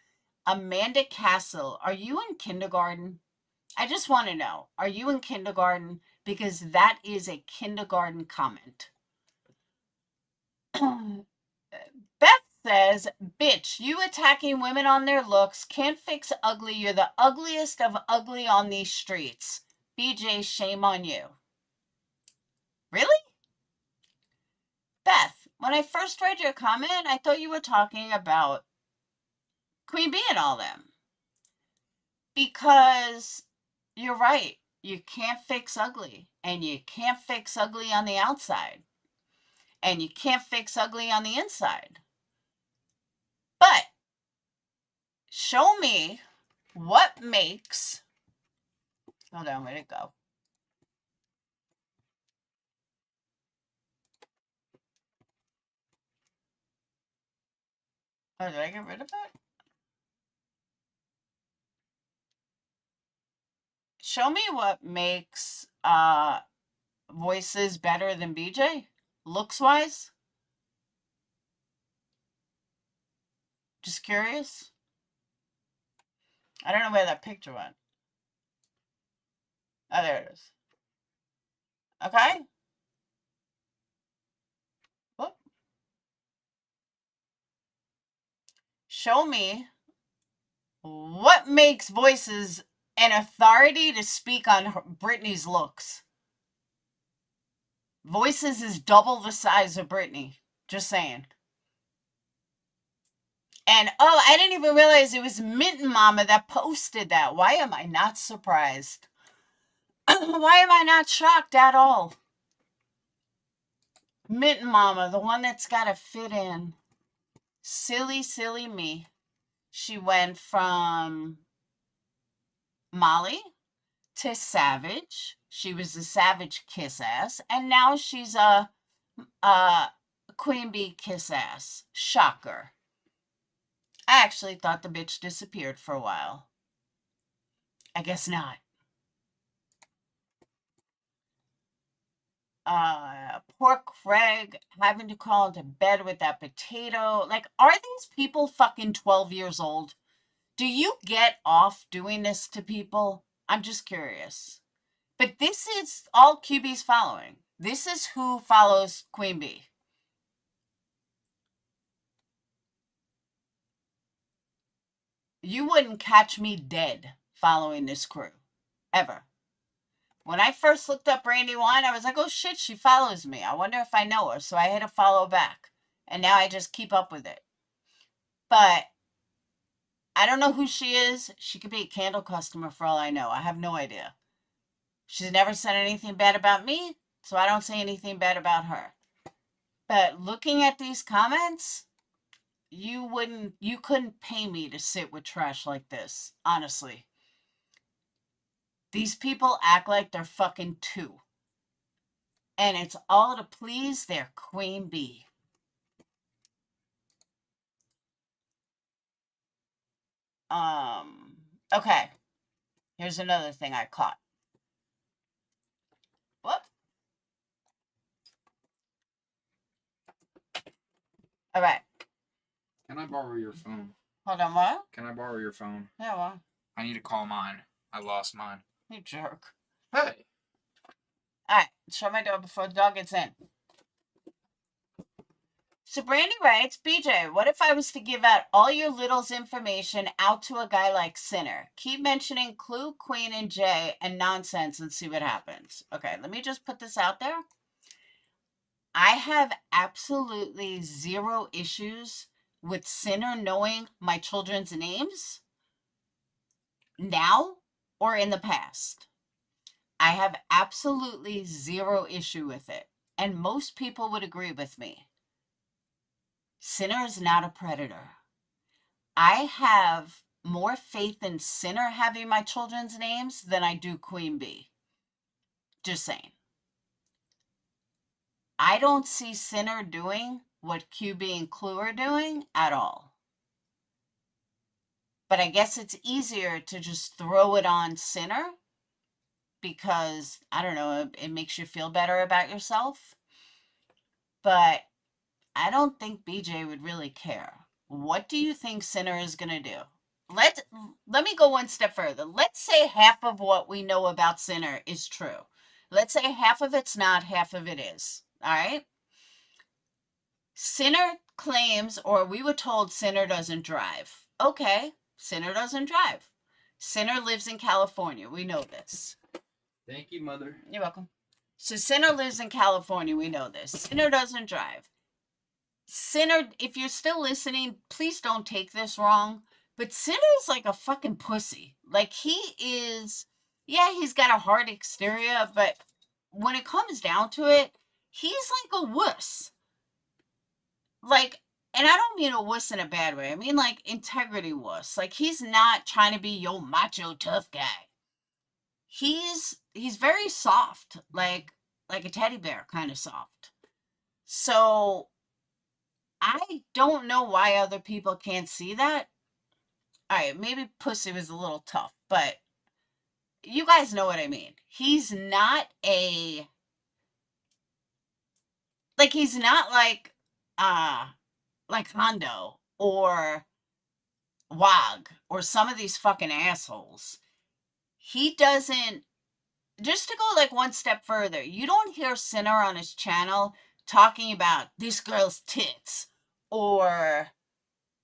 Amanda Castle, are you in kindergarten? I just want to know, are you in kindergarten? Because that is a kindergarten comment. Beth says, bitch, you attacking women on their looks, can't fix ugly, you're the ugliest of ugly on these streets. BJ, shame on you. Really? Beth, when I first read your comment, I thought you were talking about Queenbee and all them. Because you're right, you can't fix ugly, and you can't fix ugly on the outside, and you can't fix ugly on the inside. But show me what makes, hold on, where'd it go? Oh, did I get rid of it? Show me what makes voices better than BJ, looks-wise. Just curious. I don't know where that picture went. Oh, there it is. Okay. Whoop. Show me what makes voices an authority to speak on Britney's looks. Voices is double the size of Britney. Just saying. And, oh, I didn't even realize it was Mitten Mama that posted that. Why am I not surprised? Why am I not shocked at all? Mitten Mama, the one that's got to fit in. Silly, silly me. She went from Molly to Savage. She was a Savage kiss ass. And now she's a Queenbee kiss ass. Shocker. I actually thought the bitch disappeared for a while. I guess not. Poor Craig having to call into bed with that potato. Like, are these people fucking 12 years old? Do you get off doing this to people? I'm just curious. But this is all QB's following. This is who follows Queenbee. You wouldn't catch me dead following this crew. Ever. When I first looked up Brandy Wine, I was like, oh shit, she follows me. I wonder if I know her. So I had to follow back. And now I just keep up with it. But I don't know who she is. She could be a candle customer for all I know. I have no idea. She's never said anything bad about me, so I don't say anything bad about her. But looking at these comments, you couldn't pay me to sit with trash like this, honestly. These people act like they're fucking 2. And it's all to please their queen bee. Okay. Here's another thing I caught. Whoop. All right. Can I borrow your phone? Hold on, what? Can I borrow your phone? Yeah, what? I need to call mine. I lost mine. You jerk. Hey. All right. Shut my door before the dog gets in. So Brandy writes, BJ, what if I was to give out all your little's information out to a guy like Sinner? Keep mentioning Clue, Queen, and Jay and nonsense and see what happens. Okay, let me just put this out there. I have absolutely zero issues with Sinner knowing my children's names now or in the past. I have absolutely zero issue with it. And most people would agree with me. Sinner is not a predator. I have more faith in Sinner having my children's names than I do Queenbee. Just saying. I don't see Sinner doing what QB and Clue are doing at all. But I guess it's easier to just throw it on Sinner because, I don't know, it makes you feel better about yourself. But I don't think BJ would really care. What do you think Sinner is going to do? Let me go one step further. Let's say half of what we know about Sinner is true. Let's say half of it's not, half of it is. All right? Sinner claims, or we were told Sinner doesn't drive. Okay, Sinner doesn't drive. Sinner lives in California. We know this. Thank you, Mother. You're welcome. So Sinner lives in California. We know this. Sinner doesn't drive. Sinner, if you're still listening, please don't take this wrong, but Sinner's like a fucking pussy. Like, he is, yeah, he's got a hard exterior, but when it comes down to it, he's like a wuss. Like, and I don't mean a wuss in a bad way. I mean, like, integrity wuss. Like, he's not trying to be your macho tough guy. He's very soft, like a teddy bear, kind of soft. So I don't know why other people can't see that. All right, maybe pussy was a little tough, but you guys know what I mean. He's not like Hondo or Wag or some of these fucking assholes. He doesn't, just to go like one step further, you don't hear Sinner on his channel talking about this girl's tits or,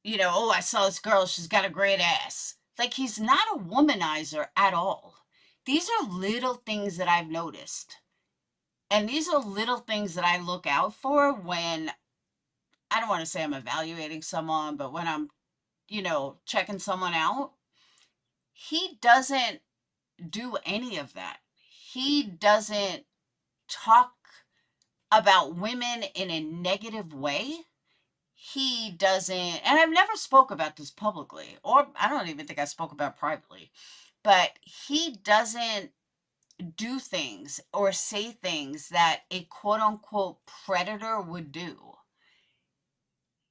you know, oh, I saw this girl, she's got a great ass. Like, he's not a womanizer at all. These are little things that I've noticed. And these are little things that I look out for when, I don't want to say I'm evaluating someone, but when I'm, you know, checking someone out. He doesn't do any of that. He doesn't talk about women in a negative way. He doesn't, and I've never spoke about this publicly, or I don't even think I spoke about it privately, but he doesn't do things or say things that a quote unquote predator would do.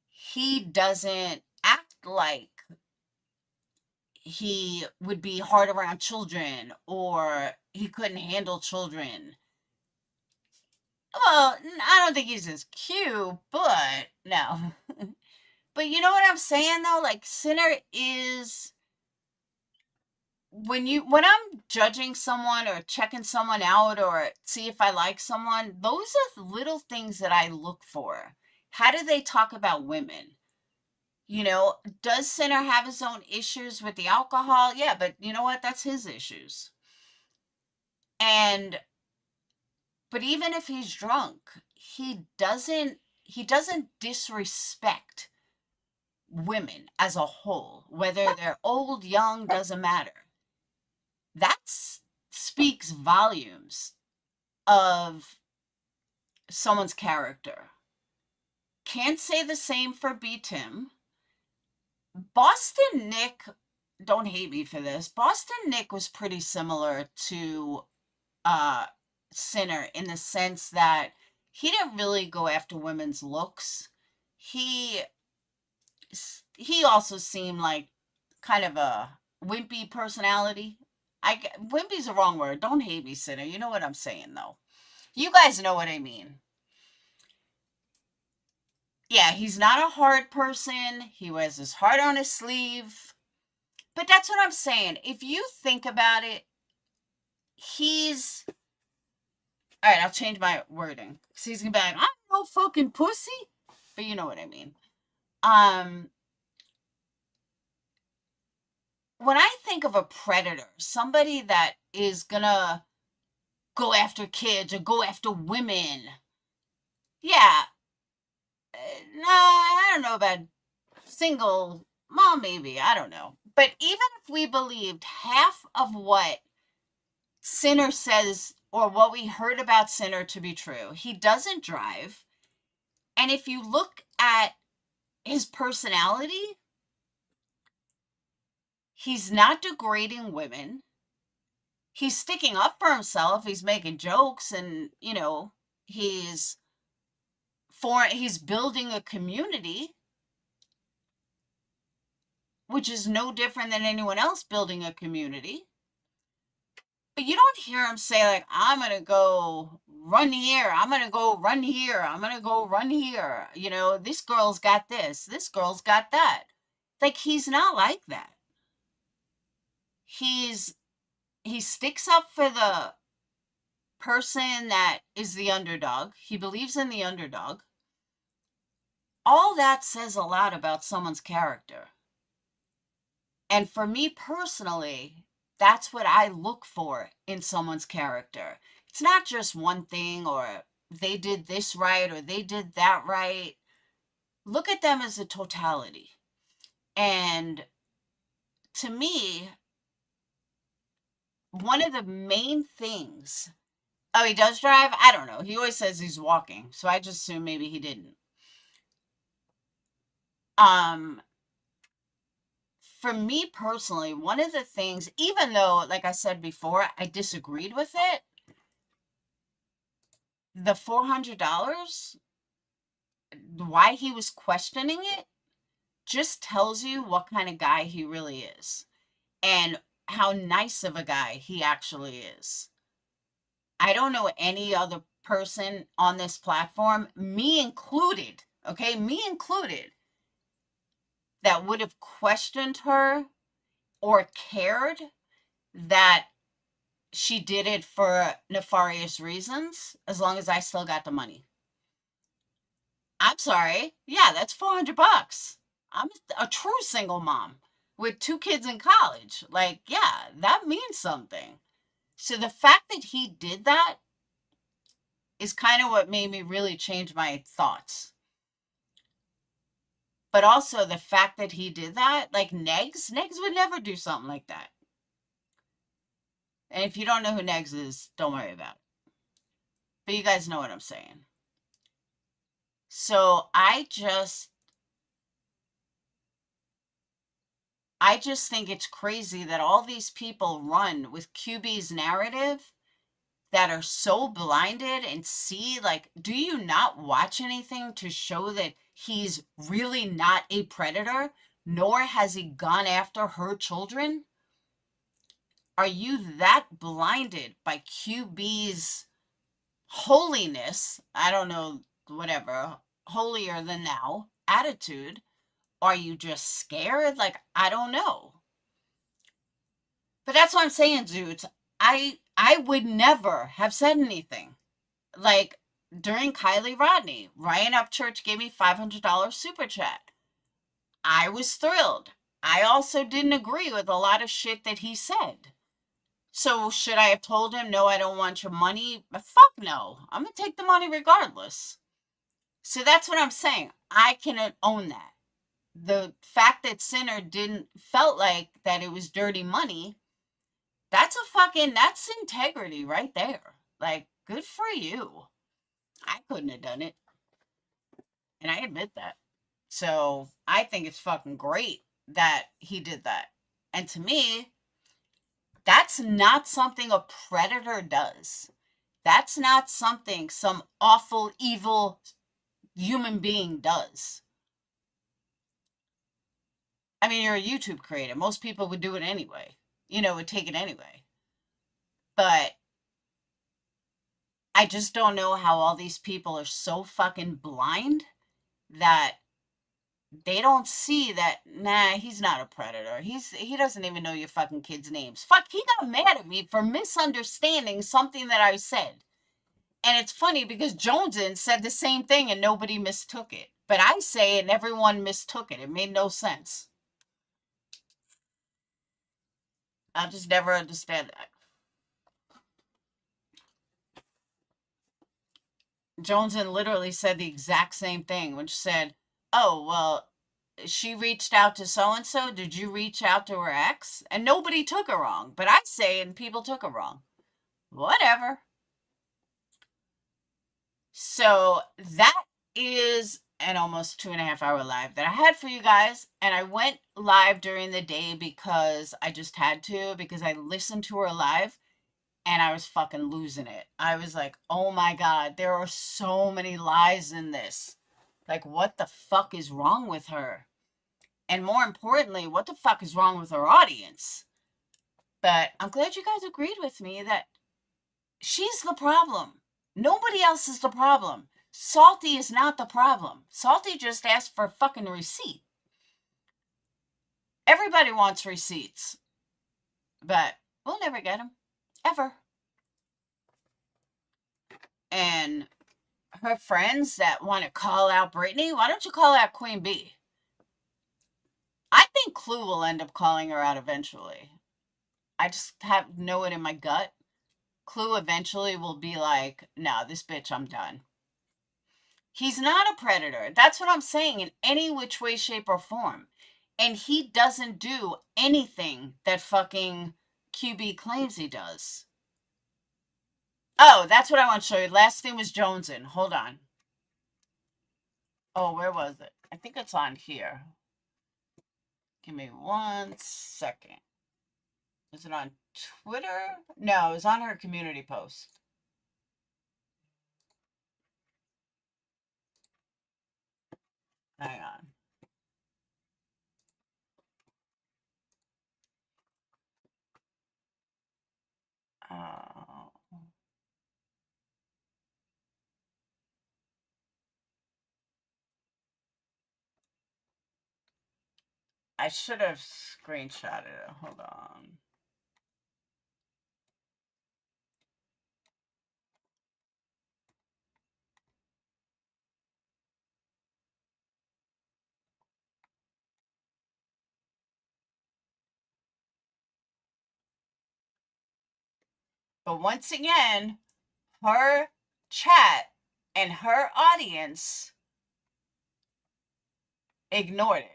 He doesn't act like he would be hard around children or he couldn't handle children. Well, I don't think he's as cute, but no. But you know what I'm saying though? Like, Sinner is, when I'm judging someone or checking someone out or see if I like someone, those are little things that I look for. How do they talk about women? You know, does Sinner have his own issues with the alcohol? Yeah, but you know what? That's his issues. But even if he's drunk, he doesn't disrespect women as a whole, whether they're old, young, doesn't matter. That speaks volumes of someone's character. Can't say the same for B. Tim. Boston Nick, don't hate me for this, Boston Nick was pretty similar to Sinner in the sense that he didn't really go after women's looks. He also seemed like kind of a wimpy personality. Wimpy's the wrong word. Don't hate me, Sinner. You know what I'm saying, though. You guys know what I mean. Yeah, he's not a hard person. He wears his heart on his sleeve. But that's what I'm saying. If you think about it, he's... All right, I'll change my wording. Because he's going to be like, I'm no fucking pussy. But you know what I mean. When I think of a predator, somebody that is going to go after kids or go after women, yeah, nah, I don't know about single mom, maybe, I don't know. But even if we believed half of what Sinner says or what we heard about Sinner to be true, he doesn't drive. And if you look at his personality, he's not degrading women. He's sticking up for himself. He's making jokes and, you know, he's building a community. which is no different than anyone else building a community. But you don't hear him say, like, I'm going to go run here. I'm going to go run here. I'm going to go run here. You know, this girl's got this. This girl's got that. Like, he's not like that. He sticks up for the person that is the underdog. He believes in the underdog. All that says a lot about someone's character. And for me personally, that's what I look for in someone's character. It's not just one thing, or they did this right or they did that right. Look at them as a totality. And to me, one of the main things, oh, he does drive? I don't know. He always says he's walking, so I just assume maybe he didn't. For me personally, one of the things, even though, like I said before, I disagreed with it, the $400, why he was questioning it, just tells you what kind of guy he really is and how nice of a guy he actually is. I don't know any other person on this platform, me included, okay, me included, that would have questioned her or cared that she did it for nefarious reasons, as long as I still got the money. I'm sorry. Yeah, that's $400. I'm a true single mom with 2 kids in college. Like, yeah, that means something. So the fact that he did that is kind of what made me really change my thoughts. But also the fact that he did that, like Negs would never do something like that. And if you don't know who Negs is, don't worry about it. But you guys know what I'm saying. So I just think it's crazy that all these people run with QB's narrative that are so blinded and see, like, do you not watch anything to show that he's really not a predator, nor has he gone after her children? Are you that blinded by QB's holiness? I don't know, whatever, holier than thou attitude. Are you just scared? Like, I don't know. But that's what I'm saying, dudes. I would never have said anything. Like, during Kylie Rodney, Ryan Upchurch gave me $500 super chat. I was thrilled. I also didn't agree with a lot of shit that he said. So should I have told him, no, I don't want your money? But fuck no. I'm going to take the money regardless. So that's what I'm saying. I can own that. The fact that Sinner felt like that it was dirty money, that's integrity right there. Like, good for you. I couldn't have done it. And I admit that. So I think it's fucking great that he did that. And to me, that's not something a predator does. That's not something some awful, evil human being does. I mean, you're a YouTube creator. Most people would do it anyway. Would take it anyway. But I just don't know how all these people are so fucking blind that they don't see that, nah, he's not a predator. He doesn't even know your fucking kids' names. Fuck, he got mad at me for misunderstanding something that I said. And it's funny because Joneson said the same thing and nobody mistook it. But I say it and everyone mistook it. It made no sense. I'll just never understand that. Joneson literally said the exact same thing, which said, oh, well, she reached out to so-and-so. Did you reach out to her ex? And nobody took her wrong. But I say, and people took her wrong. Whatever. So that is an almost 2.5 hour live that I had for you guys. And I went live during the day because I just had to, because I listened to her live and I was fucking losing it. I was like, oh my God, there are so many lies in this. Like, what the fuck is wrong with her? And more importantly, what the fuck is wrong with our audience? But I'm glad you guys agreed with me that she's the problem. Nobody else is the problem. Salty is not the problem. Salty just asked for a fucking receipt. Everybody wants receipts, but we'll never get them. Ever. And her friends that want to call out Brittany, why don't you call out Queenbee? I think Clue will end up calling her out eventually. I just know it in my gut. Clue eventually will be like, no, this bitch, I'm done. He's not a predator. That's what I'm saying, in any which way, shape, or form. And he doesn't do anything that fucking QB claims he does. Oh, that's what I want to show you. Last thing was Jonesin. Hold on. Oh, where was it? I think it's on here. Give me 1 second. Is it on Twitter? No, it was on her community post. Hang on. I should have screenshotted it. Hold on. But once again, her chat and her audience ignored it.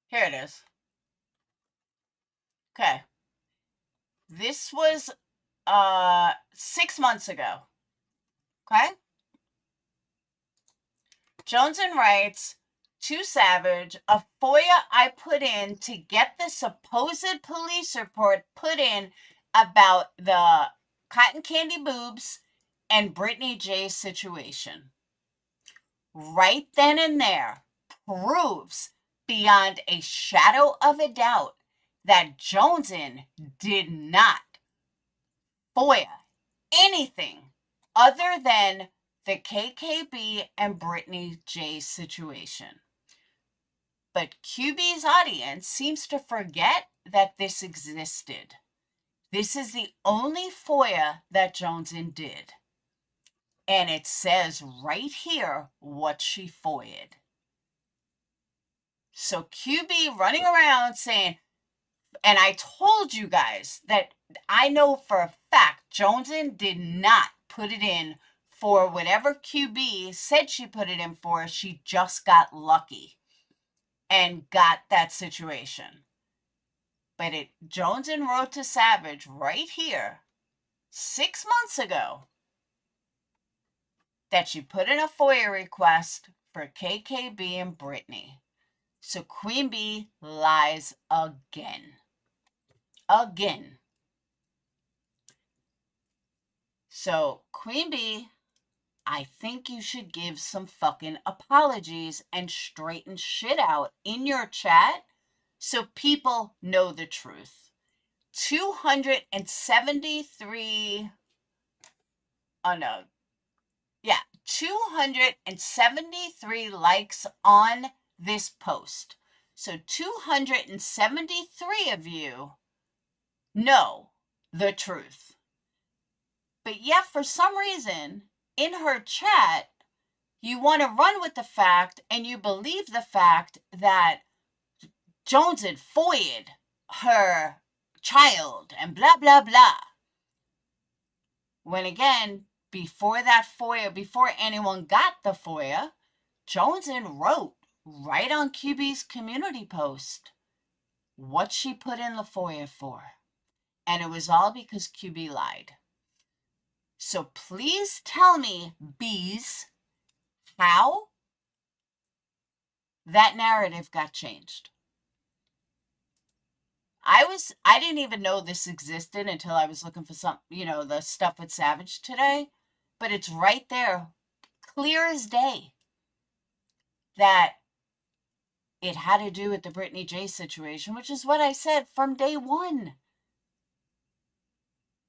Here it is. Okay. This was 6 months ago. Okay? Jonesin writes, to Savage, a FOIA I put in to get the supposed police report put in about the cotton candy boobs and Brittany J's situation. Right then and there proves beyond a shadow of a doubt that Jonesin did not FOIA anything other than the KKB and Brittany J situation. But QB's audience seems to forget that this existed. This is the only FOIA that Jonesin did. And it says right here what she FOIA'd. So QB running around saying, and I told you guys that I know for a fact Jonesin did not put it in for whatever QB said she put it in for. She just got lucky and got that situation. But Jonesin wrote to Savage right here 6 months ago that she put in a FOIA request for KKB and Brittany. So Queenbee lies again. Again. So Queenbee, I think you should give some fucking apologies and straighten shit out in your chat so people know the truth. 273, oh no, yeah, 273 likes on this post. So 273 of you know the truth. But yet, for some reason, in her chat, you want to run with the fact and you believe the fact that Jones had FOIA'd her child and blah, blah, blah. When again, before that FOIA, before anyone got the FOIA, Jonesin wrote right on QB's community post what she put in the FOIA for. And it was all because QB lied. So please tell me, bees, how that narrative got changed. I didn't even know this existed until I was looking for some, the stuff with Savage today. But it's right there clear as day that it had to do with the Brittany J situation, which is what I said from day one.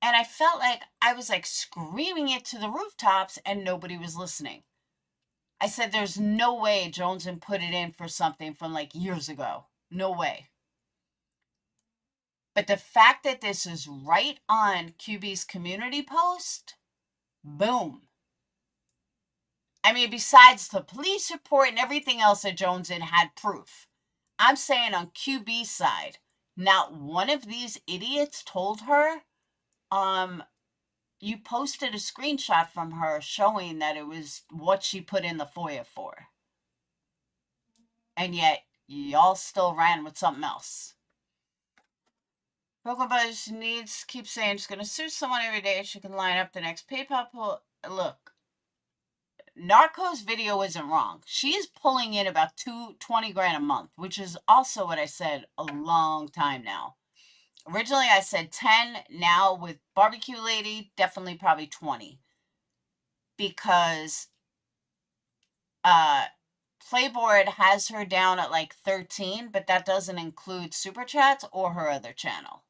And I felt like I was like screaming it to the rooftops and nobody was listening. I said, there's no way Jonesman put it in for something from like years ago. No way. But the fact that this is right on QB's community post, boom. I mean, besides the police report and everything else that Jonesman had proof, I'm saying on QB's side, not one of these idiots told her, you posted a screenshot from her showing that it was what she put in the FOIA for. And yet, y'all still ran with something else. Broken Buzz needs, keep saying she's going to sue someone every day. She can line up the next PayPal pull. Look, Narco's video isn't wrong. She is pulling in about 20 grand a month, which is also what I said a long time now. Originally, I said 10. Now, with Barbecue Lady, definitely probably 20. Because Playboard has her down at like 13, but that doesn't include Super Chats or her other channel.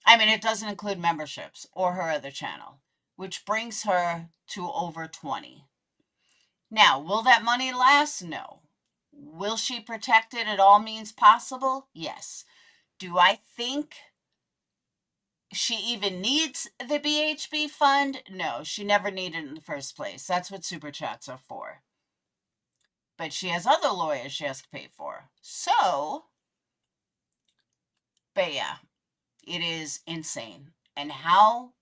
I mean, it doesn't include memberships or her other channel, which brings her to over 20. Now, will that money last? No. Will she protect it at all means possible? Yes. Do I think she even needs the BHB fund? No, she never needed it in the first place. That's what Super Chats are for. But she has other lawyers she has to pay for. So, but yeah, it is insane. And how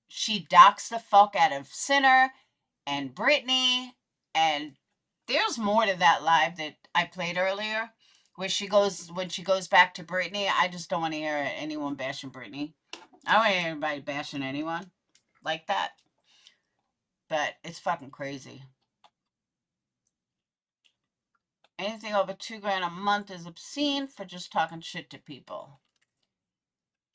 she docks the fuck out of Sinner and Brittany. And there's more to that live that I played earlier, where she goes, when she goes back to Brittany, I just don't want to hear anyone bashing Brittany. I don't want to hear anybody bashing anyone like that. But it's fucking crazy. Anything over 2 grand a month is obscene for just talking shit to people.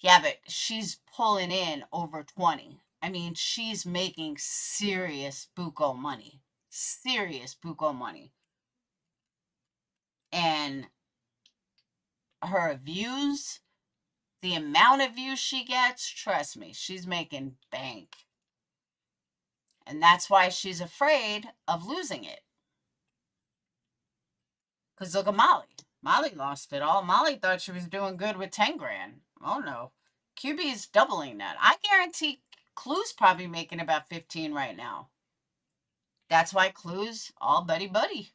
Yeah, but she's pulling in over 20. I mean, she's making serious buco money. Serious buco money. And her views, the amount of views she gets, trust me, she's making bank. And that's why she's afraid of losing it. Because look at Molly. Molly lost it all. Molly thought she was doing good with 10 grand. Oh no. QB is doubling that. I guarantee Clue's probably making about 15 right now. That's why Clue's all buddy-buddy.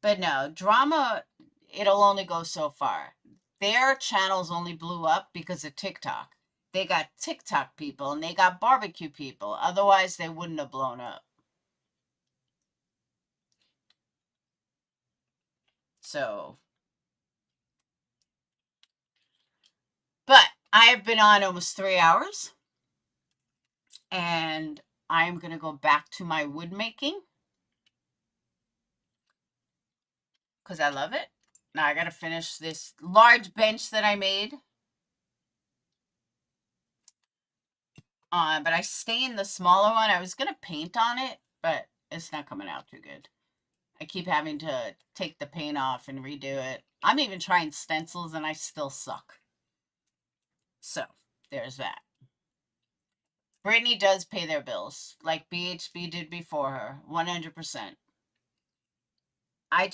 But no, drama, it'll only go so far. Their channels only blew up because of TikTok. They got TikTok people and they got barbecue people. Otherwise, they wouldn't have blown up. So, but I have been on almost 3 hours. And I'm going to go back to my wood making. Because I love it. Now I got to finish this large bench that I made. But I stained the smaller one. I was going to paint on it, but it's not coming out too good. I keep having to take the paint off and redo it. I'm even trying stencils and I still suck. So, there's that. Brittany does pay their bills, like BHB did before her, 100%. I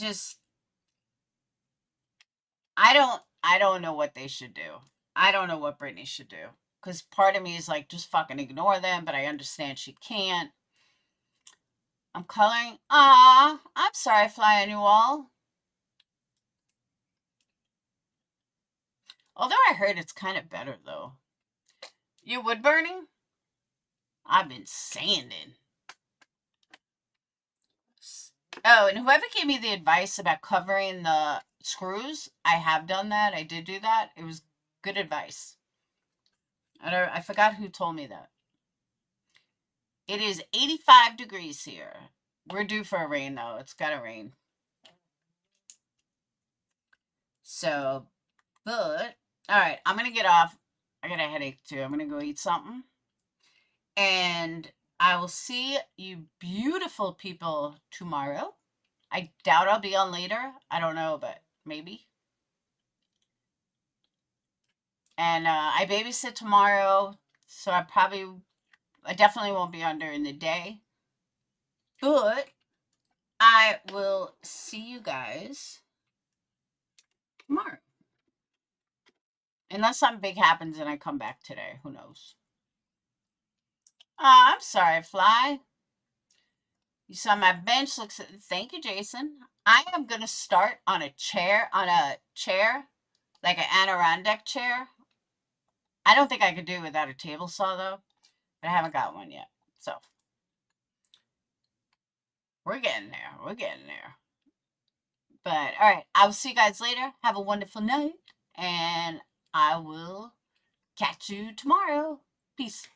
don't know what they should do. I don't know what Brittany should do. Because part of me is like, just fucking ignore them, but I understand she can't. I'm coloring. Ah, I'm sorry, fly on you all. Although I heard it's kind of better, though. You wood burning? I've been sanding. Oh, and whoever gave me the advice about covering the screws, I have done that. I did do that. It was good advice. I forgot who told me that. It is 85 degrees here. We're due for a rain, though. It's got to rain. So, but, all right, I'm going to get off. I got a headache, too. I'm going to go eat something. And I will see you beautiful people tomorrow. I doubt I'll be on later. I don't know, but maybe. And I babysit tomorrow, so I definitely won't be on during the day. But I will see you guys tomorrow. Unless something big happens and I come back today. Who knows? I'm sorry, Fly. You saw my bench looks. Thank you, Jason. I am gonna start on a chair, like an Adirondack chair. I don't think I could do it without a table saw though, but I haven't got one yet. So we're getting there. We're getting there. But all right, I will see you guys later. Have a wonderful night, and I will catch you tomorrow. Peace.